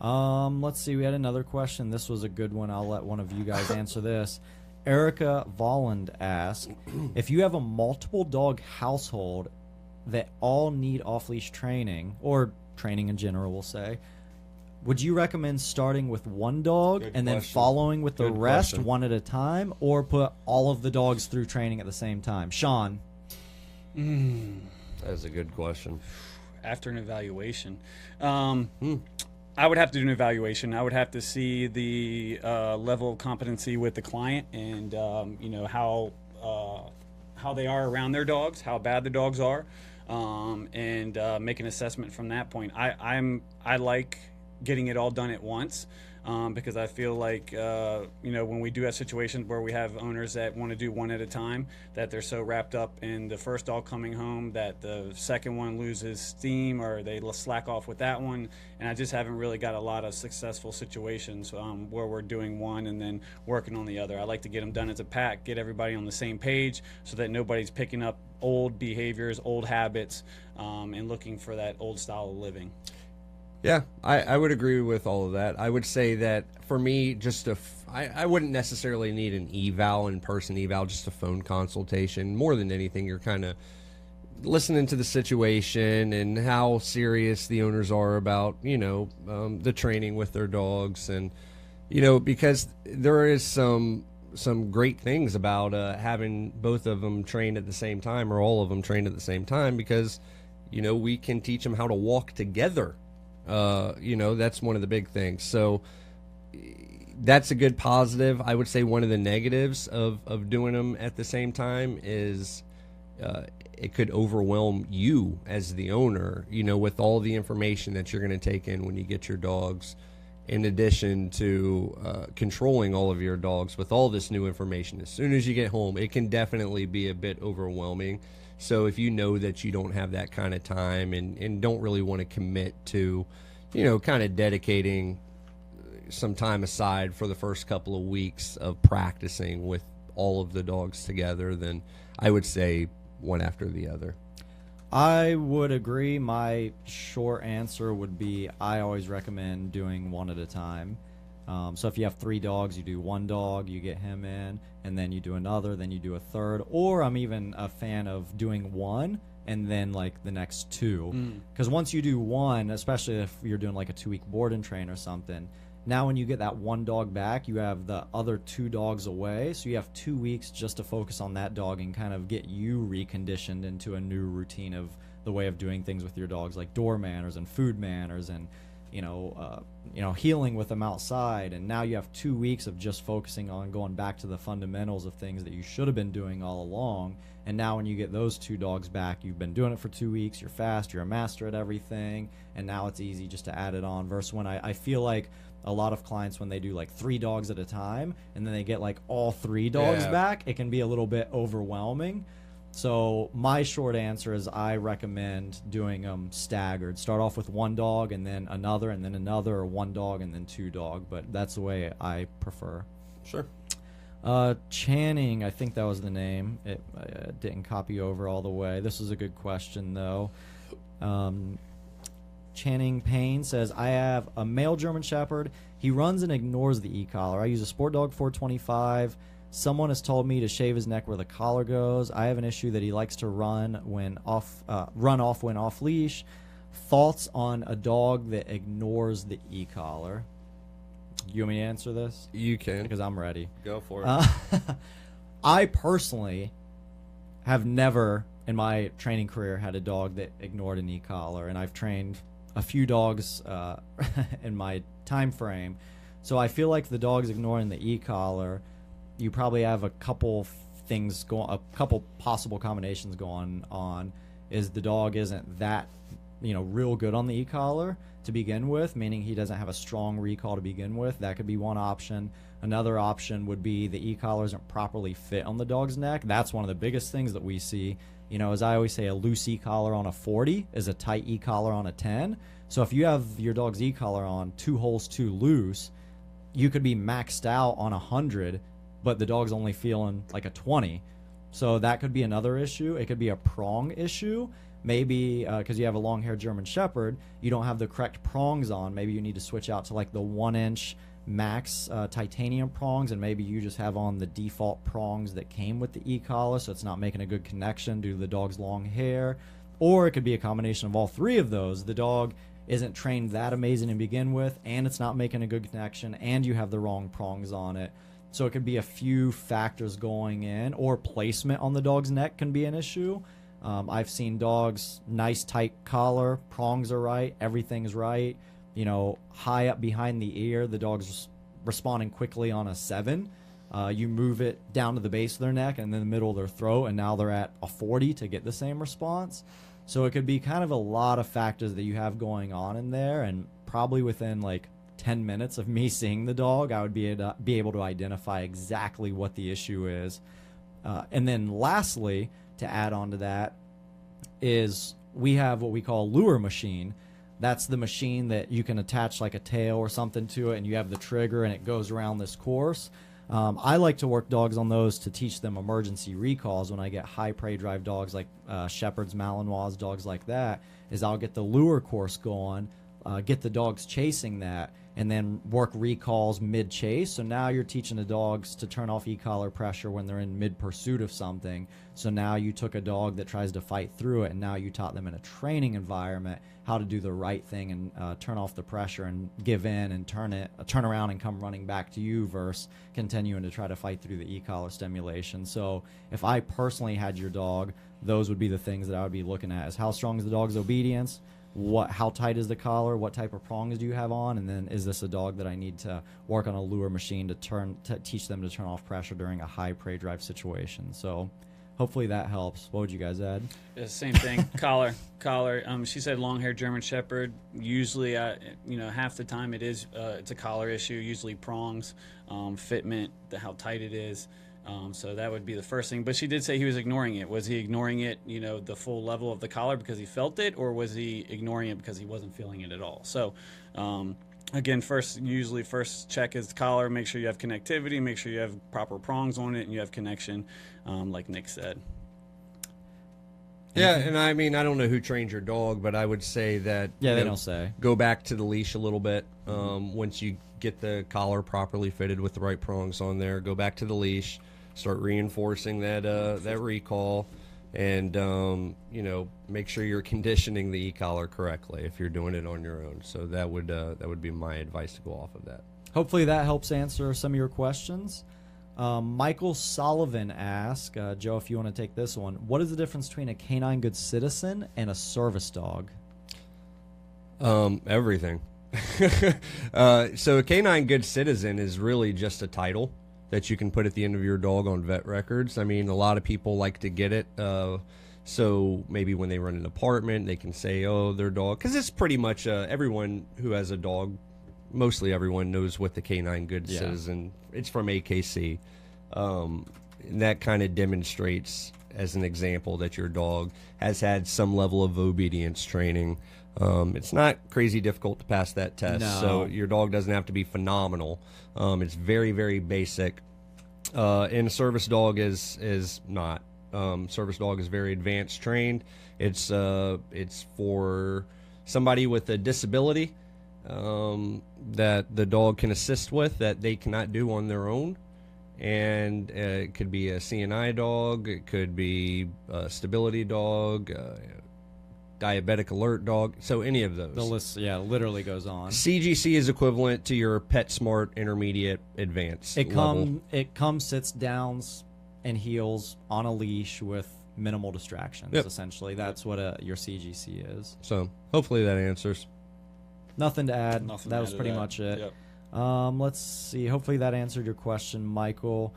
Let's see. We had another question. This was a good one. I'll let one of you guys answer this. Erica Volland asked, if you have a multiple dog household that all need off-leash training, or training in general, we'll say, would you recommend starting with one dog then following with the rest one at a time, or put all of the dogs through training at the same time? Shawn? That's a good question. After an evaluation, I would have to do an evaluation. I would have to see the level of competency with the client, and how they are around their dogs, how bad the dogs are, and make an assessment from that point. I like getting it all done at once, because I feel like when we do have situations where we have owners that want to do one at a time, that they're so wrapped up in the first dog coming home that the second one loses steam, or they slack off with that one. And I just haven't really got a lot of successful situations where we're doing one and then working on the other. I like to get them done as a pack, get everybody on the same page, so that nobody's picking up old behaviors, old habits, and looking for that old style of living. Yeah, I would agree with all of that. I would say that for me, I wouldn't necessarily need an in-person eval, just a phone consultation. More than anything, you're kind of listening to the situation and how serious the owners are about, the training with their dogs. And, because there is some great things about having both of them trained at the same time, or all of them trained at the same time, because, we can teach them how to walk together. That's one of the big things. So that's a good positive. I would say one of the negatives of doing them at the same time is it could overwhelm you as the owner, with all the information that you're going to take in when you get your dogs, in addition to controlling all of your dogs with all this new information. As soon as you get home, it can definitely be a bit overwhelming. So if you know that you don't have that kind of time and don't really want to commit to, kind of dedicating some time aside for the first couple of weeks of practicing with all of the dogs together, then I would say one after the other. I would agree. My short answer would be I always recommend doing one at a time. So if you have 3 dogs, you do one dog, you get him in, and then you do another, then you do a third. Or I'm even a fan of doing one and then like the next 2. Because once you do one, especially if you're doing like a 2-week board and train or something, now when you get that one dog back, you have the other 2 dogs away. So you have 2 weeks just to focus on that dog and kind of get you reconditioned into a new routine of the way of doing things with your dogs, like door manners and food manners and healing with them outside, and now you have 2 weeks of just focusing on going back to the fundamentals of things that you should have been doing all along. And now when you get those 2 dogs back, you've been doing it for 2 weeks, you're fast, you're a master at everything, and now it's easy just to add it on. Versus when I feel like a lot of clients, when they do like 3 dogs at a time and then they get like all 3 dogs back, it can be a little bit overwhelming. So my short answer is I recommend doing them staggered. Start off with 1 dog and then another, or 1 dog and then 2 dog. But that's the way I prefer. Sure. Channing, I think that was the name. It didn't copy over all the way. This is a good question, though. Channing Payne says, I have a male German Shepherd. He runs and ignores the e-collar. I use a Sport Dog 425. Someone has told me to shave his neck where the collar goes. I have an issue that he likes to run off when off leash. Thoughts on a dog that ignores the e-collar? You want me to answer this? You can. Because I'm ready. Go for it. I personally have never in my training career had a dog that ignored an e-collar, and I've trained a few dogs in my time frame. So I feel like the dogs ignoring the e-collar, you probably have a couple things going, a couple possible combinations going on. Is the dog isn't that, real good on the e-collar to begin with, meaning he doesn't have a strong recall to begin with. That could be one option. Another option would be the e-collar isn't properly fit on the dog's neck. That's one of the biggest things that we see. As I always say, a loose e-collar on a 40 is a tight e-collar on a 10. So if you have your dog's e-collar on 2 holes too loose, you could be maxed out on 100, but the dog's only feeling like a 20. So that could be another issue. It could be a prong issue. Maybe because you have a long-haired German Shepherd, you don't have the correct prongs on. Maybe you need to switch out to like the 1-inch max titanium prongs, and maybe you just have on the default prongs that came with the e-collar, so it's not making a good connection due to the dog's long hair. Or it could be a combination of all 3 of those. The dog isn't trained that amazing to begin with, and it's not making a good connection, and you have the wrong prongs on it. So it could be a few factors going in, or placement on the dog's neck can be an issue. I've seen dogs, nice tight collar, prongs are right, everything's right. High up behind the ear, the dog's responding quickly on a 7. You move it down to the base of their neck and then the middle of their throat, and now they're at a 40 to get the same response. So it could be kind of a lot of factors that you have going on in there, and probably within like 10 minutes of me seeing the dog, I would be able to identify exactly what the issue is. And then lastly, to add on to that, is we have what we call a lure machine. That's the machine that you can attach like a tail or something to it, and you have the trigger and it goes around this course. I like to work dogs on those to teach them emergency recalls. When I get high prey drive dogs like Shepherds, Malinois, dogs like that, is I'll get the lure course going, get the dogs chasing that, and then work recalls mid-chase. So now you're teaching the dogs to turn off e-collar pressure when they're in mid-pursuit of something. So now you took a dog that tries to fight through it, and now you taught them in a training environment how to do the right thing and turn off the pressure and give in and turn around and come running back to you versus continuing to try to fight through the e-collar stimulation. So if I personally had your dog, those would be the things that I would be looking at: is how strong is the dog's obedience, how tight is the collar, what type of prongs do you have on, and then is this a dog that I need to work on a lure machine to teach them to turn off pressure during a high prey drive situation. So hopefully that helps. What would you guys add? Same thing. Collar. She said long-haired German Shepherd. Usually, half the time it's a collar issue. Usually prongs, fitment, how tight it is. So that would be the first thing. But she did say he was ignoring it. Was he ignoring it, the full level of the collar because he felt it, or was he ignoring it because he wasn't feeling it at all? So, again, first check is the collar. Make sure you have connectivity. Make sure you have proper prongs on it and you have connection, like Nick said. Yeah, and I mean, I don't know who trained your dog, but I would say that they don't say. Go back to the leash a little bit. Once you get the collar properly fitted with the right prongs on there, go back to the leash. Start reinforcing that recall, and make sure you're conditioning the e-collar correctly if you're doing it on your own. So that would be my advice to go off of that. Hopefully that helps answer some of your questions. Michael Sullivan asked, Joe, if you want to take this one, what is the difference between a canine good citizen and a service dog? Everything. So a canine good citizen is really just a title that you can put at the end of your dog on vet records. I mean, a lot of people like to get it. So maybe when they run an apartment, they can say, oh, their dog. Because it's pretty much everyone who has a dog, mostly everyone knows what the canine good citizen. It's from AKC. And that kind of demonstrates as an example that your dog has had some level of obedience training. It's not crazy difficult to pass that test, so your dog doesn't have to be phenomenal. It's very, very basic. And a service dog is not. Service dog is very advanced trained. It's for somebody with a disability that the dog can assist with that they cannot do on their own. And it could be a CNI dog, it could be a stability dog, diabetic alert dog, so any of those. The list, literally goes on. CGC is equivalent to your PetSmart Intermediate Advanced level. It comes, sits, downs, and heels on a leash with minimal distractions, essentially. That's what your CGC is. So hopefully that answers. Nothing to add. That was pretty much it. Yep. Let's see. Hopefully that answered your question, Michael.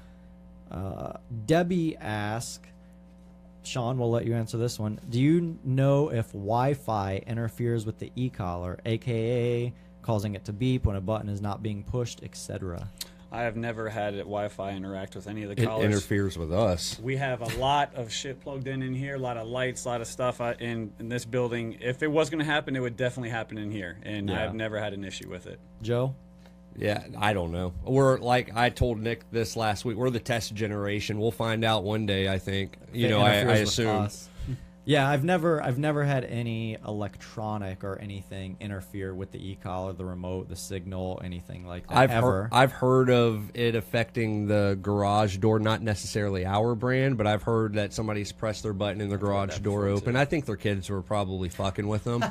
Debbie asked, Shawn, we'll let you answer this one. Do you know if Wi-Fi interferes with the e-collar, aka causing it to beep when a button is not being pushed, etc.? I have never had Wi-Fi interact with any of the It collars. interferes with us. We have a lot of shit plugged in here, a lot of lights, a lot of stuff in this building. If it was going to happen, it would definitely happen in here, and I've never had an issue with it. Joe? Yeah, I don't know. We're like I told Nick this last week. We're the test generation. We'll find out one day. I think. I assume. Yeah, I've never had any electronic or anything interfere with the e-collar, the remote, the signal, anything like that. I've heard of it affecting the garage door, not necessarily our brand, but I've heard that somebody's pressed their button and the garage door open. I think their kids were probably fucking with them,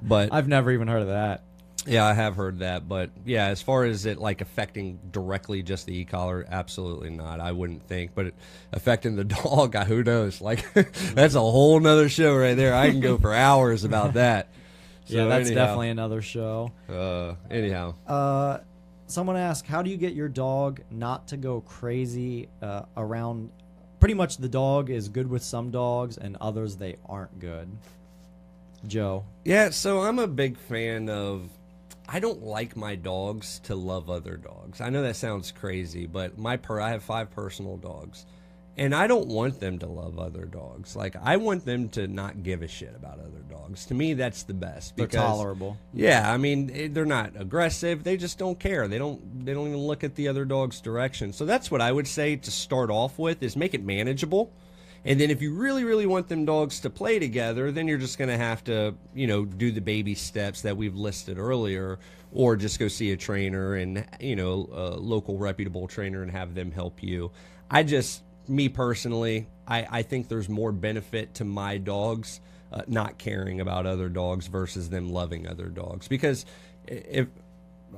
but I've never even heard of that. Yeah, I have heard that, but yeah, as far as it like affecting directly just the e-collar, absolutely not. I wouldn't think, but affecting the dog, who knows? Like that's a whole nother show right there. I can go for hours about that. So that's definitely another show. Anyhow, someone asked, how do you get your dog not to go crazy around? Pretty much, the dog is good with some dogs, and others they aren't good. Joe? Yeah, so I'm a big fan of. I don't like my dogs to love other dogs. I know that sounds crazy, but I have 5 personal dogs, and I don't want them to love other dogs. Like, I want them to not give a shit about other dogs. To me, that's the best. They're tolerable. Yeah, I mean, they're not aggressive. They just don't care. They don't even look at the other dog's direction. So that's what I would say to start off with, is make it manageable. And then if you really, really want them dogs to play together, then you're just going to have to, do the baby steps that we've listed earlier, or just go see a trainer and, a local reputable trainer and have them help you. Me personally, I think there's more benefit to my dogs not caring about other dogs versus them loving other dogs. Because if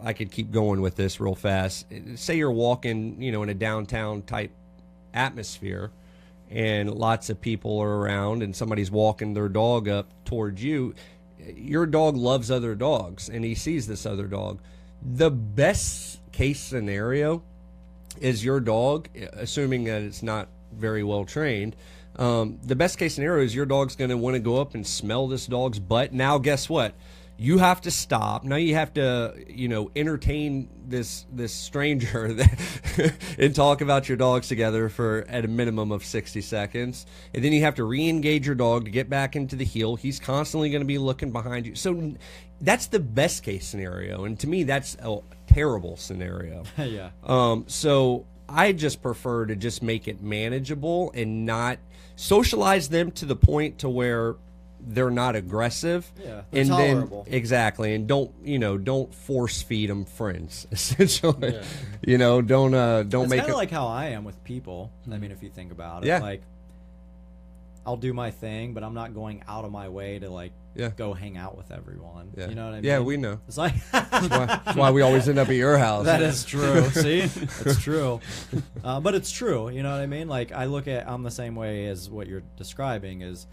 I could keep going with this real fast, say you're walking, in a downtown type atmosphere, and lots of people are around and somebody's walking their dog up towards you, your dog loves other dogs and he sees this other dog. The best case scenario is your dog, assuming that it's not very well trained, the best case scenario is your dog's going to want to go up and smell this dog's butt. Now, guess what? You have to stop. Now you have to, entertain this stranger and talk about your dogs together for at a minimum of 60 seconds. And then you have to re-engage your dog to get back into the heel. He's constantly going to be looking behind you. So that's the best case scenario. And to me, that's a terrible scenario. Yeah. So I just prefer to just make it manageable and not socialize them to the point to where they're not aggressive, and tolerable. Then exactly, and don't force feed them friends. Essentially, don't it's make it kind of like how I am with people. I mean, if you think about it, like I'll do my thing, but I'm not going out of my way to go hang out with everyone. Yeah. You know what I mean? Yeah, we know. It's like that's why we always end up at your house. That is true. See, it's true, but it's true. You know what I mean? Like I'm the same way as what you're describing. Is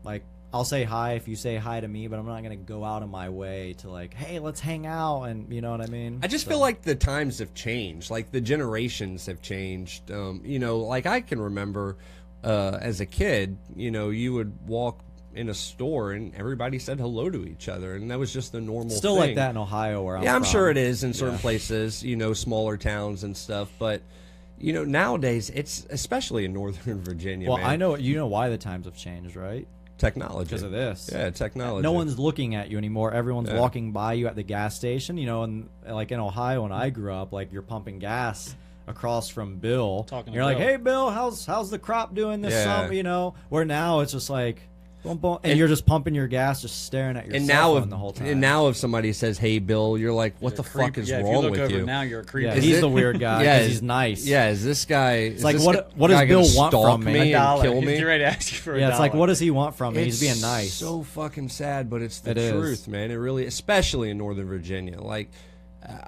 like, I'll say hi if you say hi to me, but I'm not gonna go out of my way to like, hey, let's hang out, and you know what I mean. I just feel like the times have changed, like the generations have changed. You know, like I can remember as a kid, you know, you would walk in a store and everybody said hello to each other, and that was just the normal Still thing. like that in Ohio where I'm from. sure it is in certain places, you know, smaller towns and stuff, but you know, nowadays it's especially in Northern Virginia. Well, man, I know you know why the times have changed, right? technology Because of this. Yeah, technology. No one's looking at you anymore. Everyone's walking by you at the gas station, you know, and like in Ohio when I grew up, like you're pumping gas across from Bill. You're like, Bill. hey Bill, how's the crop doing this Yeah. summer, you know? Where now it's just like boom, boom, and you're just pumping your gas, just staring at your and cell now phone if the whole time. and now if somebody says, "Hey, Bill," you're like, "What the fuck is if you wrong look with over you?" now, you're a creep. yeah, Is he's it- the weird guy Yeah, because is- he's nice. Yeah, is this guy? It's like, what does Bill want from me? Me and kill me? He's ready to ask you for Yeah, a it's like, dollar. what does he want from me? He's It's being nice. So fucking sad, but it's the It is. truth, man. It really, especially in Northern Virginia. Like,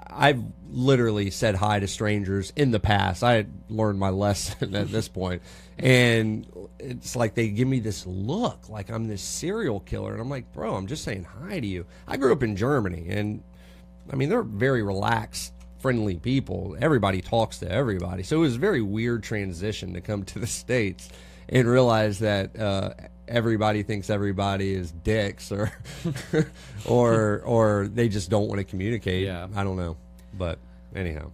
I've literally said hi to strangers in the past. I had learned my lesson at this point, and it's like they give me this look, like I'm this serial killer, and I'm like, bro, I'm just saying hi to you. I grew up in Germany, and I mean, they're very relaxed, friendly people. Everybody talks to everybody, so it was a very weird transition to come to the States and realize that everybody thinks everybody is dicks, or or they just don't want to communicate. Yeah. I don't know, but anyhow.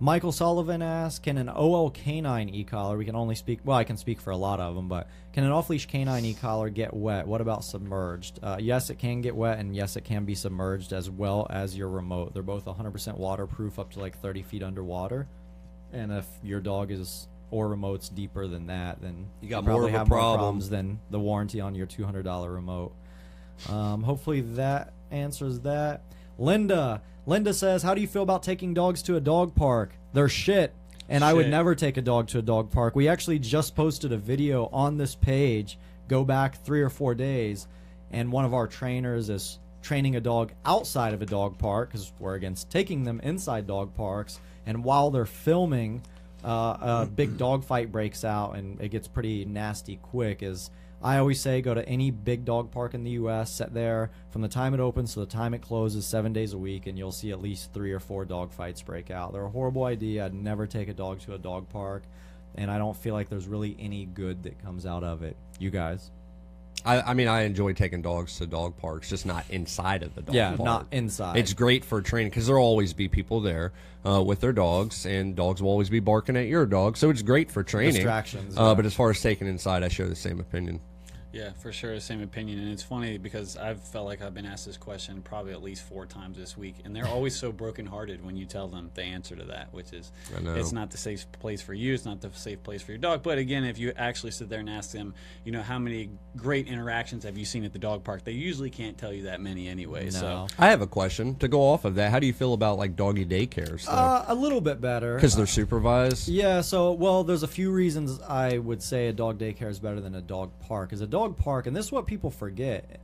Michael Sullivan asks, can an OL canine e-collar, we can only speak, well, I can speak for a lot of them, but can an off-leash canine e-collar get wet? What about submerged? Yes, it can get wet, and yes, it can be submerged as well as your remote. They're both 100% waterproof up to like 30 feet underwater, and if your dog is or remote's deeper than that, then You got probably more of a have more problem. problems than the warranty on your $200 remote. Hopefully that answers that. Linda says, how do you feel about taking dogs to a dog park? They're shit, and I would Shit. never take a dog to a dog park. We actually just posted a video on this page, go back 3 or 4 days, and one of our trainers is training a dog outside of a dog park because we're against taking them inside dog parks, and while they're filming, a big dog fight breaks out, and it gets pretty nasty quick. As I always say, go to any big dog park in the U.S., sit there from the time it opens to the time it closes 7 days a week, and you'll see at least 3 or 4 dog fights break out. They're a horrible idea. I'd never take a dog to a dog park, and I don't feel like there's really any good that comes out of it. You guys? I mean, I enjoy taking dogs to dog parks, just not inside of the dog Yeah, park. not inside. It's great for training because there'll always be people there with their dogs, and dogs will always be barking at your dog. So it's great for training. Distractions, yeah. But as far as taking inside, I share the same opinion. Yeah, for sure, same opinion. And it's funny because I've felt like I've been asked this question probably at least 4 times this week, and they're always so brokenhearted when you tell them the answer to that, which is I know. it's not the safe place for you, it's not the safe place for your dog. But again, if you actually sit there and ask them, you know, how many great interactions have you seen at the dog park, they usually can't tell you that many anyway. No. So I have a question to go off of that. How do you feel about like doggy daycares? A little bit better. Because they're supervised. Yeah, so, well, there's a few reasons I would say a dog daycare is better than a dog park. Because a dog park, and this is what people forget,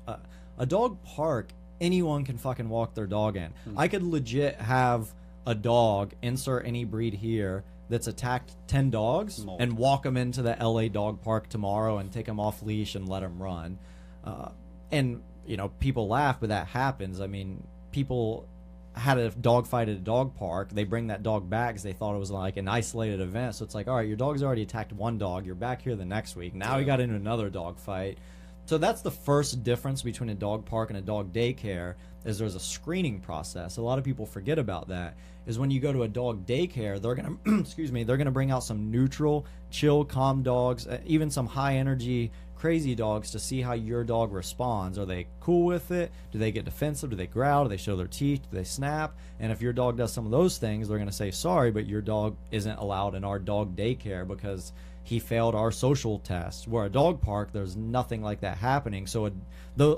a dog park, anyone can fucking walk their dog in. I could legit have a dog, insert any breed here, that's attacked 10 dogs and walk them into the LA dog park tomorrow and take them off leash and let them run. And, you know, people laugh, but that happens. I mean, people had a dog fight at a dog park. They bring that dog back because they thought it was like an isolated event. So it's like, all right, your dog's already attacked one dog. You're back here the next week. Now we got into another dog fight. So that's the first difference between a dog park and a dog daycare, is there's a screening process. A lot of people forget about that. Is when you go to a dog daycare, they're gonna they're gonna bring out some neutral, chill, calm dogs, even some high energy, crazy dogs to see how your dog responds. Are they cool with it? Do they get defensive? Do they growl? Do they show their teeth? Do they snap? And if your dog does some of those things, they're gonna say, sorry, but your dog isn't allowed in our dog daycare because he failed our social test. Where a dog park, there's nothing like that happening. So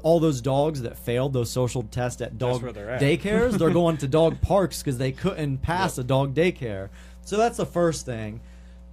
all those dogs that failed those social tests at dog where they're at. daycares, they're going to dog parks because they couldn't pass a dog daycare. So that's the first thing.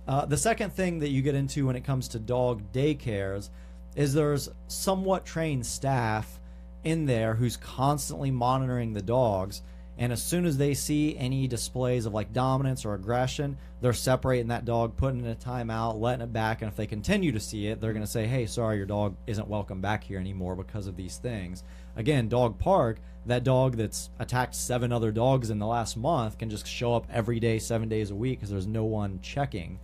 The second thing that you get into when it comes to dog daycares is there's somewhat trained staff in there who's constantly monitoring the dogs. And as soon as they see any displays of like dominance or aggression, they're separating that dog, putting it in a timeout, letting it back. And if they continue to see it, they're going to say, hey, sorry, your dog isn't welcome back here anymore because of these things. Again, dog park, that dog that's attacked 7 other dogs in the last month can just show up every day, 7 days a week because there's no one checking.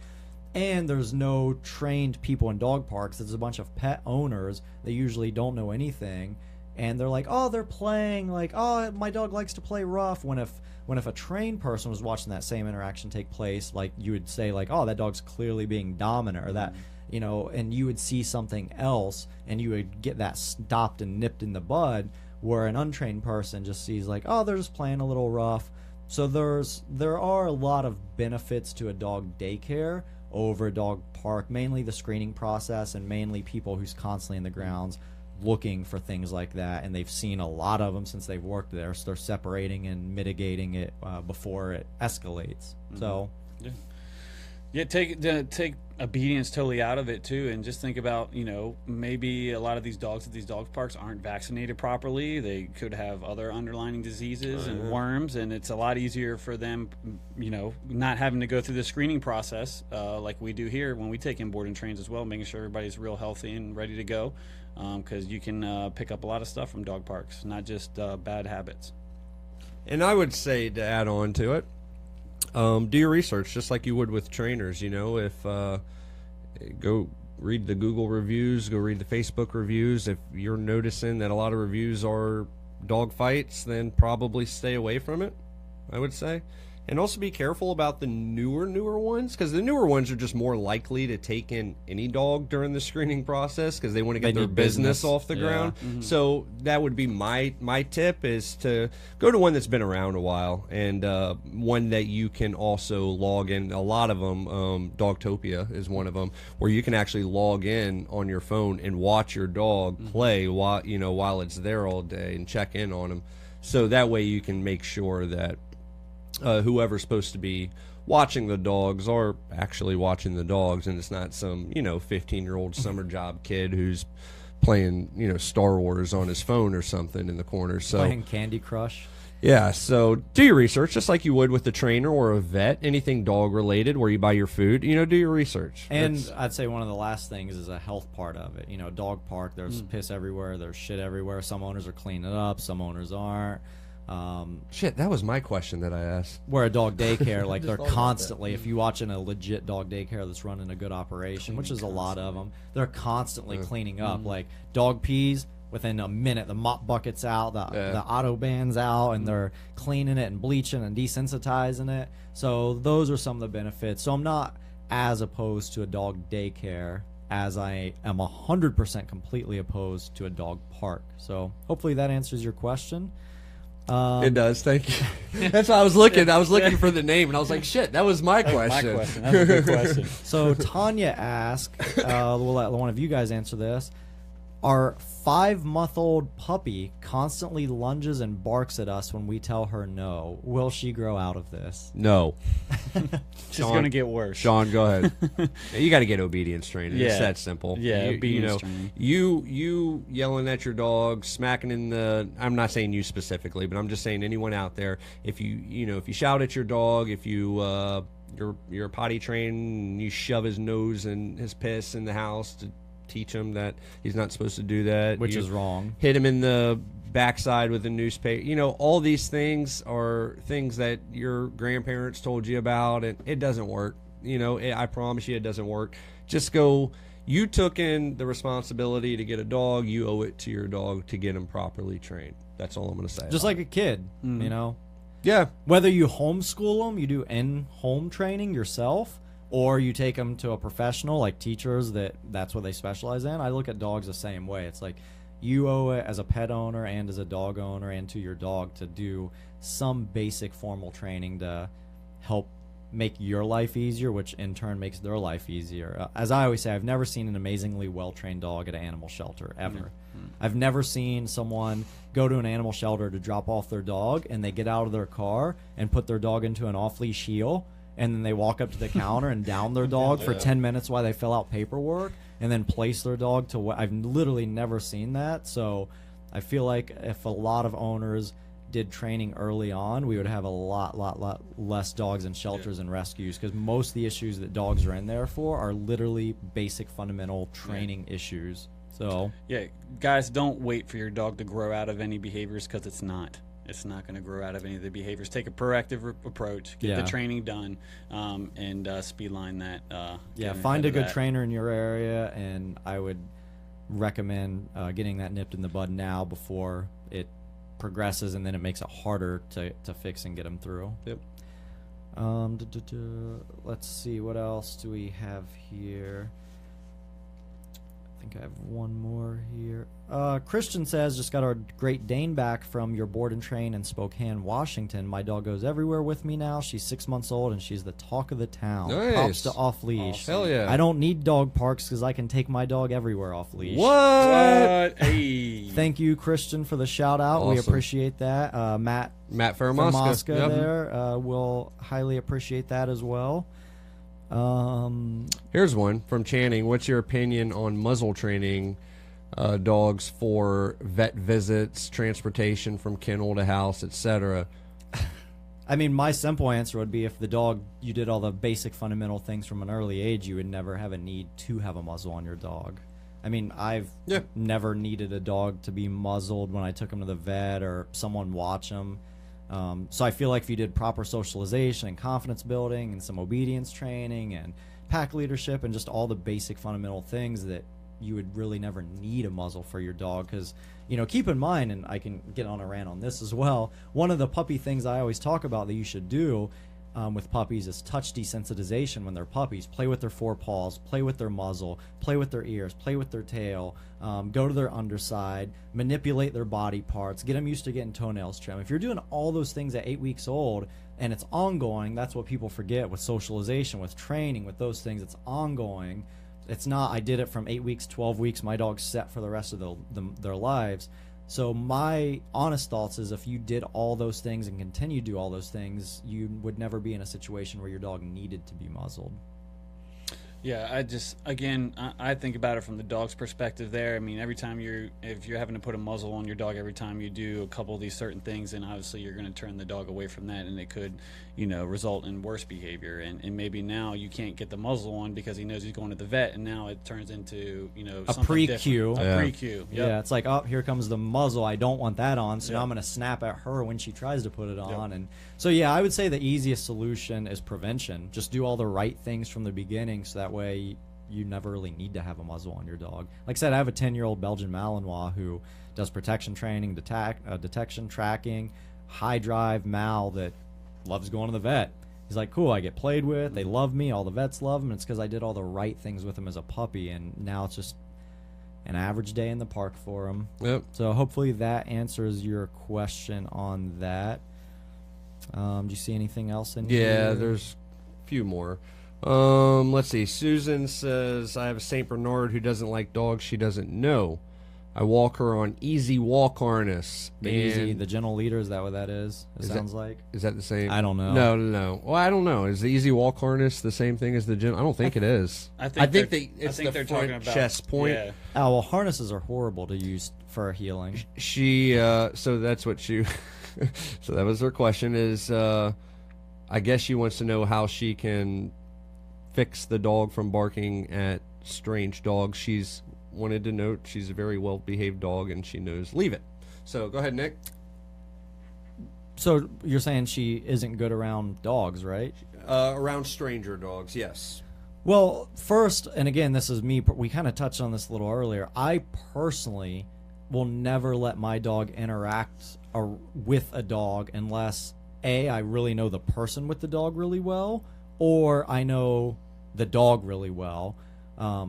And there's no trained people in dog parks. There's a bunch of pet owners that usually don't know anything. And they're like, oh, they're playing, like, oh, my dog likes to play rough. When if a trained person was watching that same interaction take place, like, you would say, like, oh, that dog's clearly being dominant, or that, you know, and you would see something else, and you would get that stopped and nipped in the bud, where an untrained person just sees, like, oh, they're just playing a little rough. So there are a lot of benefits to a dog daycare over a dog park, mainly the screening process and mainly people who's constantly in the grounds looking for things like that, and they've seen a lot of them since they've worked there, so they're separating and mitigating it before it escalates. So take obedience totally out of it too, and just think about, you know, maybe a lot of these dogs at these dog parks aren't vaccinated properly. They could have other underlying diseases and worms, and it's a lot easier for them, you know, not having to go through the screening process like we do here when we take in board and trains as well, making sure everybody's real healthy and ready to go, because you can pick up a lot of stuff from dog parks, not just bad habits. And I would say, to add on to it, do your research just like you would with trainers. You know, if go read the Google reviews, go read the Facebook reviews. If you're noticing that a lot of reviews are dog fights, then probably stay away from it, I would say. And also be careful about the newer ones, because the newer ones are just more likely to take in any dog during the screening process because they want to get their business off the ground. Mm-hmm. So that would be my tip, is to go to one that's been around a while, and one that you can also log in. A lot of them, Dogtopia is one of them, where you can actually log in on your phone and watch your dog play while it's there all day, and check in on them. So that way you can make sure that whoever's supposed to be watching the dogs are actually watching the dogs, and it's not some 15-year-old summer job kid who's playing Star Wars on his phone or something in the corner. So playing Candy Crush. Yeah, so do your research just like you would with a trainer or a vet. Anything dog related where you buy your food, do your research. And I'd say one of the last things is a health part of it. Dog park, there's piss everywhere, there's shit everywhere. Some owners are cleaning it up, some owners aren't. Shit, that was my question that I asked. Where a dog daycare, like they're constantly, if you're watching a legit dog daycare that's running a good operation, which is a lot of them, they're constantly cleaning up. Like dog pees, within a minute the mop bucket's out, the auto band's out, and they're cleaning it and bleaching and desensitizing it. So those are some of the benefits. So I'm not as opposed to a dog daycare as I am 100% completely opposed to a dog park. So hopefully that answers your question. It does, thank you. That's why I was looking. I was looking for the name, and I was like, "Shit, that was my question." That's a good question. So Tanya asked, we'll let one of you guys answer this. Our 5-month-old puppy constantly lunges and barks at us when we tell her no. Will she grow out of this? No. She's going to get worse. Shawn, go ahead. You got to get obedience training. Yeah. It's that simple. Yeah, obedience training. You yelling at your dog, smacking in the. I'm not saying you specifically, but I'm just saying anyone out there. If you shout at your dog, if you're potty trained and you shove his nose and his piss in the house to teach him that he's not supposed to do that, which is wrong. Hit him in the backside with a newspaper. All these things are things that your grandparents told you about, and it doesn't work. I promise you it doesn't work. Just go. You took in the responsibility to get a dog. You owe it to your dog to get him properly trained. That's all I'm going to say. Just like a kid, Yeah. Whether you homeschool them, you do in-home training yourself, or you take them to a professional, like teachers that's what they specialize in. I look at dogs the same way. It's like you owe it as a pet owner and as a dog owner and to your dog to do some basic formal training to help make your life easier, which in turn makes their life easier. As I always say, I've never seen an amazingly well-trained dog at an animal shelter, ever. I've never seen someone go to an animal shelter to drop off their dog, and they get out of their car and put their dog into an off-leash heel, and then they walk up to the counter and down their dog for 10 minutes while they fill out paperwork, and then place their dog to what I've literally never seen that. So I feel like if a lot of owners did training early on, we would have a lot less dogs in shelters and rescues, because most of the issues that dogs are in there for are literally basic fundamental training issues. So yeah, guys, don't wait for your dog to grow out of any behaviors, because it's not. It's not going to grow out of any of the behaviors. Take a proactive approach. Get the training done, and speedline that. Find a good trainer in your area, and I would recommend getting that nipped in the bud now before it progresses, and then it makes it harder to fix and get them through. Yep. Let's see, what else do we have here? I think I have one more here. Christian says, just got our Great Dane back from your board and train in Spokane, Washington. My dog goes everywhere with me now. She's 6 months old, and she's the talk of the town. Nice. Props to Off Leash. Awesome. Hell yeah. I don't need dog parks because I can take my dog everywhere off leash. What? Hey. Thank you, Christian, for the shout out. We Awesome. appreciate that. Matt Fermosca. Yep. there will highly appreciate that as well. Here's one from Channing. What's your opinion on muzzle training dogs for vet visits, transportation from kennel to house, etc.? I mean, my simple answer would be, if the dog, you did all the basic fundamental things from an early age, you would never have a need to have a muzzle on your dog. I mean, I've never needed a dog to be muzzled when I took him to the vet or someone watch him. So I feel like if you did proper socialization and confidence building and some obedience training and pack leadership and just all the basic fundamental things, that you would really never need a muzzle for your dog. Because, you know, keep in mind, and I can get on a rant on this as well, one of the puppy things I always talk about that you should do with puppies is touch desensitization when they're puppies. Play with their forepaws, play with their muzzle, play with their ears, play with their tail, go to their underside, manipulate their body parts, get them used to getting toenails trimmed. If you're doing all those things at 8 weeks old and it's ongoing, that's what people forget with socialization, with training, with those things. It's ongoing. It's not, I did it from 8 weeks, 12 weeks, my dog's set for the rest of their lives. So my honest thoughts is, if you did all those things and continue to do all those things, you would never be in a situation where your dog needed to be muzzled. Yeah, I think about it from the dog's perspective there. I mean, if you're having to put a muzzle on your dog every time you do a couple of these certain things, then obviously you're going to turn the dog away from that, and it could, result in worse behavior. And maybe now you can't get the muzzle on because he knows he's going to the vet, and now it turns into, a pre-cue. A pre-cue. Yep. Yeah, it's like, oh, here comes the muzzle. I don't want that on, so now I'm going to snap at her when she tries to put it on. Yep. And so, yeah, I would say the easiest solution is prevention. Just do all the right things from the beginning, so that way you never really need to have a muzzle on your dog. Like I said, I have a 10-year-old Belgian Malinois who does protection training, detection, tracking, high drive Mal that loves going to the vet. He's like, cool, I get played with, they love me, all the vets love him. It's because I did all the right things with him as a puppy, and now it's just an average day in the park for him. Yep. So hopefully that answers your question on that. Do you see anything else in here? Yeah, there's a few more. Let's see. Susan says, I have a St. Bernard who doesn't like dogs she doesn't know. I walk her on Easy Walk harness. The gentle leader, is that what that is? Sounds like. Is that the same? I don't know. No. Well, I don't know. Is the Easy Walk harness the same thing as the gentle? I don't think it is. I think it's they're the talking front about chest point. Yeah. Oh, well, harnesses are horrible to use for healing. She, so that's what she, so that was her question is, I guess she wants to know how she can fix the dog from barking at strange dogs. She's wanted to note she's a very well-behaved dog, and she knows leave it. So go ahead, Nick. So you're saying she isn't good around dogs, right? Around stranger dogs, yes. Well, first, and again, this is me, we kind of touched on this a little earlier. I personally will never let my dog interact with a dog unless, A, I really know the person with the dog really well, or I know the dog really well.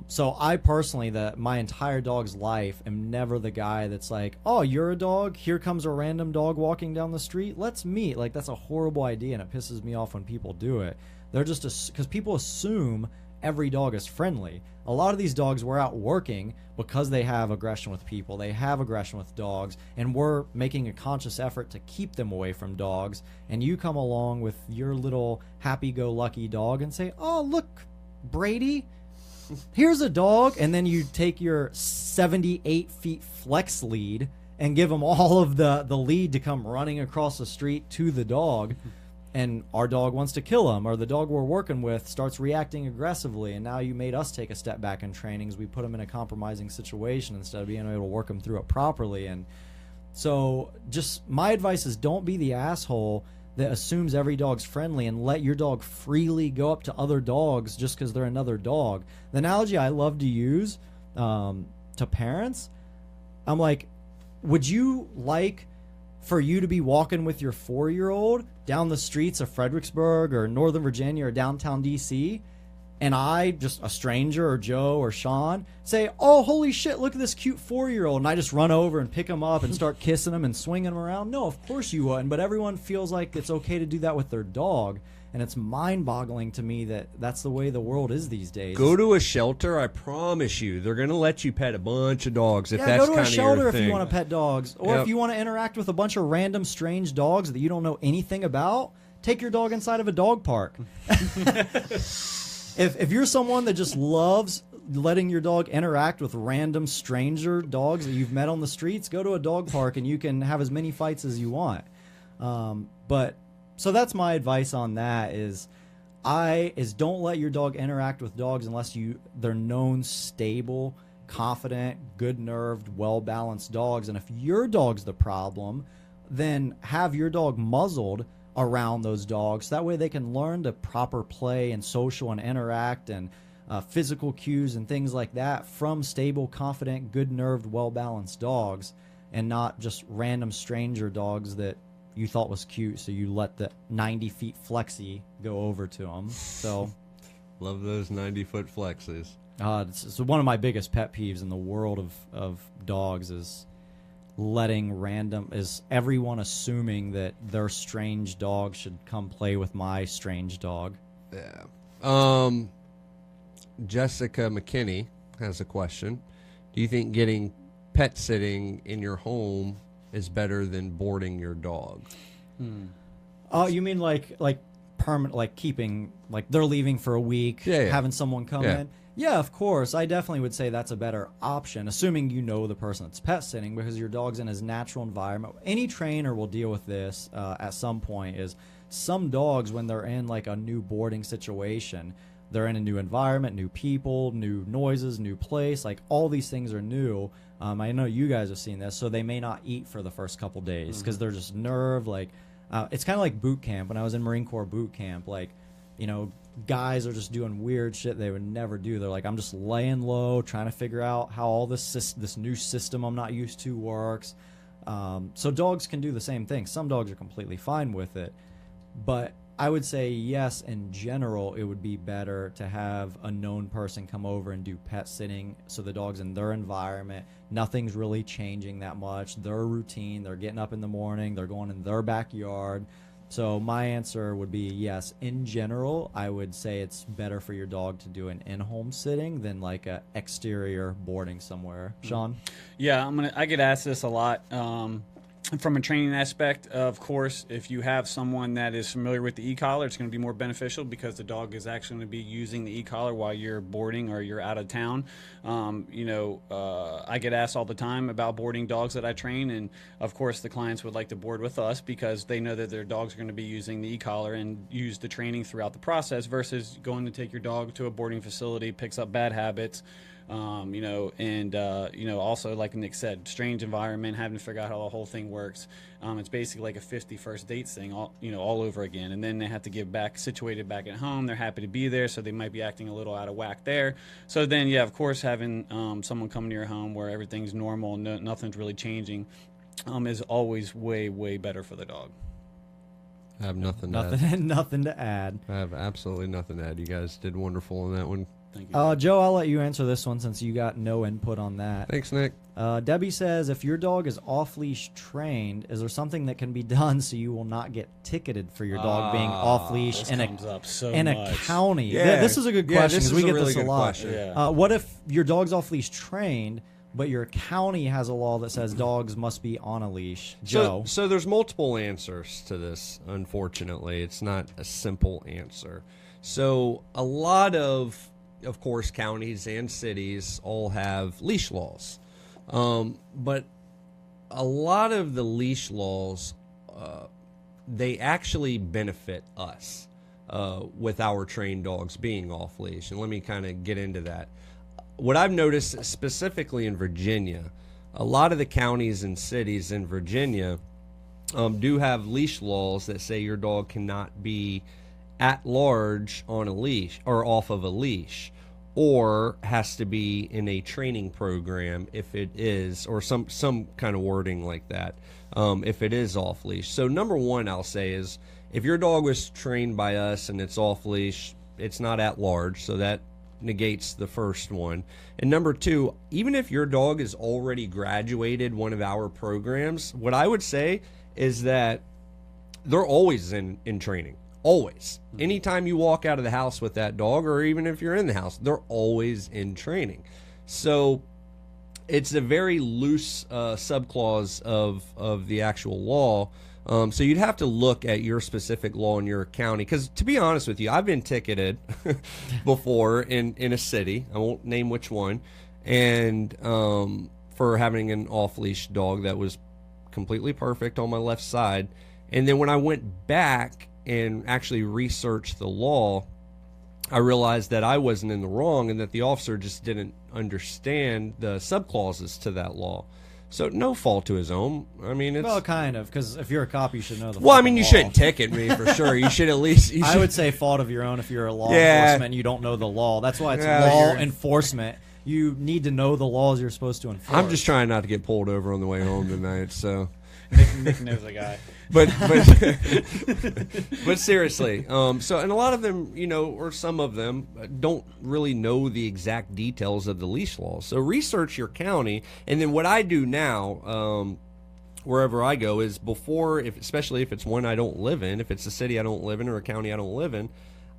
So I personally, my entire dog's life, am never the guy that's like, oh, you're a dog? Here comes a random dog walking down the street? Let's meet. Like, that's a horrible idea, and it pisses me off when people do it. They're just, because people assume every dog is friendly. A lot of these dogs were out working because they have aggression with people. They have aggression with dogs, and we're making a conscious effort to keep them away from dogs. And you come along with your little happy-go-lucky dog and say, oh, look, Brady, here's a dog. And then you take your 78 feet flex lead and give them all of the lead to come running across the street to the dog. And our dog wants to kill him, or the dog we're working with starts reacting aggressively, and now you made us take a step back in training because we put him in a compromising situation instead of being able to work him through it properly. And so just my advice is don't be the asshole that assumes every dog's friendly and let your dog freely go up to other dogs just because they're another dog. The analogy I love to use to parents, I'm like, would you like for you to be walking with your 4-year-old down the streets of Fredericksburg or Northern Virginia or downtown DC, and I, just a stranger or Joe or Shawn, say, oh, holy shit, look at this cute 4-year-old, and I just run over and pick him up and start kissing him and swinging him around? No, of course you wouldn't, but everyone feels like it's okay to do that with their dog, and it's mind-boggling to me that that's the way the world is these days. Go to a shelter, I promise you, they're going to let you pet a bunch of dogs if that's go to kind a of shelter your if thing. you want to pet dogs, or if you want to interact with a bunch of random strange dogs that you don't know anything about. Take your dog inside of a dog park. If you're someone that just loves letting your dog interact with random stranger dogs that you've met on the streets, go to a dog park and you can have as many fights as you want. But so that's my advice on that is don't let your dog interact with dogs unless they're known stable, confident, good-nerved, well-balanced dogs. And if your dog's the problem, then have your dog muzzled around those dogs. That way they can learn to proper play and social and interact and physical cues and things like that from stable, confident, good-nerved, well-balanced dogs, and not just random stranger dogs that you thought was cute, so you let the 90-feet flexi go over to them. So, love those 90-foot flexes. It's one of my biggest pet peeves in the world of dogs is everyone assuming that their strange dog should come play with my strange dog. Yeah. Jessica McKinney has a question. Do you think getting pet sitting in your home is better than boarding your dog? Oh, you mean like permanent, like keeping, like they're leaving for a week, having someone come in? Yeah, of course. I definitely would say that's a better option, assuming you know the person that's pet sitting, because your dog's in his natural environment. Any trainer will deal with this at some point. Is some dogs, when they're in like a new boarding situation, they're in a new environment, new people, new noises, new place. Like all these things are new. I know you guys have seen this, so they may not eat for the first couple days because they're just nerved. Like it's kind of like boot camp. When I was in Marine Corps boot camp, like, you know, guys are just doing weird shit they would never do. They're like, I'm just laying low, trying to figure out how all this new system I'm not used to works. So dogs can do the same thing. Some dogs are completely fine with it, but I would say yes, in general, it would be better to have a known person come over and do pet sitting, so the dog's in their environment. Nothing's really changing that much. Their routine, they're getting up in the morning, they're going in their backyard. So my answer would be yes. In general, I would say it's better for your dog to do an in-home sitting than like a exterior boarding somewhere. Shawn? Yeah, I get asked this a lot. From a training aspect, of course, if you have someone that is familiar with the e-collar, it's going to be more beneficial because the dog is actually going to be using the e-collar while you're boarding or you're out of town. I get asked all the time about boarding dogs that I train, and of course the clients would like to board with us because they know that their dogs are going to be using the e-collar and use the training throughout the process versus going to take your dog to a boarding facility, picks up bad habits. Also, like Nick said, strange environment, having to figure out how the whole thing works. It's basically like a 51st dates thing, all over again. And then they have to get back situated back at home. They're happy to be there, so they might be acting a little out of whack there. So then, yeah, of course, having someone come to your home where everything's normal and nothing's really changing is always way, way better for the dog. I have nothing to add. Nothing to add. I have absolutely nothing to add. You guys did wonderful on that one. Thank you. Joe, I'll let you answer this one since you got no input on that. Thanks, Nick. Debbie says, if your dog is off-leash trained, is there something that can be done so you will not get ticketed for your dog being off-leash in a county? Yeah. This is a good question because we get really this a lot. Yeah. What if your dog's off-leash trained, but your county has a law that says dogs must be on a leash? Joe? So there's multiple answers to this, unfortunately. It's not a simple answer. So a lot of course, counties and cities all have leash laws. But a lot of the leash laws, they actually benefit us with our trained dogs being off leash. And let me kind of get into that. What I've noticed specifically in Virginia, a lot of the counties and cities in Virginia do have leash laws that say your dog cannot be at large on a leash or off of a leash, or has to be in a training program if it is, or some kind of wording like that, if it is off leash. So number one I'll say is, if your dog was trained by us and it's off leash, it's not at large, so that negates the first one. And number two, even if your dog has already graduated one of our programs, what I would say is that they're always in training. Always. Anytime you walk out of the house with that dog, or even if you're in the house, they're always in training. So it's a very loose subclause of the actual law. So you'd have to look at your specific law in your county. Because to be honest with you, I've been ticketed before in a city. I won't name which one. And for having an off-leash dog that was completely perfect on my left side. And then when I went back and actually researched the law, I realized that I wasn't in the wrong and that the officer just didn't understand the subclauses to that law. So no fault to his own. I mean, it's... Well, kind of, because if you're a cop, you should know the Well, I mean, you law. shouldn't ticket me for sure. You should at least... I would say fault of your own if you're a law Yeah. enforcement and you don't know the law. That's why it's law enforcement. You need to know the laws you're supposed to enforce. I'm just trying not to get pulled over on the way home tonight, so... Nick knows a guy. But seriously, so, and a lot of them, you know, or some of them don't really know the exact details of the leash laws. So research your county, and then what I do now, wherever I go, is before, especially if it's one I don't live in, if it's a city I don't live in or a county I don't live in,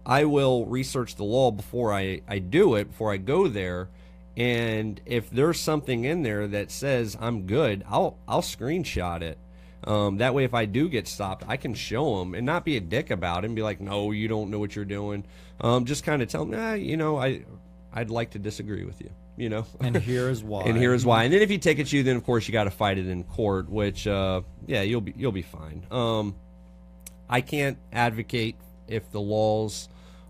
I will research the law before I do it, before I go there. And if there's something in there that says I'm good, I'll screenshot it. That way, if I do get stopped, I can show them and not be a dick about it and be like, no, you don't know what you're doing. Just kind of tell them, you know, I'd like to disagree with you, you know. And here is why. And here is why. And then if he tickets you, then of course you got to fight it in court, which, yeah, you'll be fine. I can't advocate if the laws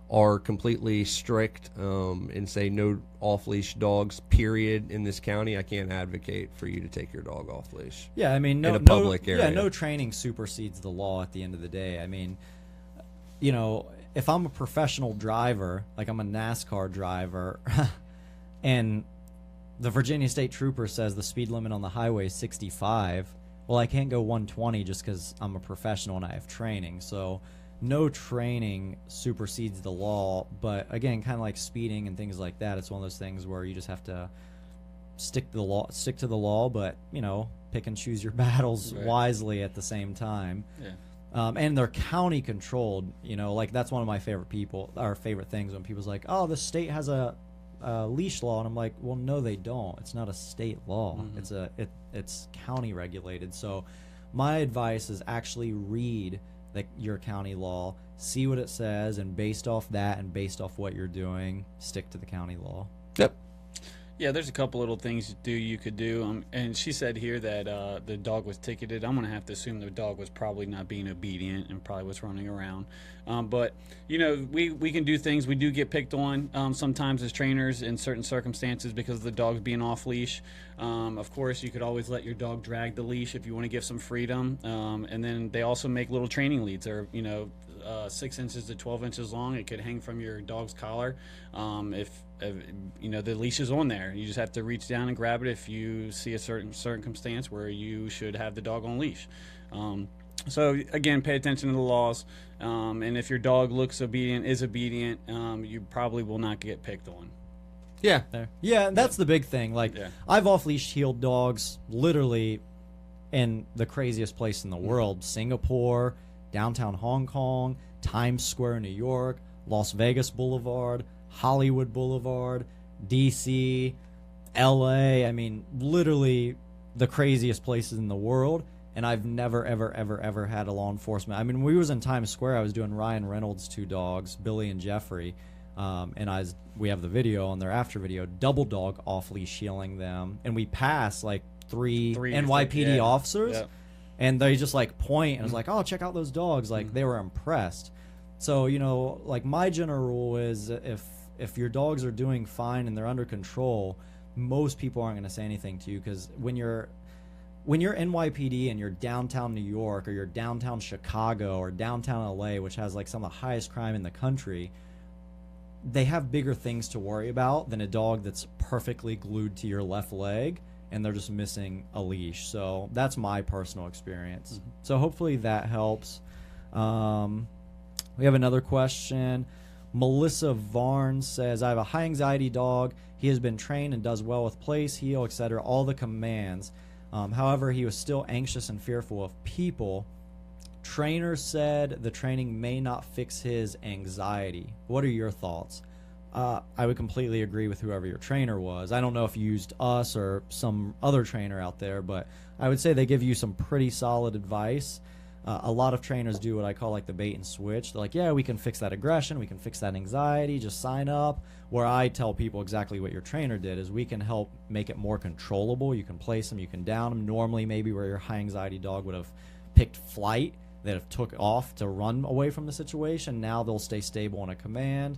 are completely strict and say no off-leash dogs, period, in this county. I can't advocate for you to take your dog off-leash. Yeah, I mean, in a public area. Yeah, no training supersedes the law at the end of the day. I mean, you know, if I'm a professional driver, like I'm a NASCAR driver, and the Virginia State Trooper says the speed limit on the highway is 65, well, I can't go 120 just because I'm a professional and I have training. So no training supersedes the law, but again, kind of like speeding and things like that, it's one of those things where you just have to stick to the law, but, you know, pick and choose your battles wisely at the same time. Yeah. And they're county controlled, you know, like that's one of my favorite things when people's like, oh, the state has a leash law, and I'm like, well, no, they don't. It's not a state law. Mm-hmm. It's county regulated. So my advice is actually read your county law, see what it says, and based off that and based off what you're doing, stick to the county law. Yep. Yeah, there's a couple little things you could do. And she said here that the dog was ticketed. I'm going to have to assume the dog was probably not being obedient and probably was running around. But, you know, we can do things. We do get picked on sometimes as trainers in certain circumstances because the dog's being off leash. Of course, you could always let your dog drag the leash if you want to give some freedom. And then they also make little training leads. They're, you know, 6 inches to 12 inches long. It could hang from your dog's collar. If you know the leash is on there, you just have to reach down and grab it if you see a certain circumstance where you should have the dog on leash. So again, pay attention to the laws, and if your dog is obedient, you probably will not get picked on. Yeah. Yeah, that's the big thing. Like, I've off-leash heeled dogs literally in the craziest place in the world: Singapore, downtown Hong Kong, Times Square, New York, Las Vegas Boulevard, Hollywood Boulevard, DC, LA. I mean, literally the craziest places in the world. And I've never, ever had a law enforcement. I mean, when we was in Times Square, I was doing Ryan Reynolds' 2 dogs, Billy and Jeffrey. And we have the video on their after video, double dog off leash heeling them. And we passed like three Three NYPD officers, Yep. and they just like point and it's like, oh, check out those dogs. Like they were impressed. So, you know, like my general rule is if your dogs are doing fine and they're under control, most people aren't going to say anything to you, because when you're NYPD and you're downtown New York or you're downtown Chicago or downtown LA, which has like some of the highest crime in the country, they have bigger things to worry about than a dog that's perfectly glued to your left leg and they're just missing a leash. So that's my personal experience. So hopefully that helps. We have another question. Melissa Varn says, I have a high anxiety dog. He has been trained and does well with place, heel, etc., all the commands. However, he was still anxious and fearful of people. Trainer said the training may not fix his anxiety. What are your thoughts? I would completely agree with whoever your trainer was. I don't know if you used us or some other trainer out there, but I would say they give you some pretty solid advice. A lot of trainers do what I call like the bait and switch. They're like, yeah, we can fix that aggression, we can fix that anxiety, just sign up. Where I tell people exactly what your trainer did is we can help make it more controllable. You can place them, you can down them. Normally maybe where your high anxiety dog would have picked flight, that have took off to run away from the situation, now they'll stay stable on a command.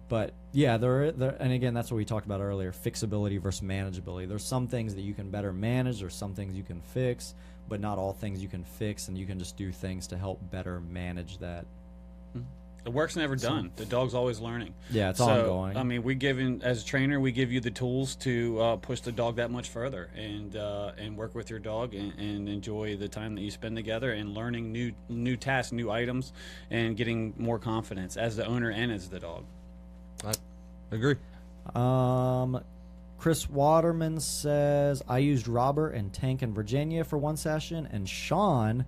But yeah, there, and again, that's what we talked about earlier, fixability versus manageability. There's some things that you can better manage, there's some things you can fix, but not all things you can fix, and you can just do things to help better manage that. The work's never done. The dog's always learning. Yeah, it's ongoing. I mean, as a trainer, we give you the tools to push the dog that much further, and work with your dog and enjoy the time that you spend together and learning new tasks, new items, and getting more confidence as the owner and as the dog. I agree. Chris Waterman says, I used Robert and Tank in Virginia for one session, and Shawn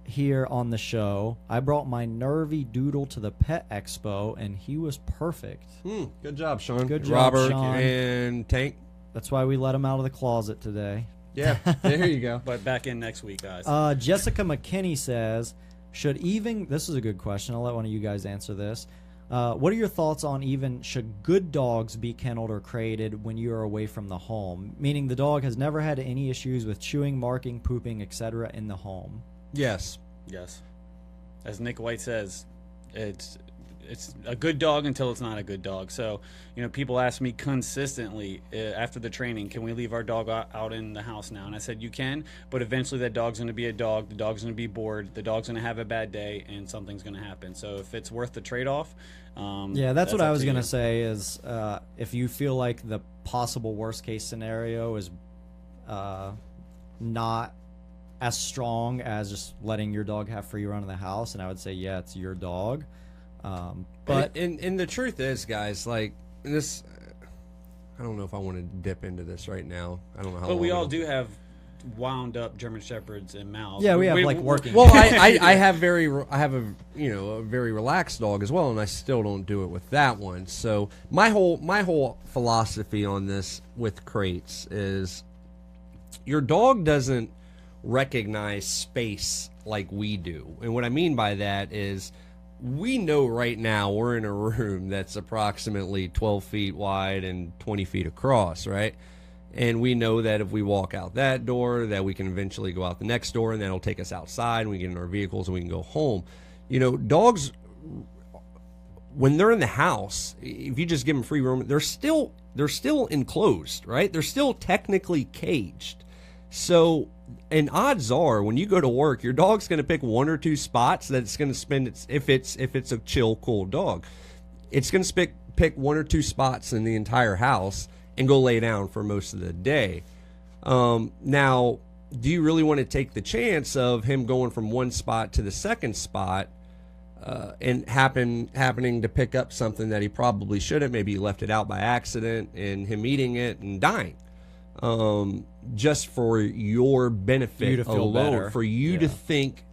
here on the show, I brought my nervy doodle to the pet expo, and he was perfect. Good job, Shawn. Good job, Robert Shawn. and Tank. That's why we let him out of the closet today. Yeah, there you go. But back in next week, guys. Jessica McKinney says, this is a good question. I'll let one of you guys answer this. What are your thoughts on should good dogs be kenneled or crated when you are away from the home? Meaning the dog has never had any issues with chewing, marking, pooping, etc. in the home. Yes. As Nick White says, it's a good dog until it's not a good dog. So, people ask me consistently after the training, can we leave our dog out in the house now? And I said, you can, but eventually that dog's going to be a dog. The dog's going to be bored. The dog's going to have a bad day, and something's going to happen. So if it's worth the trade-off, that's what I was going to say is if you feel like the possible worst-case scenario is not as strong as just letting your dog have free run in the house, and I would say, yeah, it's your dog. But and the truth is, guys, like this, I don't know if I want to dip into this right now. I don't know how. But we long all do have wound up German Shepherds and Mouse. Yeah, we have working. Well, I have a very relaxed dog as well, and I still don't do it with that one. So my whole philosophy on this with crates is your dog doesn't recognize space like we do. And what I mean by that is we know right now we're in a room that's approximately 12 feet wide and 20 feet across, right? And we know that if we walk out that door, that we can eventually go out the next door, and that'll take us outside, and we get in our vehicles, and we can go home. Dogs, when they're in the house, if you just give them free roam, they're still enclosed, right? They're still technically caged. So, and odds are, when you go to work, your dog's going to pick one or two spots that it's going to spend. If it's a chill, cool dog, it's going to pick one or two spots in the entire house and go lay down for most of the day. Now, do you really want to take the chance of him going from one spot to the second spot and happening to pick up something that he probably shouldn't? Maybe he left it out by accident and him eating it and dying. Just for your benefit you to feel alone, better. For you to think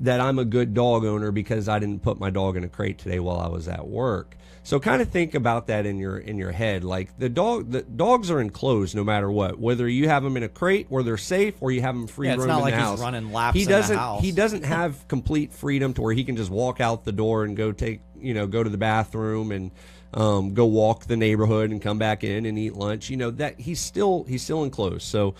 that I'm a good dog owner because I didn't put my dog in a crate today while I was at work. So kind of think about that in your head. Like the dogs are enclosed no matter what, whether you have them in a crate where they're safe or you have them free roam in the house. It's not like he's running laps in the house. He doesn't have complete freedom to where he can just walk out the door and go to the bathroom and go walk the neighborhood and come back in and eat lunch. That he's still enclosed. So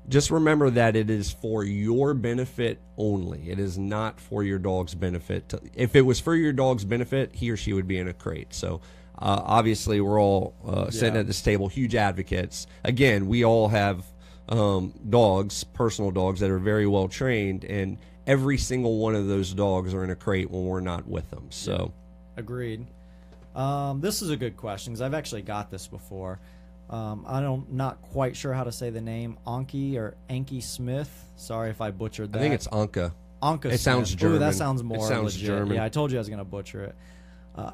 just remember that it is for your benefit only. It is not for your dog's benefit. If it was for your dog's benefit, he or she would be in a crate. So obviously we're all sitting at this table, huge advocates. Again, we all have dogs, personal dogs that are very well trained, and every single one of those dogs are in a crate when we're not with them. So, agreed. This is a good question because I've actually got this before. Not quite sure how to say the name. Anki Smith. Sorry if I butchered that. I think it's Anka. Anka. It sounds German. Ooh, that sounds more legit. German. Yeah, I told you I was going to butcher it.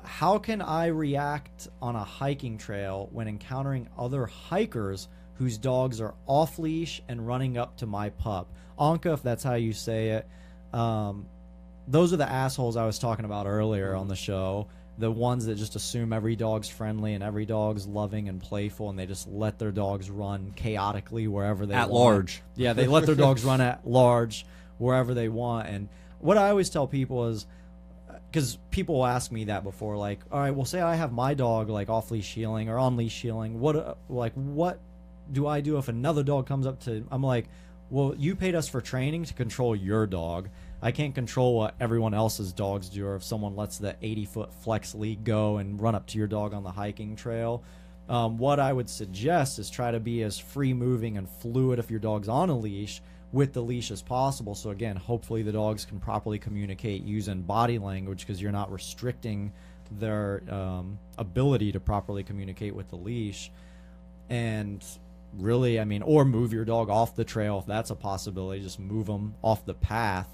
How can I react on a hiking trail when encountering other hikers whose dogs are off leash and running up to my pup? Anka, if that's how you say it. Those are the assholes I was talking about earlier on the show. The ones that just assume every dog's friendly and every dog's loving and playful, and they just let their dogs run chaotically wherever they want. At large. Yeah, they let their dogs run at large wherever they want. And what I always tell people is, because people will ask me that before, like, all right, well, say I have my dog like off leash heeling or on leash heeling. What do I do if another dog comes up to? I'm like, well, you paid us for training to control your dog. I can't control what everyone else's dogs do, or if someone lets the 80-foot flex lead go and run up to your dog on the hiking trail. What I would suggest is try to be as free-moving and fluid if your dog's on a leash with the leash as possible. So again, hopefully the dogs can properly communicate using body language, because you're not restricting their ability to properly communicate with the leash. And really, I mean, or move your dog off the trail if that's a possibility. Just move them off the path.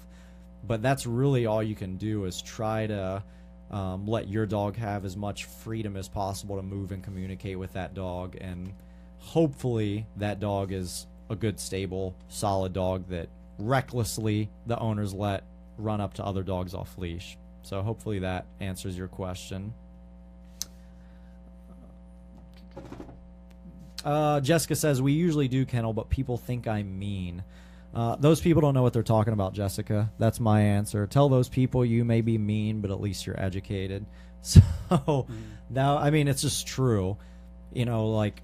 But that's really all you can do, is try to let your dog have as much freedom as possible to move and communicate with that dog. And hopefully that dog is a good, stable, solid dog that recklessly the owners let run up to other dogs off leash. So hopefully that answers your question. Jessica says, we usually do kennel, but people think I'm mean. Those people don't know what they're talking about, Jessica. That's my answer. Tell those people you may be mean, but at least you're educated. So now, I mean, it's just true. You know, like,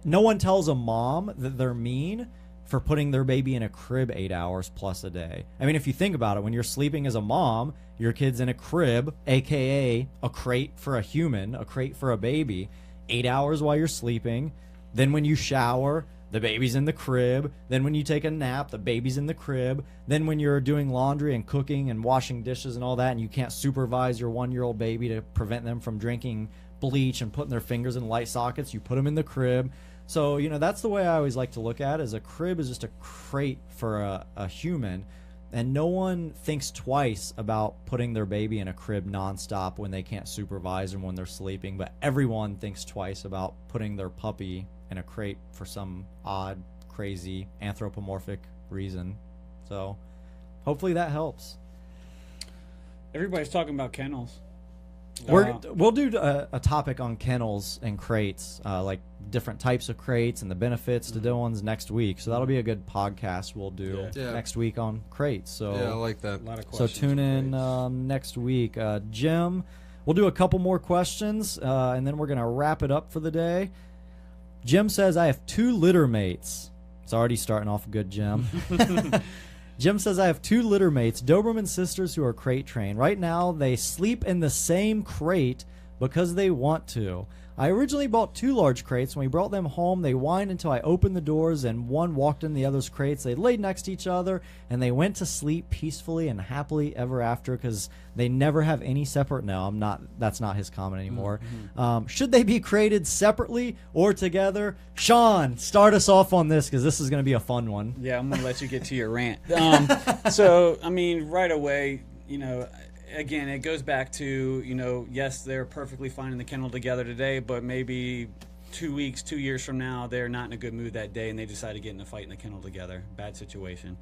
no one tells a mom that they're mean for putting their baby in a crib 8 hours plus a day. I mean, if you think about it, when you're sleeping as a mom, your kid's in a crib, aka a crate for a human, a crate for a baby, 8 hours while you're sleeping. Then when you shower, the baby's in the crib. Then when you take a nap, the baby's in the crib. Then when you're doing laundry and cooking and washing dishes and all that, and you can't supervise your 1-year-old baby to prevent them from drinking bleach and putting their fingers in light sockets, you put them in the crib. So, you know, that's the way I always like to look at it, is a crib is just a crate for a human. And no one thinks twice about putting their baby in a crib nonstop when they can't supervise them when they're sleeping. But everyone thinks twice about putting their puppy in a crate for some odd, crazy, anthropomorphic reason. So hopefully that helps. Everybody's talking about kennels. We'll do a topic on kennels and crates, like different types of crates and the benefits to ones next week. So that'll be a good podcast we'll do next week on crates. So yeah, I like that. A lot of so tune in next week. Jim, we'll do a couple more questions, and then we're going to wrap it up for the day. Jim says, I have 2 litter mates. It's already starting off good, Jim. Jim says, I have 2 litter mates, Doberman sisters, who are crate trained. Right now, they sleep in the same crate because they want to. I originally bought 2 large crates. When we brought them home, they whined until I opened the doors and one walked in the other's crates. They laid next to each other, and they went to sleep peacefully and happily ever after, because they never have any separate... No, that's not his comment anymore. Should they be crated separately or together? Shawn, start us off on this, because this is going to be a fun one. Yeah, I'm going to let you get to your rant. So, I mean, right away, you know... Again, it goes back to, you know, yes, they're perfectly fine in the kennel together today, but maybe 2 weeks, 2 years from now, they're not in a good mood that day, and they decide to get in a fight in the kennel together. Bad situation.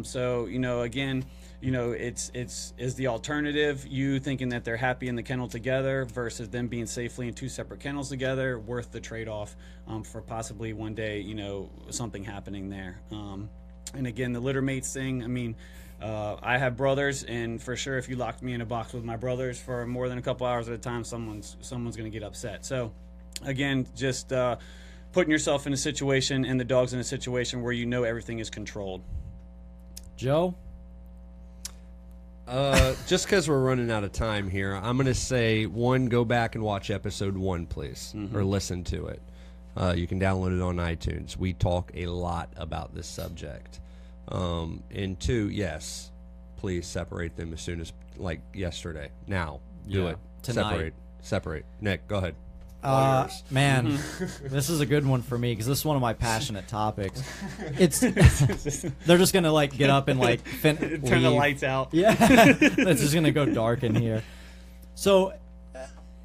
So, you know, again, you know, it's the alternative, you thinking that they're happy in the kennel together versus them being safely in 2 separate kennels together, worth the trade-off for possibly one day, you know, something happening there. And again, the litter mates thing, I mean, I have brothers, and for sure, if you locked me in a box with my brothers for more than a couple hours at a time, someone's going to get upset. So, again, just putting yourself in a situation and the dog's in a situation where you know everything is controlled. Joe? Just because we're running out of time here, I'm going to say, one, go back and watch episode 1, please, or listen to it. You can download it on iTunes. We talk a lot about this subject. And 2, yes, please separate them as soon as, like yesterday. Now, do it. Tonight. Separate. Nick, go ahead. Man, this is a good one for me because this is one of my passionate topics. It's they're just gonna like get up and like Turn the lights out. Yeah, it's just gonna go dark in here. So,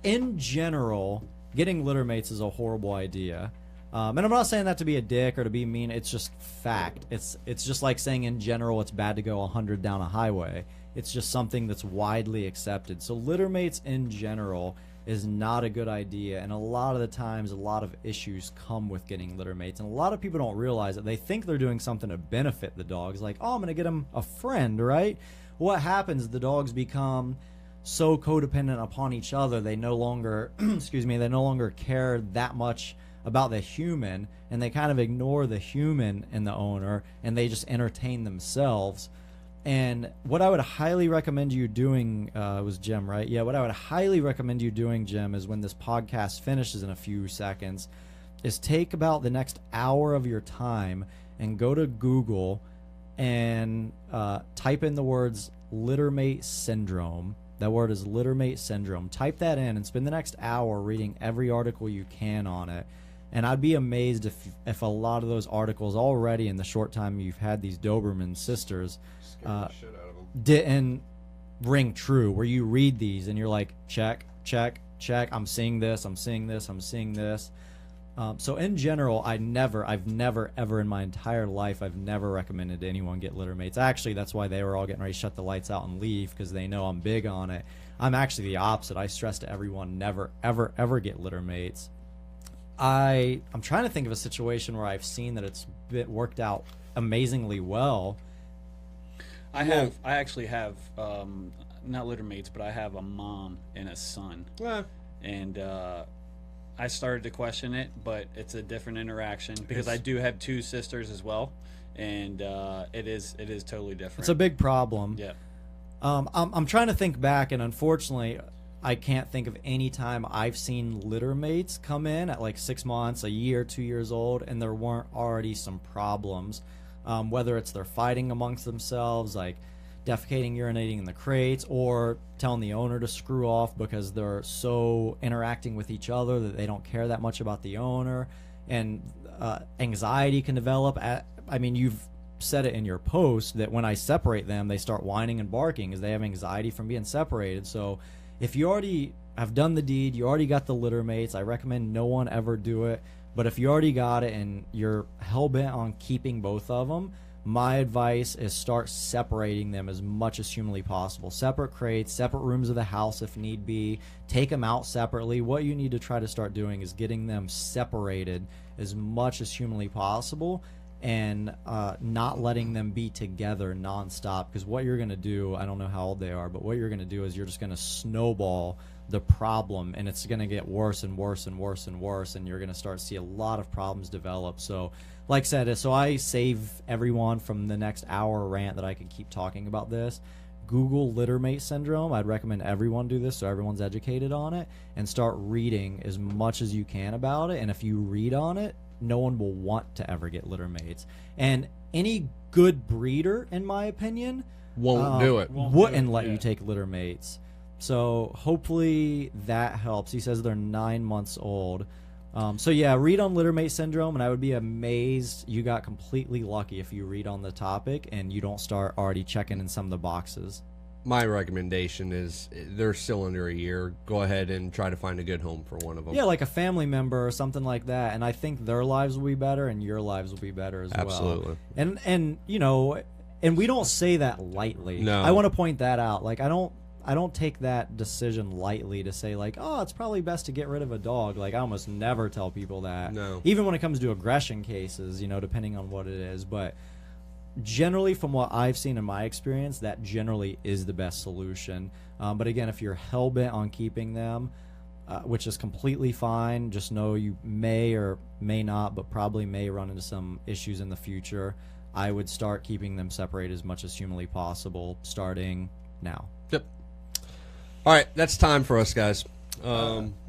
in general, getting litter mates is a horrible idea. And I'm not saying that to be a dick or to be mean. It's just fact. It's just like saying in general it's bad to go 100 down a highway. It's just something that's widely accepted. So litter mates in general is not a good idea, and a lot of the times a lot of issues come with getting litter mates, and a lot of people don't realize it. They think they're doing something to benefit the dogs, like, oh, I'm gonna get them a friend, right? What happens, the dogs become so codependent upon each other, they no longer excuse me, they no longer care that much about the human, and they kind of ignore the human and the owner, and they just entertain themselves. And what I would highly recommend you doing was Jim, right? Yeah, what I would highly recommend you doing, Jim, is when this podcast finishes in a few seconds, is take about the next hour of your time and go to Google and type in the words littermate syndrome. That word is littermate syndrome. Type that in and spend the next hour reading every article you can on it. And I'd be amazed if a lot of those articles already in the short time you've had these Doberman sisters didn't ring true, where you read these and you're like, check, check, check, I'm seeing this, I'm seeing this, I'm seeing this. So in general, I've never, ever in my entire life, I've never recommended anyone get litter mates. Actually, that's why they were all getting ready to shut the lights out and leave, because they know I'm big on it. I'm actually the opposite. I stress to everyone, never, ever, ever get litter mates. I'm trying to think of a situation where I've seen that it's worked out amazingly well. I actually have not litter mates, but I have a mom and a son. Yeah. And I started to question it, but it's a different interaction because I do have 2 sisters as well, and it is totally different. It's a big problem. Yeah. I'm trying to think back, and unfortunately, I can't think of any time I've seen litter mates come in at like 6 months, a year, 2 years old, and there weren't already some problems. Whether it's they're fighting amongst themselves, like defecating, urinating in the crates, or telling the owner to screw off because they're so interacting with each other that they don't care that much about the owner, and anxiety can develop. I mean, you've said it in your post that when I separate them, they start whining and barking because they have anxiety from being separated. So if you already have done the deed, you already got the litter mates, I recommend no one ever do it. But if you already got it and you're hell-bent on keeping both of them, my advice is start separating them as much as humanly possible. Separate crates, separate rooms of the house if need be. Take them out separately. What you need to try to start doing is getting them separated as much as humanly possible, and not letting them be together nonstop. Because what you're going to do, I don't know how old they are, but what you're going to do is you're just going to snowball the problem, and it's going to get worse and worse and worse and worse, and you're going to start to see a lot of problems develop. So like I said, so I save everyone from the next hour rant that I could keep talking about this. Google littermate syndrome. I'd recommend everyone do this so everyone's educated on it, and start reading as much as you can about it. And if you read on it, no one will want to ever get litter mates. And any good breeder, in my opinion, won't do it. Wouldn't let you take litter mates. So hopefully that helps. He says they're 9 months old. So yeah, read on littermate syndrome, and I would be amazed you got completely lucky if you read on the topic and you don't start already checking in some of the boxes. My recommendation is, they're still under a year, go ahead and try to find a good home for one of them. Yeah, like a family member or something like that, and I think their lives will be better and your lives will be better as well. Absolutely. And you know, and we don't say that lightly. No. I want to point that out. Like I don't take that decision lightly to say like, oh, it's probably best to get rid of a dog. Like I almost never tell people that. No. Even when it comes to aggression cases, you know, depending on what it is. But generally, from what I've seen in my experience, that generally is the best solution. But again, if you're hell-bent on keeping them, which is completely fine. Just know you may or may not, but probably may run into some issues in the future. I would start keeping them separated as much as humanly possible, starting now. Yep. All right, that's time for us, guys.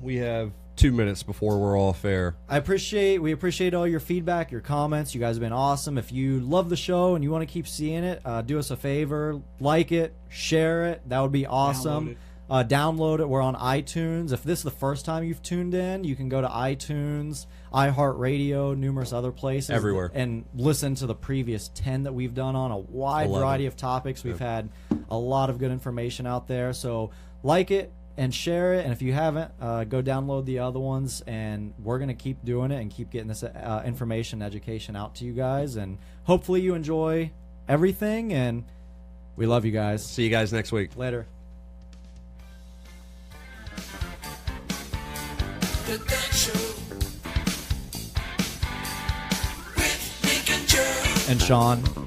We have 2 minutes before we're off air. We appreciate all your feedback, your comments. You guys have been awesome. If you love the show and you want to keep seeing it, do us a favor, like it, share it. That would be awesome. Download it. We're on iTunes. If this is the first time you've tuned in, you can go to iTunes, iHeartRadio, numerous other places. Everywhere. And listen to the previous 10 that we've done on a wide 11. variety of topics. We've had a lot of good information out there. So like it and share it. And if you haven't, go download the other ones. And we're going to keep doing it and keep getting this information, education out to you guys. And hopefully you enjoy everything. And we love you guys. See you guys next week. Later. The Dog Show with Nick and Joe. And Shawn.